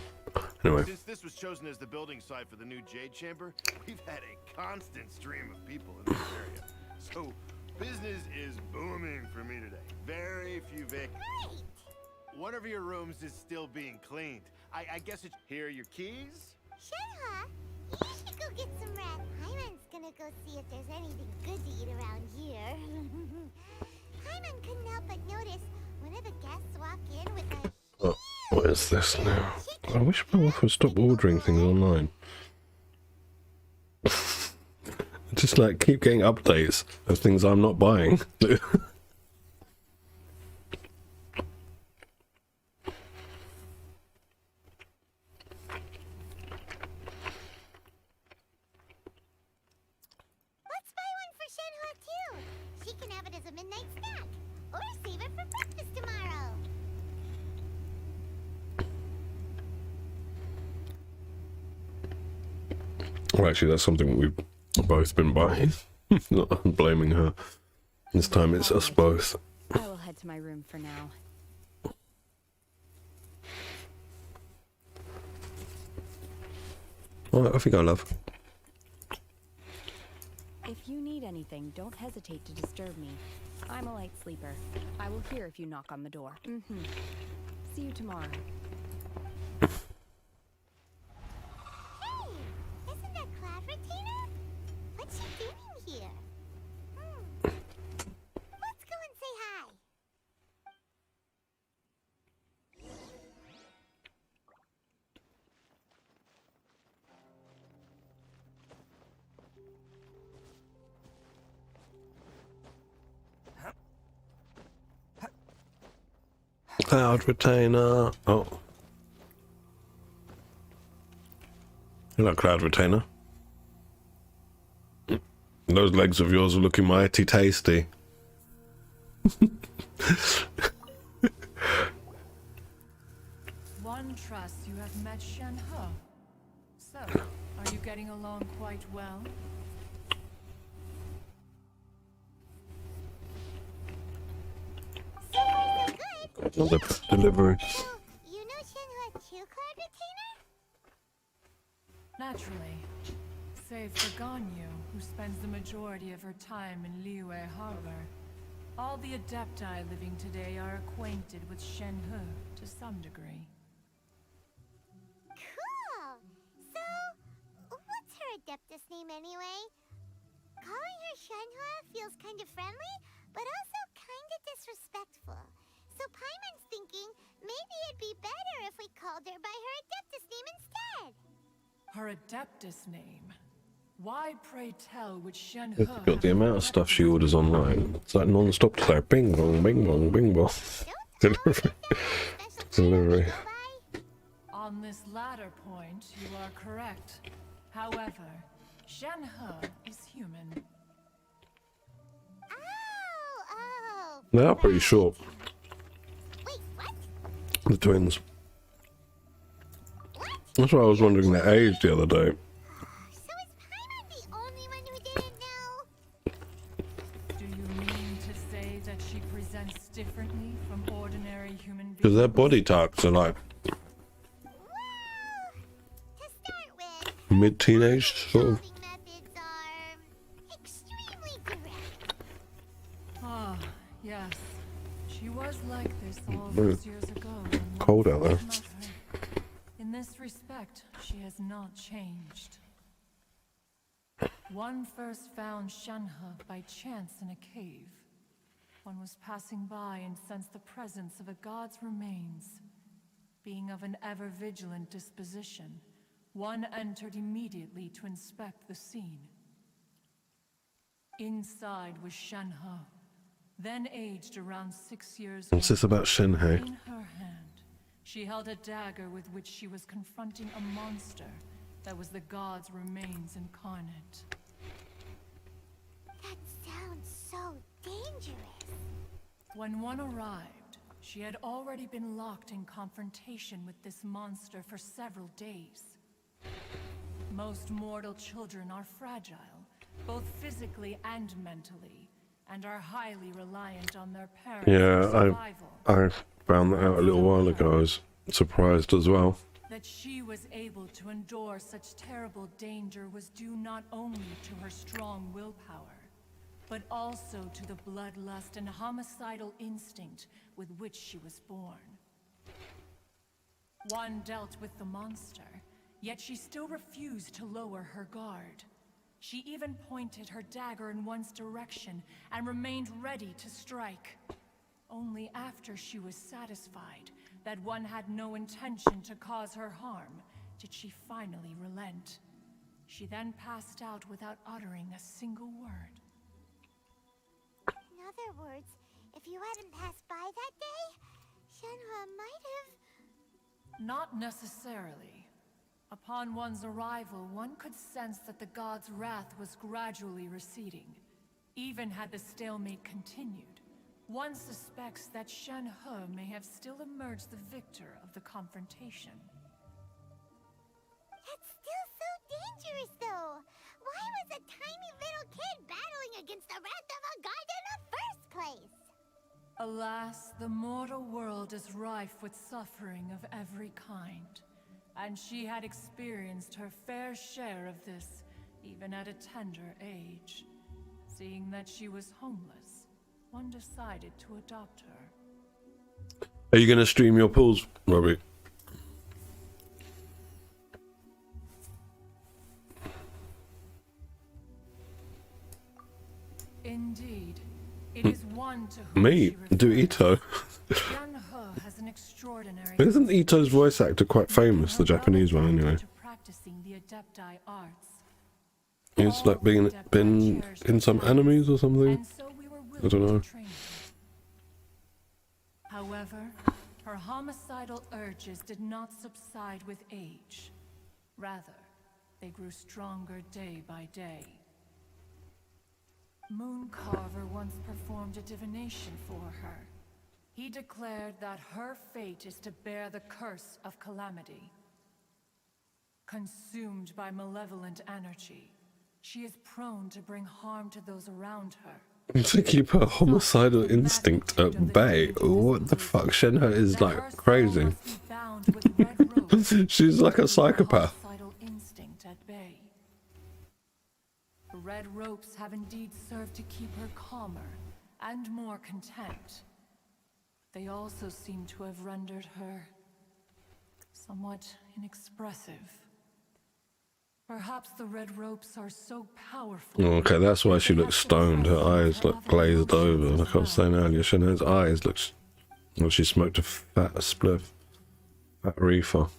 Anyway.
Since this was chosen as the building site for the new Jade Chamber, we've had a constant stream of people in this area. So business is booming for me today. Very few vacancies. One of your rooms is still being cleaned. I guess it's... Here are your keys?
Shenhe, you should go get some rest. Hyman's gonna go see if there's anything good to eat around here. Hyman couldn't help but notice one of the guests walk in with a...
Oh, what is this now? I wish my wife would stop ordering things online. Just like keep getting updates of things I'm not buying.
Let's buy one for Shenhe too. She can have it as a midnight snack. Or save it for breakfast tomorrow.
Well, actually, that's something we've both been buying. Not blaming her. This time it's us both.
I will head to my room for now.
Alright, off you go, love.
If you need anything, don't hesitate to disturb me. I'm a light sleeper. I will hear if you knock on the door. See you tomorrow.
Hey, isn't that Cloud Retainer? What's she doing here? Let's go and say hi.
Cloud Retainer. Oh. Hello, Cloud Retainer. Those legs of yours are looking mighty tasty.
One trusts you have met Shenhe. So, are you getting along quite well?
So far, so good.
Another delivery.
You know Shenhua too, Cloud Retainer?
Naturally. Save for Ganyu, who spends the majority of her time in Liyue Harbor. All the Adepti living today are acquainted with Shenhe to some degree.
Cool! So, what's her Adeptus name anyway? Calling her Shenhua feels kind of friendly, but also kind of disrespectful. So Paimon's thinking maybe it'd be better if we called her by her Adeptus name instead.
Her Adeptus name? Why, pray tell, would Shenhe
Difficult. The amount of stuff she orders online. It's like non-stop today. Bing bong, bing bong, bing bong. Delivery. Delivery.
On this latter point, you are correct. However, Shenhe is human.
Oh,
They are pretty short.
wait, what?
The twins. That's why I was wondering their age the other day.
So is Paimon the only one who didn't know?
Do you mean to say that she presents differently from ordinary human beings?
Because their body types are like
Well, to start with,
mid-teenage sort of.
solving methods are extremely direct.
Ah, yes. She was like this all those years ago. when
Cold
we
out there.
first met her. In this respect, she has not changed. One first found Shenhe by chance in a cave. One was passing by and sensed the presence of a god's remains. Being of an ever-vigilant disposition, one entered immediately to inspect the scene. Inside was Shenhe, then aged around 6 years old.
What's this about Shenhe?
In her hand, she held a dagger with which she was confronting a monster that was the god's remains incarnate.
That sounds so dangerous.
When one arrived, she had already been locked in confrontation with this monster for several days. Most mortal children are fragile, both physically and mentally, and are highly reliant on their parents for survival.
I found that out a little while ago. I was surprised as well.
That she was able to endure such terrible danger was due not only to her strong willpower, but also to the bloodlust and homicidal instinct with which she was born. One dealt with the monster, yet she still refused to lower her guard. She even pointed her dagger in one's direction and remained ready to strike. Only after she was satisfied that one had no intention to cause her harm did she finally relent. She then passed out without uttering a single word.
In other words, if you hadn't passed by that day, Shenhua might have...
Not necessarily. Upon one's arrival, one could sense that the god's wrath was gradually receding. Even had the stalemate continued, one suspects that Shenhe may have still emerged the victor of the confrontation.
That's still so dangerous, though. Why was a tiny little kid battling against the wrath of a god in the first place?
Alas, the mortal world is rife with suffering of every kind. And she had experienced her fair share of this, even at a tender age. Seeing that she was homeless, one decided to adopt her.
Are you going to stream your pools, Robbie?
Indeed, it is one to whom
Me?
she
Do
refers.
Ito?
Shenhe has an extraordinary
Isn't Ito's voice actor quite famous? The Japanese one, anyway.
to practicing the Adepti arts.
He's like been in some animes or something.
And so we were
I don't
willing
know.
to train her. However, her homicidal urges did not subside with age. Rather, they grew stronger day by day. Mooncarver once performed a divination for her. He declared that her fate is to bear the curse of calamity. Consumed by malevolent energy, she is prone to bring harm to those around her,
To keep her homicidal instinct at bay. What the fuck? Shenhe is like crazy. She's like a psychopath.
Instinct at bay. The red ropes have indeed served to keep her calmer and more content. They also seem to have rendered her somewhat inexpressive. Perhaps the red ropes are so powerful.
Okay, that's why she looks stoned. Her eyes look glazed over. Like I was saying earlier, Shenhe's eyes looks like she smoked a fat spliff. Fat reefer.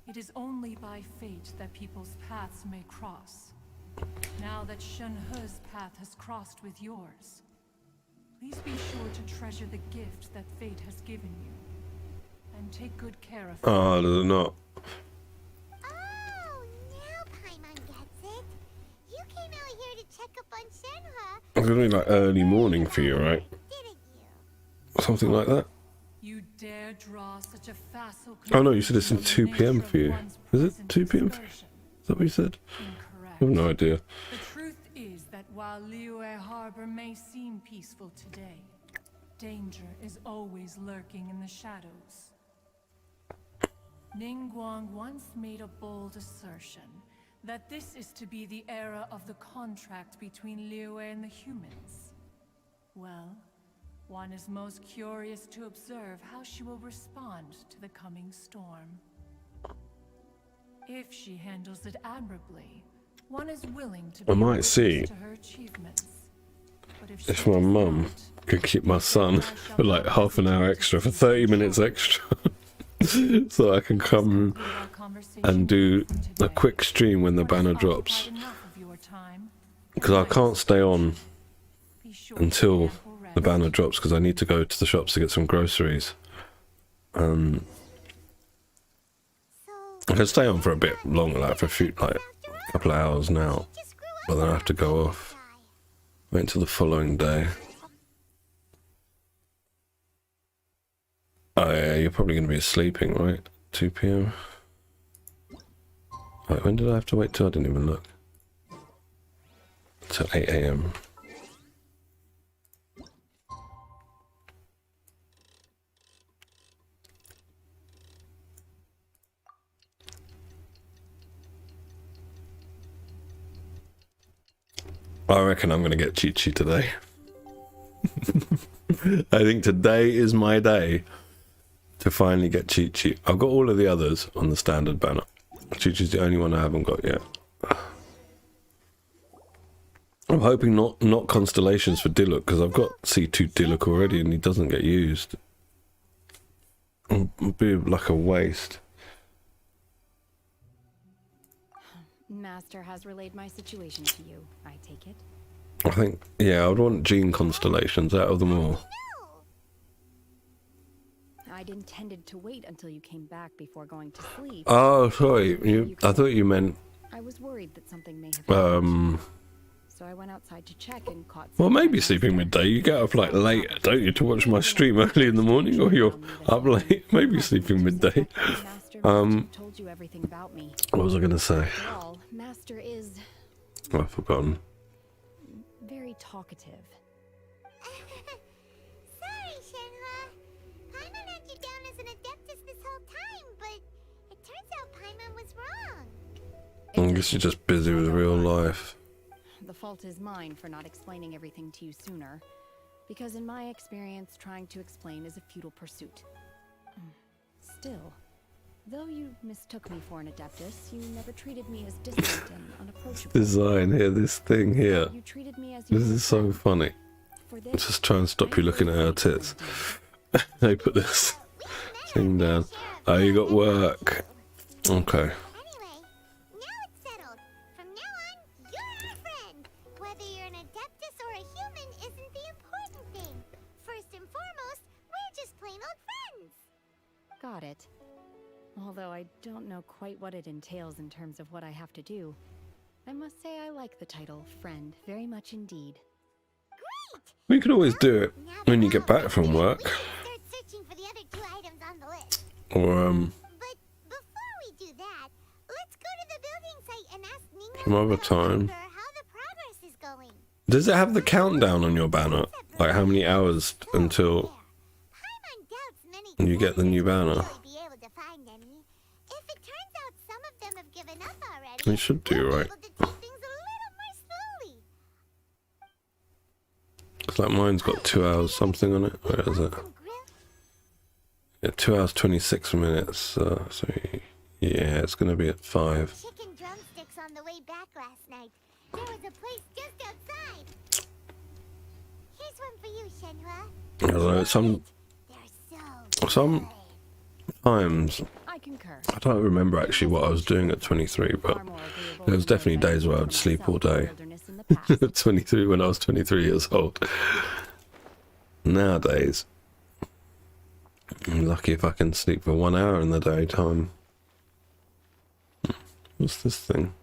It is only by fate that people's paths may cross. Now that Shenhe's path has crossed with yours, please be sure to treasure the gift that fate has given you. And take good care of it.
Oh, does it not?
Oh, now Paimon gets it. You came out here to check up on Shenhe.
It's gonna be like early morning for you, right?
Didn't you?
Something like that.
You dare draw such a facile
Oh no, you said it's in 2 PM for you. Is it 2 PM? Is that what you said?
Incorrect.
I have no idea.
The truth is that while Liyue Harbor may seem peaceful today, danger is always lurking in the shadows. Ningguang once made a bold assertion that this is to be the era of the contract between Liyue and the humans. Well, one is most curious to observe how she will respond to the coming storm. If she handles it admirably, one is willing to be
I might see
to her achievements. But
if my mum could keep my son for like half an hour extra, for 30 minutes extra. So I can come and do a quick stream when the banner drops. Because I can't stay on until the banner drops because I need to go to the shops to get some groceries. I can stay on for a bit longer, like for a couple of hours now. But then I have to go off. Wait until the following day. Oh yeah, you're probably going to be sleeping, right? 2 PM? Right, when did I have to wait till? I didn't even look. Till 8 AM. I reckon I'm going to get Chi-Chi today. I think today is my day to finally get Chi-Chi. I've got all of the others on the standard banner. Chi-Chi's the only one I haven't got yet. I'm hoping not constellations for Diluc, because I've got C2 Diluc already and he doesn't get used. It'd be like a waste.
Master has relayed my situation to you, I take it?
I think, yeah, I would want Gene constellations out of them all.
I'd intended to wait until you came back before going to sleep.
Oh, sorry. I thought you meant...
I was worried that something may have happened. So I went outside to check and caught...
Well, maybe sleeping midday. You get up like late, don't you, to watch my stream early in the morning, or you're up late. Maybe sleeping midday.
Told you everything about me.
What was I going to say?
Well, Master is...
Oh, I've forgotten.
Very talkative.
Sorry, Shenhe. Paimon had you down as an adeptus this whole time, but it turns out Paimon was wrong.
I guess you're just busy with real life.
The fault is mine for not explaining everything to you sooner, because in my experience, trying to explain is a futile pursuit. Still, though you mistook me for an adeptus, you never treated me as distant and unapproachable.
Design here, this thing here.
You treated me as
This is so funny. Just try and stop you looking at her tits. They put this thing down. Oh, you got work. Okay.
Anyway, now it's settled. From now on, you're our friend. Whether you're an adeptus or a human isn't the important thing. First and foremost, we're just plain old friends.
Got it. Although I don't know quite what it entails in terms of what I have to do, I must say I like the title Friend very much indeed.
Great!
We could always do it when you get back from work.
Start searching for the other 2 items on the list.
Or,
But before we do that, let's go to the building site and ask
some other time.
how the progress is going.
Does it have the countdown on your banner? Like how many hours until
Paimon doubts many
you get the new banner?
really be able to find any. If it turns out some of them have given up already,
You should do,
we'll be
right?
able to take things a little more slowly.
It's like mine's got 2 hours something on it. Where is it? Yeah, 2 hours 26 minutes. So yeah, it's gonna be at 5.
Chicken drumsticks on the way back last night. There was a place just outside. Here's one for you, Shenhua.
I don't know. Sometimes
I concur.
I don't remember actually what I was doing at 23, but there was definitely days where I would sleep all day. At 23, when I was 23 years old. Nowadays, I'm lucky if I can sleep for 1 hour in the daytime. What's this thing?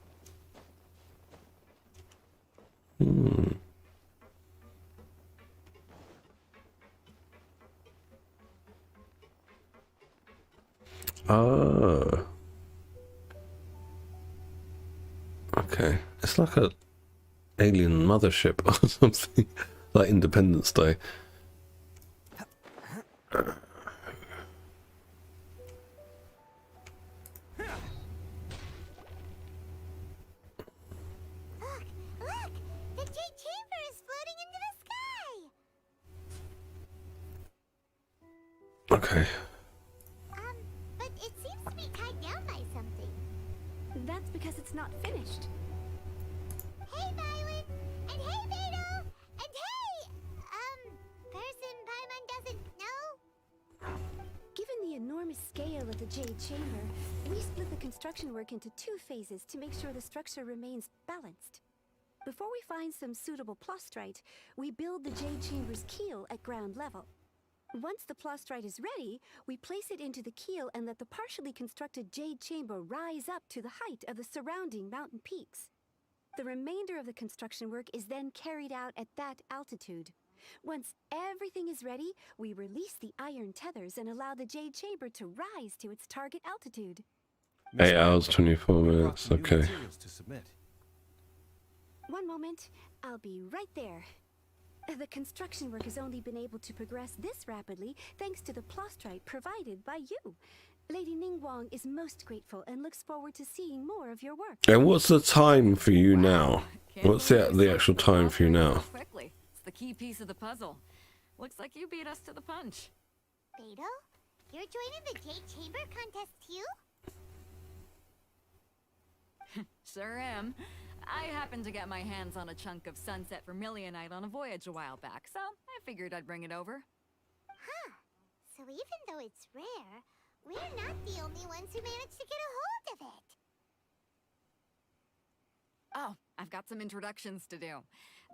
Ah. Okay. It's like a alien mothership or something. Like Independence Day.
Look! The Jade Chamber is floating into the sky!
Okay.
But it seems to be tied down by something.
That's because it's not finished.
Hey, Violet! And hey, Beto! And hey! Person Paimon doesn't know?
Given the enormous scale of the Jade Chamber, we split the construction work into 2 phases to make sure the structure remains balanced. Before we find some suitable plastrite, we build the Jade Chamber's keel at ground level. Once the plastrite is ready, we place it into the keel and let the partially constructed Jade Chamber rise up to the height of the surrounding mountain peaks. The remainder of the construction work is then carried out at that altitude. Once everything is ready, we release the iron tethers and allow the Jade Chamber to rise to its target altitude.
8 hours 24 minutes. Okay.
To submit.
One moment, I'll be right there. The construction work has only been able to progress this rapidly thanks to the plastrite provided by you. Lady Ningguang is most grateful and looks forward to seeing more of your work.
And what's the time for you now? What's the actual time for you now?
Quickly. It's the key piece of the puzzle. Looks like you beat us to the punch.
Beto? You're joining the Jade Chamber contest too?
Sure am. I happened to get my hands on a chunk of sunset vermilionite on a voyage a while back, so I figured I'd bring it over.
Huh. So even though it's rare, we're not the only ones who managed to get a hold of it.
Oh, I've got some introductions to do.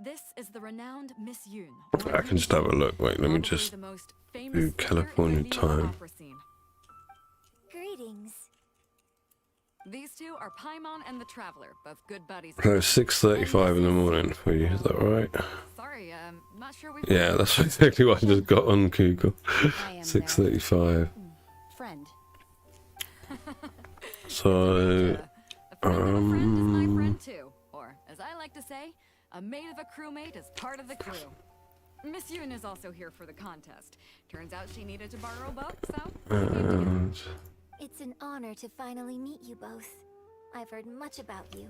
This is the renowned Miss Yoon.
I can just have a look. Wait, let me just
the most
do
famous
California time.
Greetings.
These two are Paimon and the Traveler, both good buddies.
So 6:35 in the morning for you. Is that right?
Sorry, not sure we.
Yeah, that's exactly what I just got on Google. 6:35.
Friend.
So,
A friend is my friend too, or as I like to say, a mate of a crewmate is part of the crew. Miss Yoon is also here for the contest. Turns out she needed to borrow a boat, so.
and
It's an honor to finally meet you both. I've heard much about you.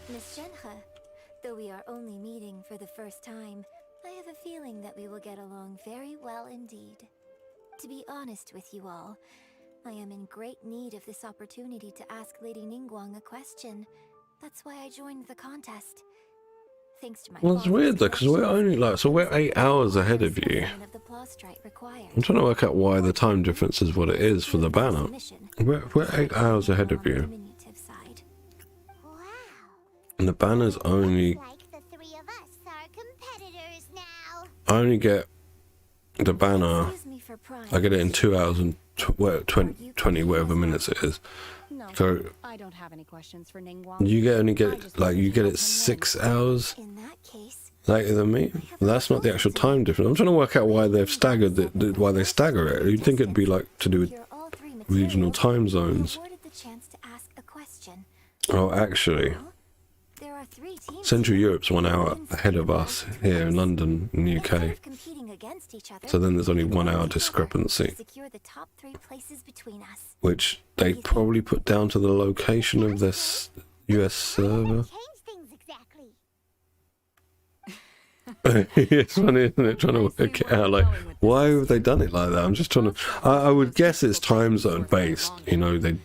Miss Shenhe, though we are only meeting for the first time, I have a feeling that we will get along very well indeed. To be honest with you all, I am in great need of this opportunity to ask Lady Ningguang a question. That's why I joined the contest. Thanks to my
well, it's weird though, because we're only like, so we're 8 hours ahead of you. I'm trying to work out why the time difference is what it is for the banner. We're 8 hours ahead of you. And the banner's only... I only get the banner, I get it in 2 hours and 20 whatever minutes it is.
No,
So
I don't have any questions for Ningguang.
you only get it, like, you get it 6 hours later than me. That's not the actual time difference. I'm trying to work out why they've staggered it, why they stagger it. You'd think it'd be like to do with regional time zones. Oh, actually, Central Europe's 1 hour ahead of us here in London, in the UK.
Competing against each other,
So then there's only
we
1
work
hour
together to
discrepancy,
secure the top 3 places between us.
which they probably put down to the location of this US server.
Change things exactly.
It's funny, isn't it? Trying to work it out, like, why have they done it like that? I'm just trying to... I would guess it's time zone based. You know, they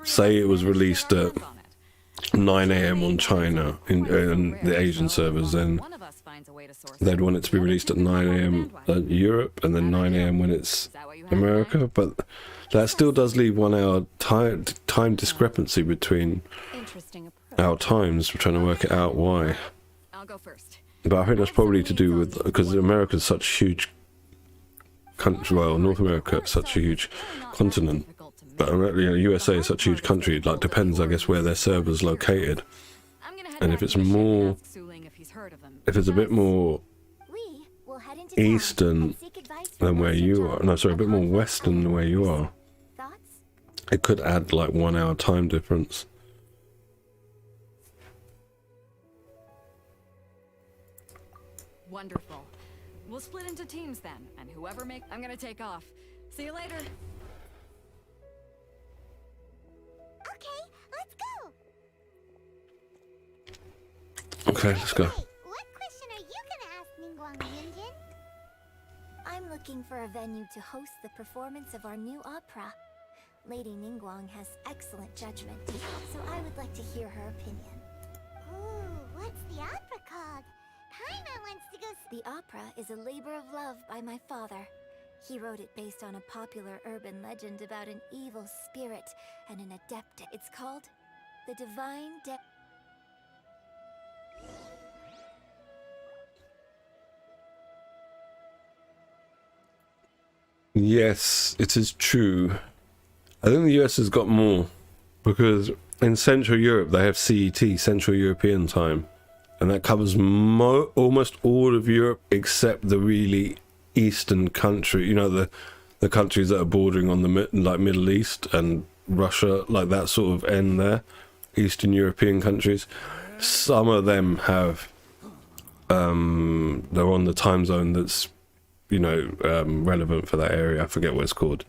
say it was released at 9 AM on China, in the Asian servers, then they'd want it to be released at 9 AM at Europe, and then 9 AM when it's America, but that still does leave 1 hour time discrepancy between our times. We're trying to work it out why.
I'll go first.
But I think that's probably to do with, because America's such a huge country, well, North America is such a huge continent, but USA is such a huge country, it like depends, I guess, where their server's located. And if it's more, if it's a bit more eastern than where you are, no, sorry, a bit more western than where you are, it could add like 1 hour time difference.
Wonderful. We'll split into teams then, and whoever I'm gonna take off. See you later.
Okay, let's go.
Okay, let's go.
What question are you gonna ask Ningguang Yunjin? I'm looking for a venue to host the performance of our new opera. Lady Ningguang has excellent judgment, so I would like to hear her opinion. Ooh, what's the opera called? Paimon wants to go. The opera is a labor of love by my father. He wrote it based on a popular urban legend about an evil spirit and an adept. It's called The Divine
Yes, it is true. I think the US has got more, because in Central Europe they have CET, Central European Time, and that covers almost all of Europe except the really eastern country, you know, the countries that are bordering on the like Middle East and Russia, like that sort of end there, Eastern European countries. Some of them have they're on the time zone that's, you know, relevant for that area. I forget what it's called,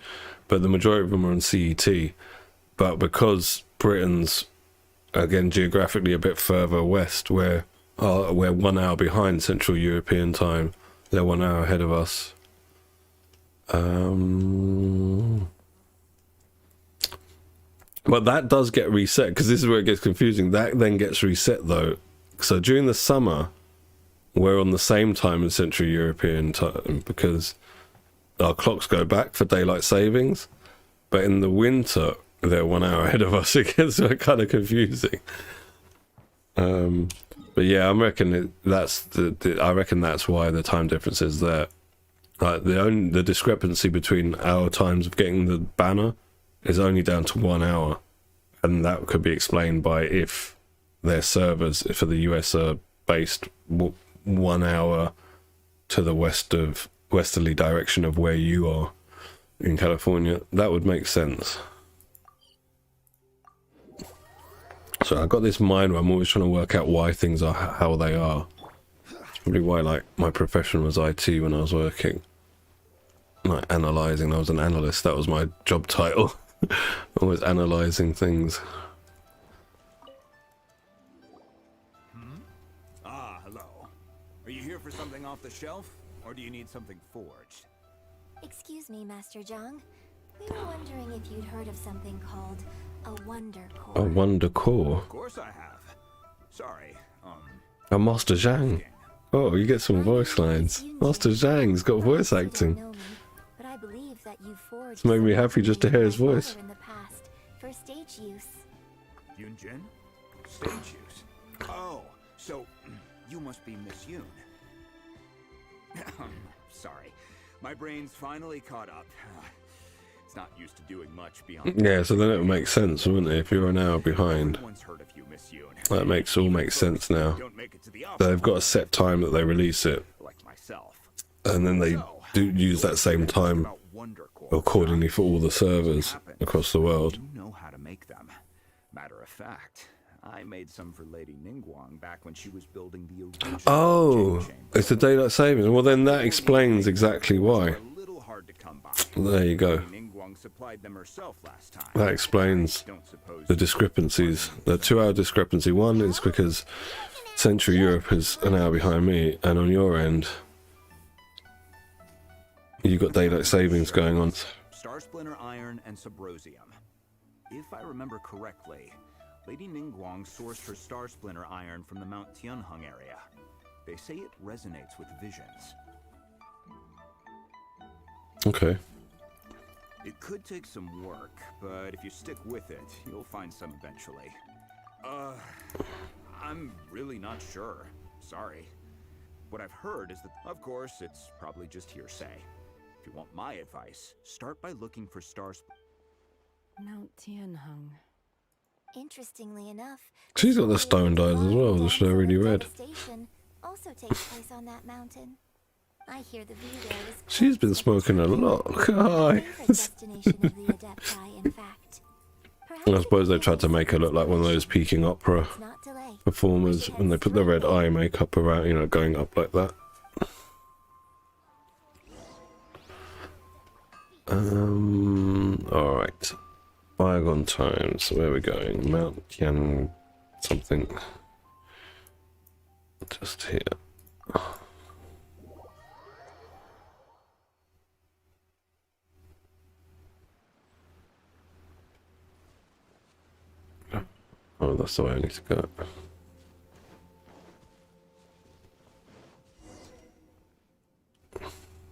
but the majority of them are on CET. But because Britain's, again, geographically a bit further west, we're 1 hour behind Central European Time. They're 1 hour ahead of us. But that does get reset, because this is where it gets confusing. That then gets reset though. So during the summer, we're on the same time as Central European Time because our clocks go back for daylight savings. But in the winter, they're 1 hour ahead of us. It gets kind of confusing. But yeah, I reckon I reckon that's why the time difference is there. Like the discrepancy between our times of getting the banner is only down to 1 hour, and that could be explained by if their servers for the US are based 1 hour to the westerly direction of where you are in California. That would make sense. So I've got this mind where I'm always trying to work out why things are how they are. It's probably why, like, my profession was IT when I was working. Like, analysing. I was an analyst. That was my job title. Always analysing things.
Ah, hello. Are you here for something off the shelf, or do you need something forged?
Excuse me, Master Zhang. We were wondering if you'd heard of something called a Wonder Core.
A Wonder Core?
Of course I have. Sorry,
A Master Zhang. Oh, you get some voice lines. Master Zhang's got voice acting.
But I believe that you forged.
It's made me happy just to hear his voice.
In the past, for stage use.
Yunjin? Stage use? Oh, so you must be Miss Yoon. Sorry, my brain's finally caught up. It's not used to doing much beyond.
Yeah, so then it would make sense, wouldn't it? If you're an hour behind. That makes sense now. They've got a set time that they release it. And then they do use that same time accordingly for all the servers across the world.
You know how to make them. Matter of fact, I made some for Lady Ningguang back when she was building the original
Oh,
Jade Chamber.
it's the daylight savings. Well, then that explains exactly why.
A little hard to come by.
There you go.
Lady Ningguang supplied them herself last time.
That explains the discrepancies. The 2-hour discrepancy. One is because Central Europe is an hour behind me, and on your end, you've got daylight savings going on.
Star Splinter iron and subrosium. If I remember correctly, Lady Ningguang sourced her Star Splinter iron from the Mount Tianheng area. They say it resonates with visions.
Okay.
It could take some work, but if you stick with it, you'll find some eventually. I'm really not sure. Sorry. What I've heard is that, of course, it's probably just hearsay. If you want my advice, start by looking for stars.
Mount Tianheng.
Interestingly enough,
She's got the stone eyes as well, which they're really red.
devastation also takes place on that mountain. I hear the view there is
She's been smoking a lot. Hi.
destination of the Adepti, in fact.
I suppose they tried to make her look like one of those Peking opera performers when they put the red eye makeup around, you know, going up like that. Alright. Bygone times. Where are we going? Mount Tian something. Just here. Oh, that's the way I need to go.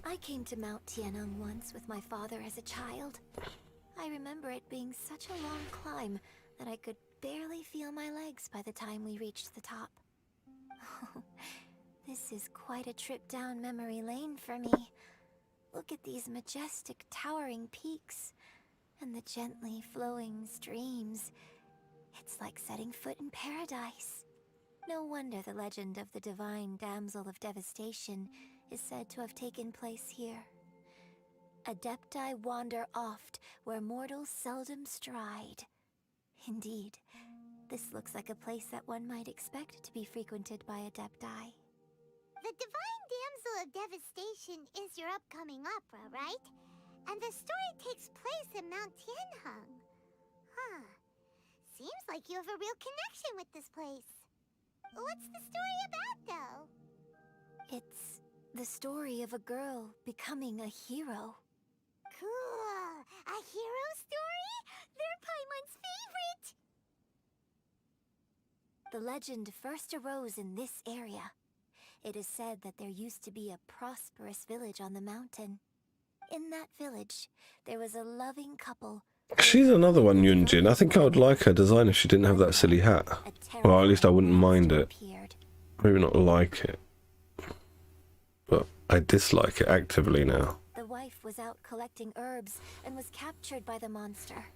I came to Mount Tianheng once with my father as a child. I remember it being such a long climb that I could barely feel my legs by the time we reached the top. This is quite a trip down memory lane for me. Look at these majestic towering peaks and the gently flowing streams. It's like setting foot in paradise. No wonder the legend of the divine damsel of devastation is said to have taken place here. Adepti wander oft where mortals seldom stride. Indeed, this looks like a place that one might expect to be frequented by Adepti.
The Divine Damsel of Devastation is your upcoming opera, right? And the story takes place in Mount Tianheng. Huh. Seems like you have a real connection with this place. What's the story about, though?
It's the story of a girl becoming a hero.
Cool. A hero story? They're Paimon's favorite!
The legend first arose in this area. It is said that there used to be a prosperous village on the mountain. In that village, there was a loving couple.
She's another one, Yunjin. I think I would like her design if she didn't have that silly hat. Well, at least I wouldn't mind it. Maybe not like it. But I dislike it actively now.
The wife was out collecting herbs and was captured by the monster.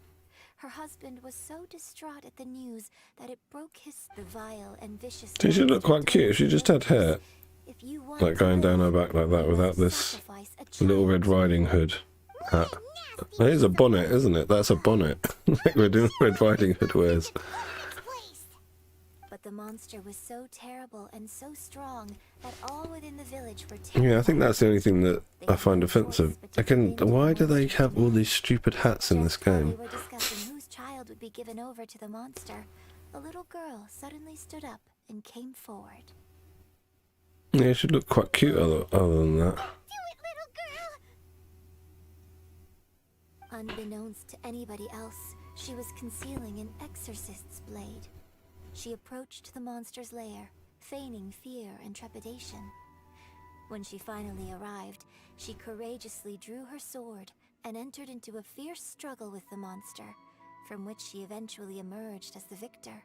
Her husband was so distraught at the news that it broke the vile and vicious.
She should look quite cute if she just had hair. Like going down her back like that without this Little Red Riding Hood hat. That is a bonnet, isn't it? That's a bonnet. Like we're doing Red Riding Hood wears.
But the monster was so terrible and so strong that all within the village were terrified.
Yeah, I think that's the only thing that I find offensive. Again, why do they have all these stupid hats in this game?
We were discussing whose child would be given over to the monster. A little girl suddenly stood up and came forward.
Yeah, it should look quite cute other than that.
Unbeknownst to anybody else, she was concealing an exorcist's blade. She approached the monster's lair, feigning fear and trepidation. When she finally arrived, she courageously drew her sword and entered into a fierce struggle with the monster, from which she eventually emerged as the victor.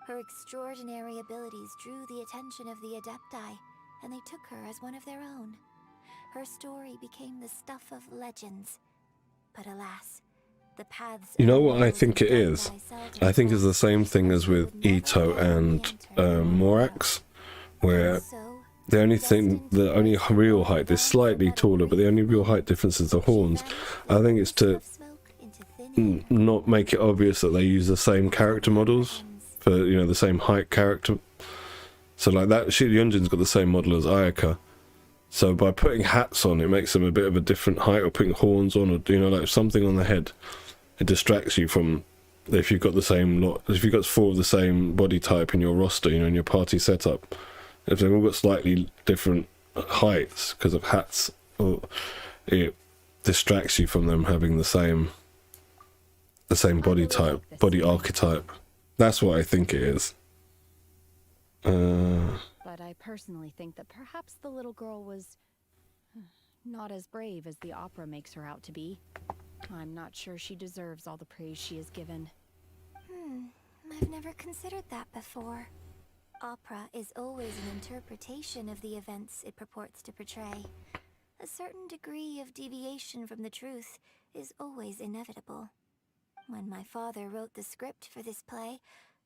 Her extraordinary abilities drew the attention of the Adepti, and they took her as one of their own. Her story became the stuff of legends. But alas, the paths...
You know what I think it is? I think it's the same thing as with Ito and Morax, where the only real height is slightly taller, but the only real height difference is the horns. I think it's to not make it obvious that they use the same character models for, you know, the same height character. So like that, Yunjin's got the same model as Ayaka. So by putting hats on, it makes them a bit of a different height, or putting horns on, or, you know, like something on the head. It distracts you from, if you've got the same lot, if you've got 4 of the same body type in your roster, you know, in your party setup, if they've all got slightly different heights because of hats, or it distracts you from them having the same body type, body archetype. That's what I think it is.
But I personally think that perhaps the little girl was not as brave as the opera makes her out to be. I'm not sure she deserves all the praise she is given.
I've never considered that before. Opera is always an interpretation of the events it purports to portray. A certain degree of deviation from the truth is always inevitable. When my father wrote the script for this play,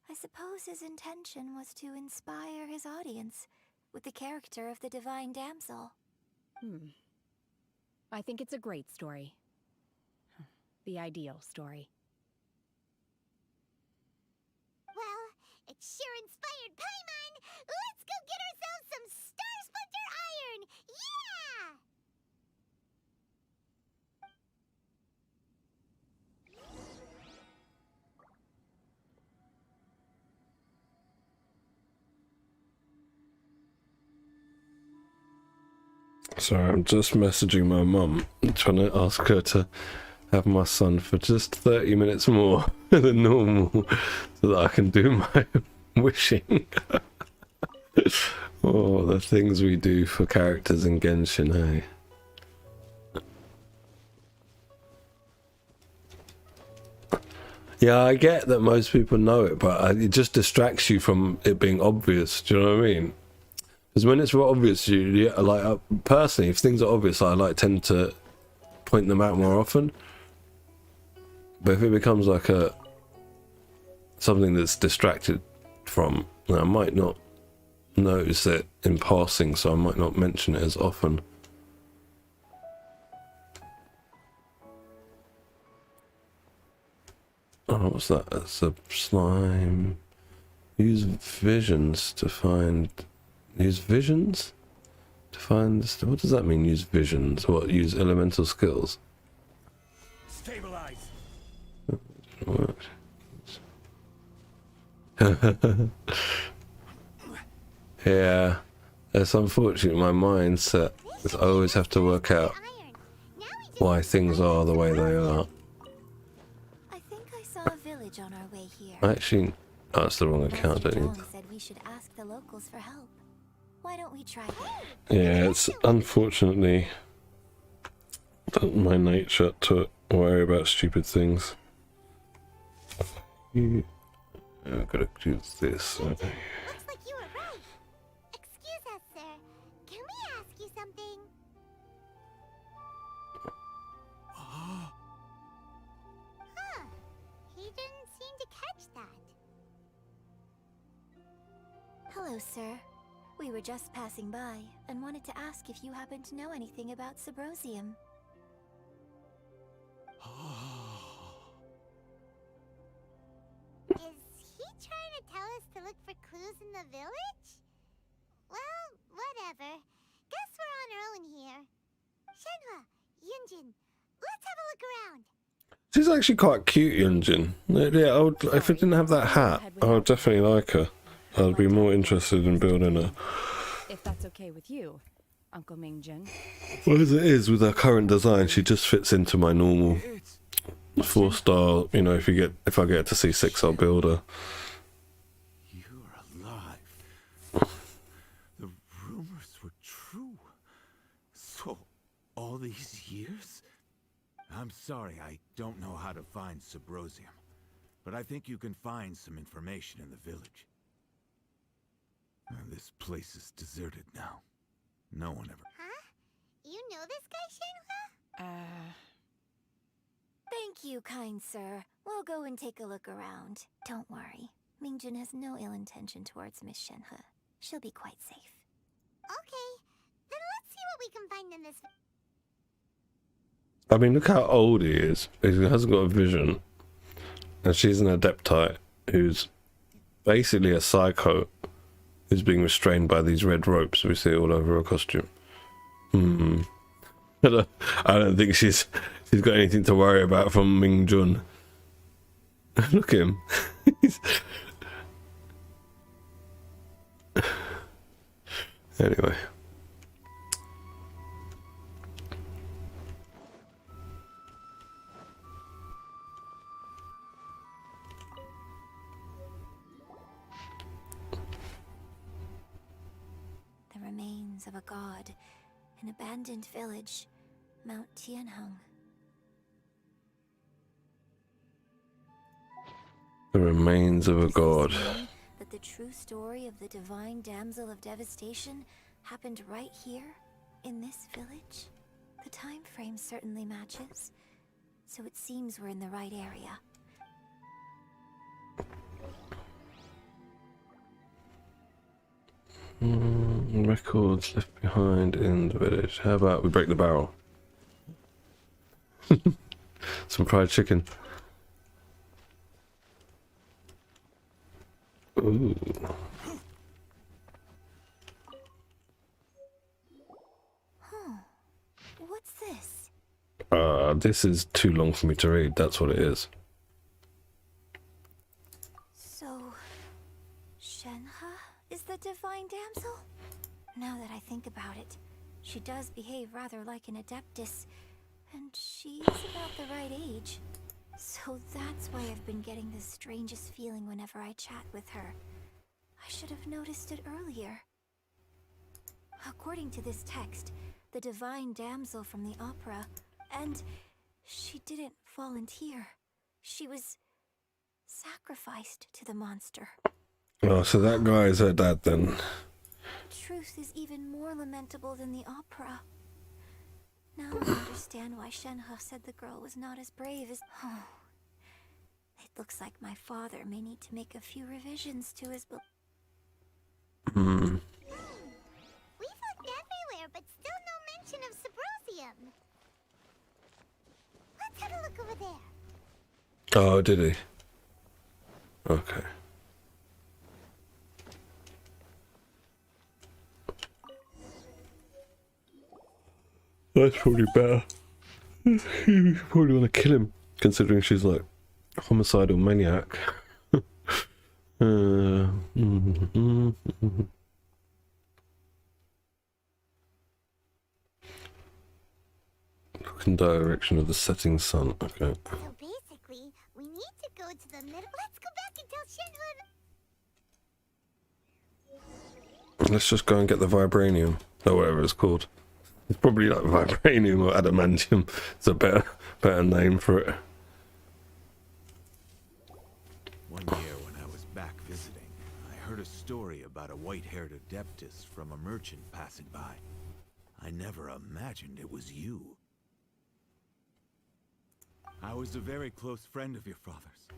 I suppose his intention was to inspire his audience with the character of the divine damsel.
I think it's a great story. The ideal story.
Well, it sure inspired Paimon! Let's go get ourselves some Star Splinter Iron! Yeah!
Sorry, I'm just messaging my mum, trying to ask her to have my son for just 30 minutes more than normal, so that I can do my wishing. Oh, the things we do for characters in Genshin, hey? Yeah, I get that most people know it, but it just distracts you from it being obvious. Do you know what I mean? Because when it's obvious, personally, if things are obvious, I tend to point them out more often. But if it becomes like something that's distracted from, I might not notice it in passing, so I might not mention it as often. Oh, what's that? That's a slime. Use visions to find. Use visions to find. What does that mean? Use visions? What? Use elemental skills?
Stabilize.
What? Yeah, it's unfortunate. My mindset is I always have to work out why things are the way they are.
I think I saw a village on our way here.
Actually, oh, that's the wrong account. Don't need.
Said we should ask the locals for help. Why don't we try that?
Yeah, it's unfortunately my nature to worry about stupid things. I've got to do this.
Looks like you were right. Excuse us, sir. Can we ask you something? Huh. He didn't seem to catch that.
Hello, sir. We were just passing by and wanted to ask if you happen to know anything about Subrosium.
Is he trying to tell us to look for clues in the village? Well, whatever. Guess we're on our own here. Shenhua, Yunjin, let's have a look around.
She's actually quite cute, Yunjin. Yeah, I would, if I didn't have that hat, I would definitely like her. I'd be more interested in building her.
If that's okay with you, Uncle Mingjin.
Well, as it is with her current design, she just fits into my normal 4-star. You know, if I get to C6, I'll build her.
You're alive. The rumors were true. So, all these years? I'm sorry, I don't know how to find Subrosium, but I think you can find some information in the village. This place is deserted now. No one ever...
Huh? You know this guy, Shenhua?
Thank you, kind sir. We'll go and take a look around. Don't worry. Mingjin has no ill intention towards Miss Shenhe. She'll be quite safe.
Okay, then let's see what we can find in this...
I mean, look how old he is. He hasn't got a vision. And she's an adeptite who's basically a psycho who's being restrained by these red ropes we see all over her costume. I don't think she's got anything to worry about from Ming Jun. Look at him. Anyway.
The remains of a god, an abandoned village, Mount Tianheng.
The remains of a god.
That the true story of the divine damsel of devastation happened right here, in this village? The time frame certainly matches, so it seems we're in the right area.
Records left behind in the village. How about we break the barrel? Some fried chicken. Ooh.
What's this?
This is too long for me to read. That's what it is.
So, Shenhe is the divine damsel? Now that I think about it, she does behave rather like an adeptus, and she's about the right age. So that's why I've been getting the strangest feeling whenever I chat with her. I should have noticed it earlier. According to this text, the divine damsel from the opera, and she didn't volunteer. She was sacrificed to the monster.
Oh, so that guy is her dad then.
Truth is even more lamentable than the opera. Now I understand why Shenhe said the girl was not as brave as... Oh. It looks like my father may need to make a few revisions to his book.
We've looked everywhere, but still no mention of Sabrosium. Let's have a look over there.
Oh, did he? Okay. That's probably better. You probably want to kill him, considering she's like a homicidal maniac. Look in direction of the setting sun. Okay.
So basically, we need to go to the middle. Let's go back and tell Shenhe.
Let's just go and get the vibranium, or whatever it's called. It's probably like vibranium or adamantium. It's a better name for it.
One year when I was back visiting, I heard a story about a white-haired adeptus from a merchant passing by. I never imagined it was you. I was a very close friend of your father's.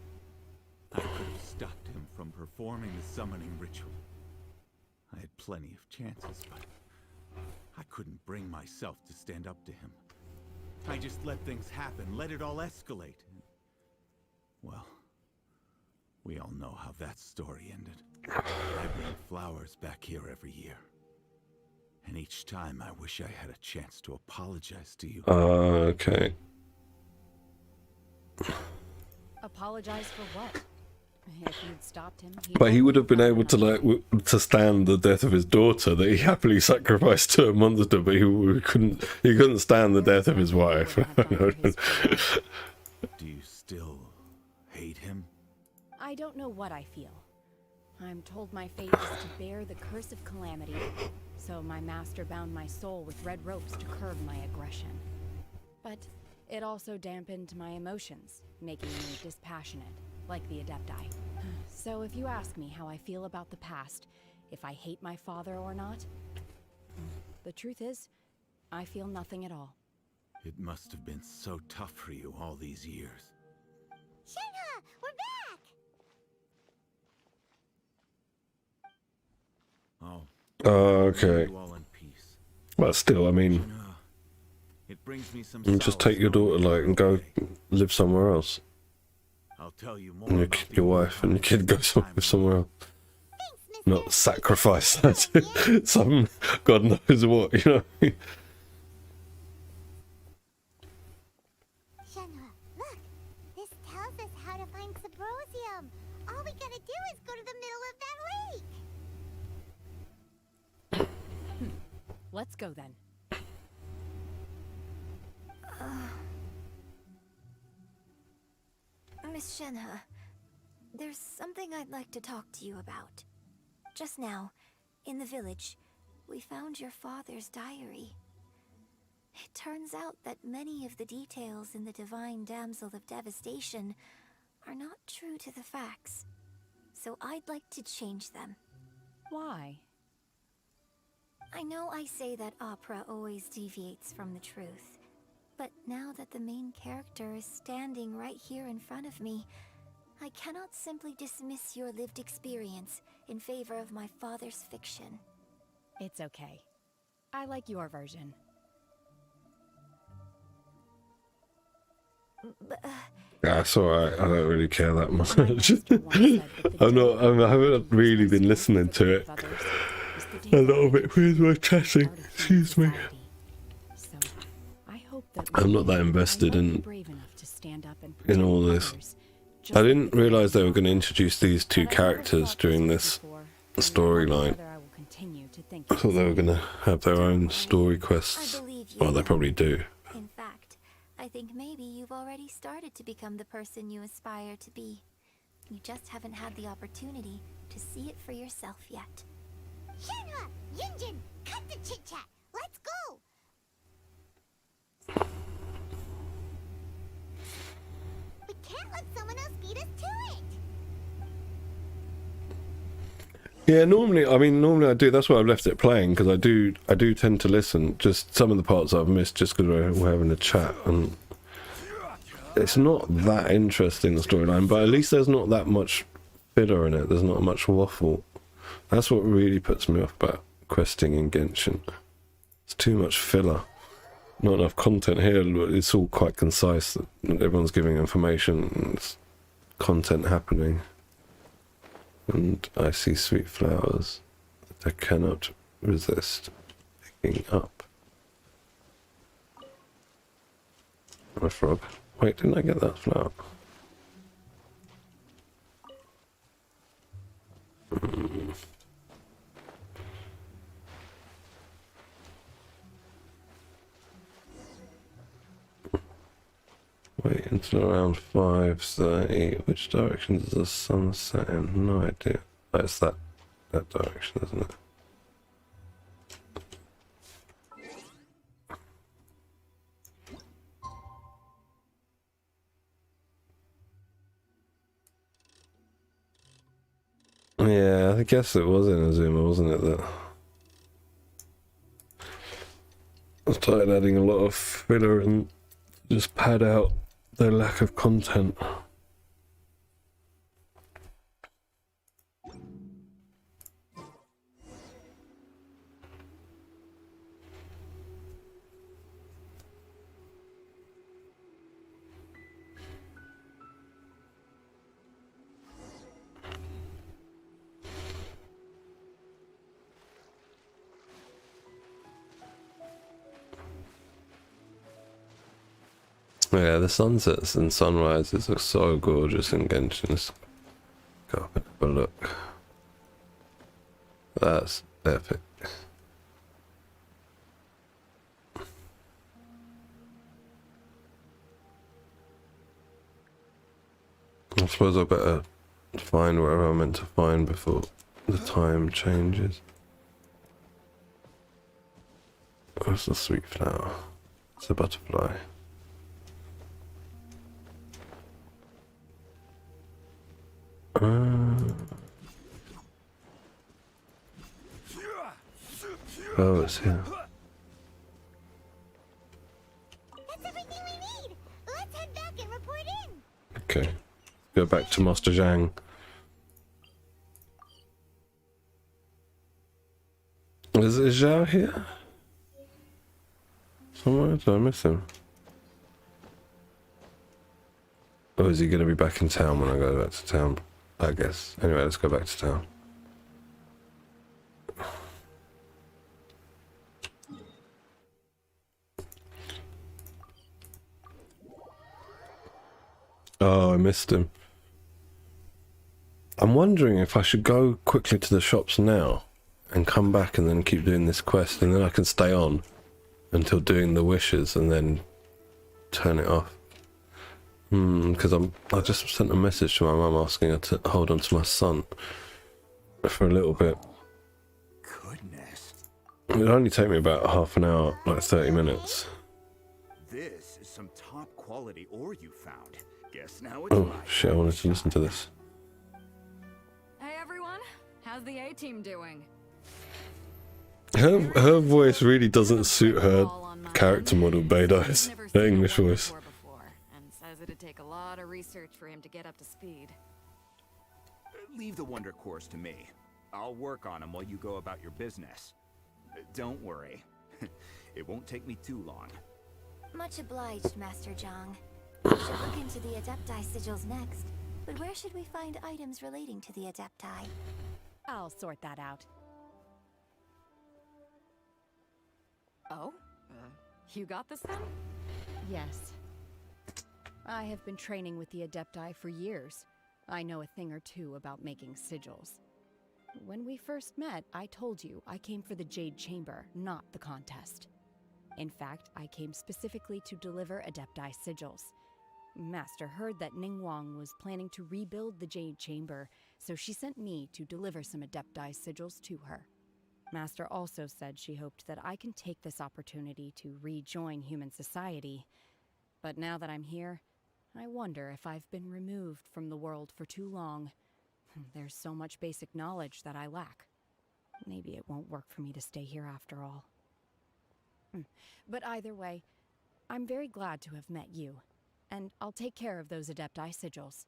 I could have stopped him from performing the summoning ritual. I had plenty of chances, but I couldn't bring myself to stand up to him. I just let things happen, let it all escalate. Well, we all know how that story ended. I bring flowers back here every year. And each time I wish I had a chance to apologize to you.
Okay.
Apologize for what? If you'd stopped him,
But he would have been able to to stand the death of his daughter that he happily sacrificed to a monster, but he couldn't stand the death of his wife.
Do you still hate him?
I don't know what I feel. I'm told my fate is to bear the curse of calamity, so my master bound my soul with red ropes to curb my aggression. But it also dampened my emotions, making me dispassionate, like the Adepti. So if you ask me how I feel about the past, if I hate my father or not, the truth is, I feel nothing at all.
It must have been so tough for you all these years.
Shenhe, we're back!
Oh.
Okay.
You all in peace.
But still, I mean,
It brings me some
you just take your daughter, and go live somewhere else.
I'll tell you more.
And your wife and your kid go somewhere else. Not sacrifice that to some God knows what, you know.
Shenhua, look! This tells us how to find Sabrosium. All we gotta do is go to the middle of that lake.
Let's go then.
Miss Shenhe, there's something I'd like to talk to you about. Just now, in the village, we found your father's diary. It turns out that many of the details in the Divine Damsel of Devastation are not true to the facts. So I'd like to change them.
Why?
I know I say that opera always deviates from the truth, but now that the main character is standing right here in front of me, I cannot simply dismiss your lived experience in favor of my father's fiction.
It's okay. I like your version.
That's alright, I don't really care that much. I haven't really been listening to it. A little bit with my chatting, excuse me. I'm not that invested in all this. I didn't realise they were going to introduce these two characters during this storyline. I thought they were going to have their own story quests. Well, they probably do.
In fact, I think maybe you've already started to become the person you aspire to be. You just haven't had the opportunity to see it for yourself yet.
Shenhua! Yunjin! Cut the chit-chat! Let's go! We can't let someone else beat us to it!
Yeah, normally I do. That's why I've left it playing, because I do tend to listen. Just some of the parts I've missed just because we're having a chat, and it's not that interesting, the storyline. But at least there's not that much filler in it. There's not much waffle. That's what really puts me off about questing in Genshin. It's too much filler. Not enough content here. It's all quite concise. Everyone's giving information. And there's content happening. And I see sweet flowers that I cannot resist picking up. A frog. Wait, didn't I get that flower? Wait until around 5:30. Which direction does the sun set in? No idea. Oh, it's that direction, isn't it? Yeah, I guess it was in Azuma, wasn't it? That I started adding a lot of filler and just pad out the lack of content. Yeah, the sunsets and sunrises are so gorgeous in Genshin. Let's go up and have a look. That's epic. I suppose I better find wherever I'm meant to find before the time changes. Where's the sweet flower? It's a butterfly. Oh, it's here.
That's everything we need! Let's head back and report in!
Okay. Go back to Master Zhang. Is Zhao here? Somewhere? Did I miss him? Or is he going to be back in town when I go back to town? I guess. Anyway, let's go back to town. Oh, I missed him. I'm wondering if I should go quickly to the shops now and come back and then keep doing this quest, and then I can stay on until doing the wishes and then turn it off. Because I just sent a message to my mum asking her to hold on to my son for a little bit.
Goodness.
It would only take me about half an hour, like 30 minutes.
This is some top quality ore you found. Guess now it's
Oh
my
shit, I wanted to listen to this.
Hey everyone, how's the A-team doing?
Her voice really doesn't suit her character model, Beidou's. Her English voice.
And says it'd take a lot of research for him to get up to speed.
Leave the wonder course to me. I'll work on them while you go about your business. Don't worry. It won't take me too long.
Much obliged, Master Zhang. We should look into the Adepti sigils next. But where should we find items relating to the Adepti?
I'll sort that out.
Oh? You got this then?
Yes. I have been training with the Adepti for years. I know a thing or two about making sigils. When we first met, I told you I came for the Jade Chamber, not the contest. In fact, I came specifically to deliver Adepti sigils. Master heard that Ningguang was planning to rebuild the Jade Chamber, so she sent me to deliver some Adepti sigils to her. Master also said she hoped that I can take this opportunity to rejoin human society. But now that I'm here, I wonder if I've been removed from the world for too long. There's so much basic knowledge that I lack. Maybe it won't work for me to stay here after all. But either way, I'm very glad to have met you, and I'll take care of those Adepti sigils.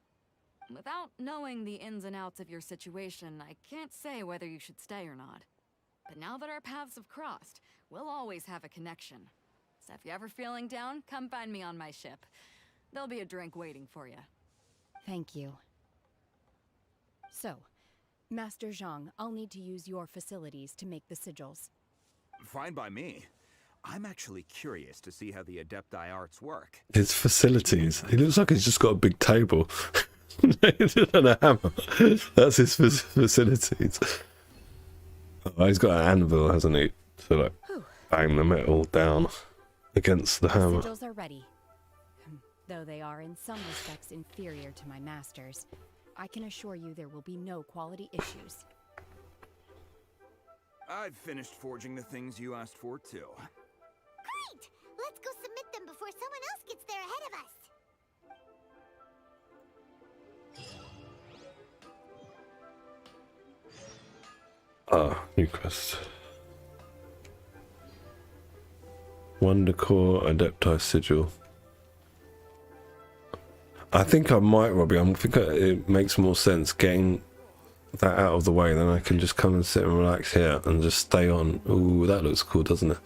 Without knowing the ins and outs of your situation, I can't say whether you should stay or not. But now that our paths have crossed, we'll always have a connection. So if you're ever feeling down, come find me on my ship. There'll be a drink waiting for you.
Thank you. So, Master Zhang, I'll need to use your facilities to make the sigils.
Fine by me. I'm actually curious to see how the Adepti arts work.
His facilities. He looks like he's just got a big table and a hammer. That's his facilities. Oh, he's got an anvil, hasn't he? To like bang the metal down against the hammer.
Sigils are ready. Though they are in some respects inferior to my master's, I can assure you there will be no quality issues.
I've finished forging the things you asked for, too.
Great! Let's go submit them before someone else gets there ahead of us.
New quest. Wonder Core Adepti Sigil. I think I might, Robbie. I think it makes more sense getting that out of the way, then I can just come and sit and relax here and just stay on. Ooh, that looks cool, doesn't it?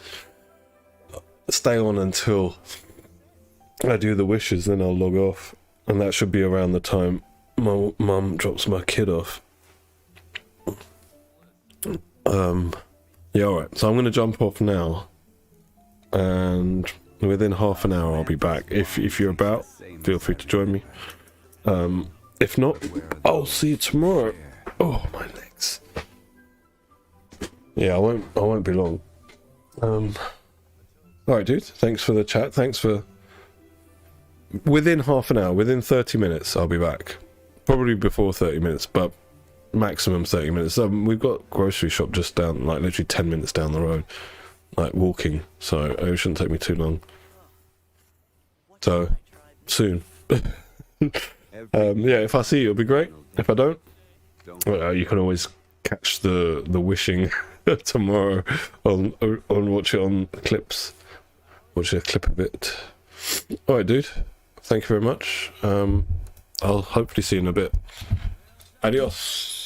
Stay on until I do the wishes, then I'll log off. And that should be around the time my mum drops my kid off. Yeah, alright. So I'm going to jump off now. And within half an hour I'll be back. If you're about, feel free to join me. If not, I'll see you tomorrow. Oh, my legs. Yeah, I won't be long. Alright, dude. Thanks for the chat. Thanks for... Within half an hour, within 30 minutes, I'll be back. Probably before 30 minutes, but maximum 30 minutes. We've got grocery shop just down, like literally 10 minutes down the road. Like walking, so it shouldn't take me too long. So, soon. Yeah, if I see you, it'll be great. If I don't, you can always catch the wishing tomorrow on watch it on clips. Watch a clip of it. Alright, dude. Thank you very much. I'll hopefully see you in a bit. Adios.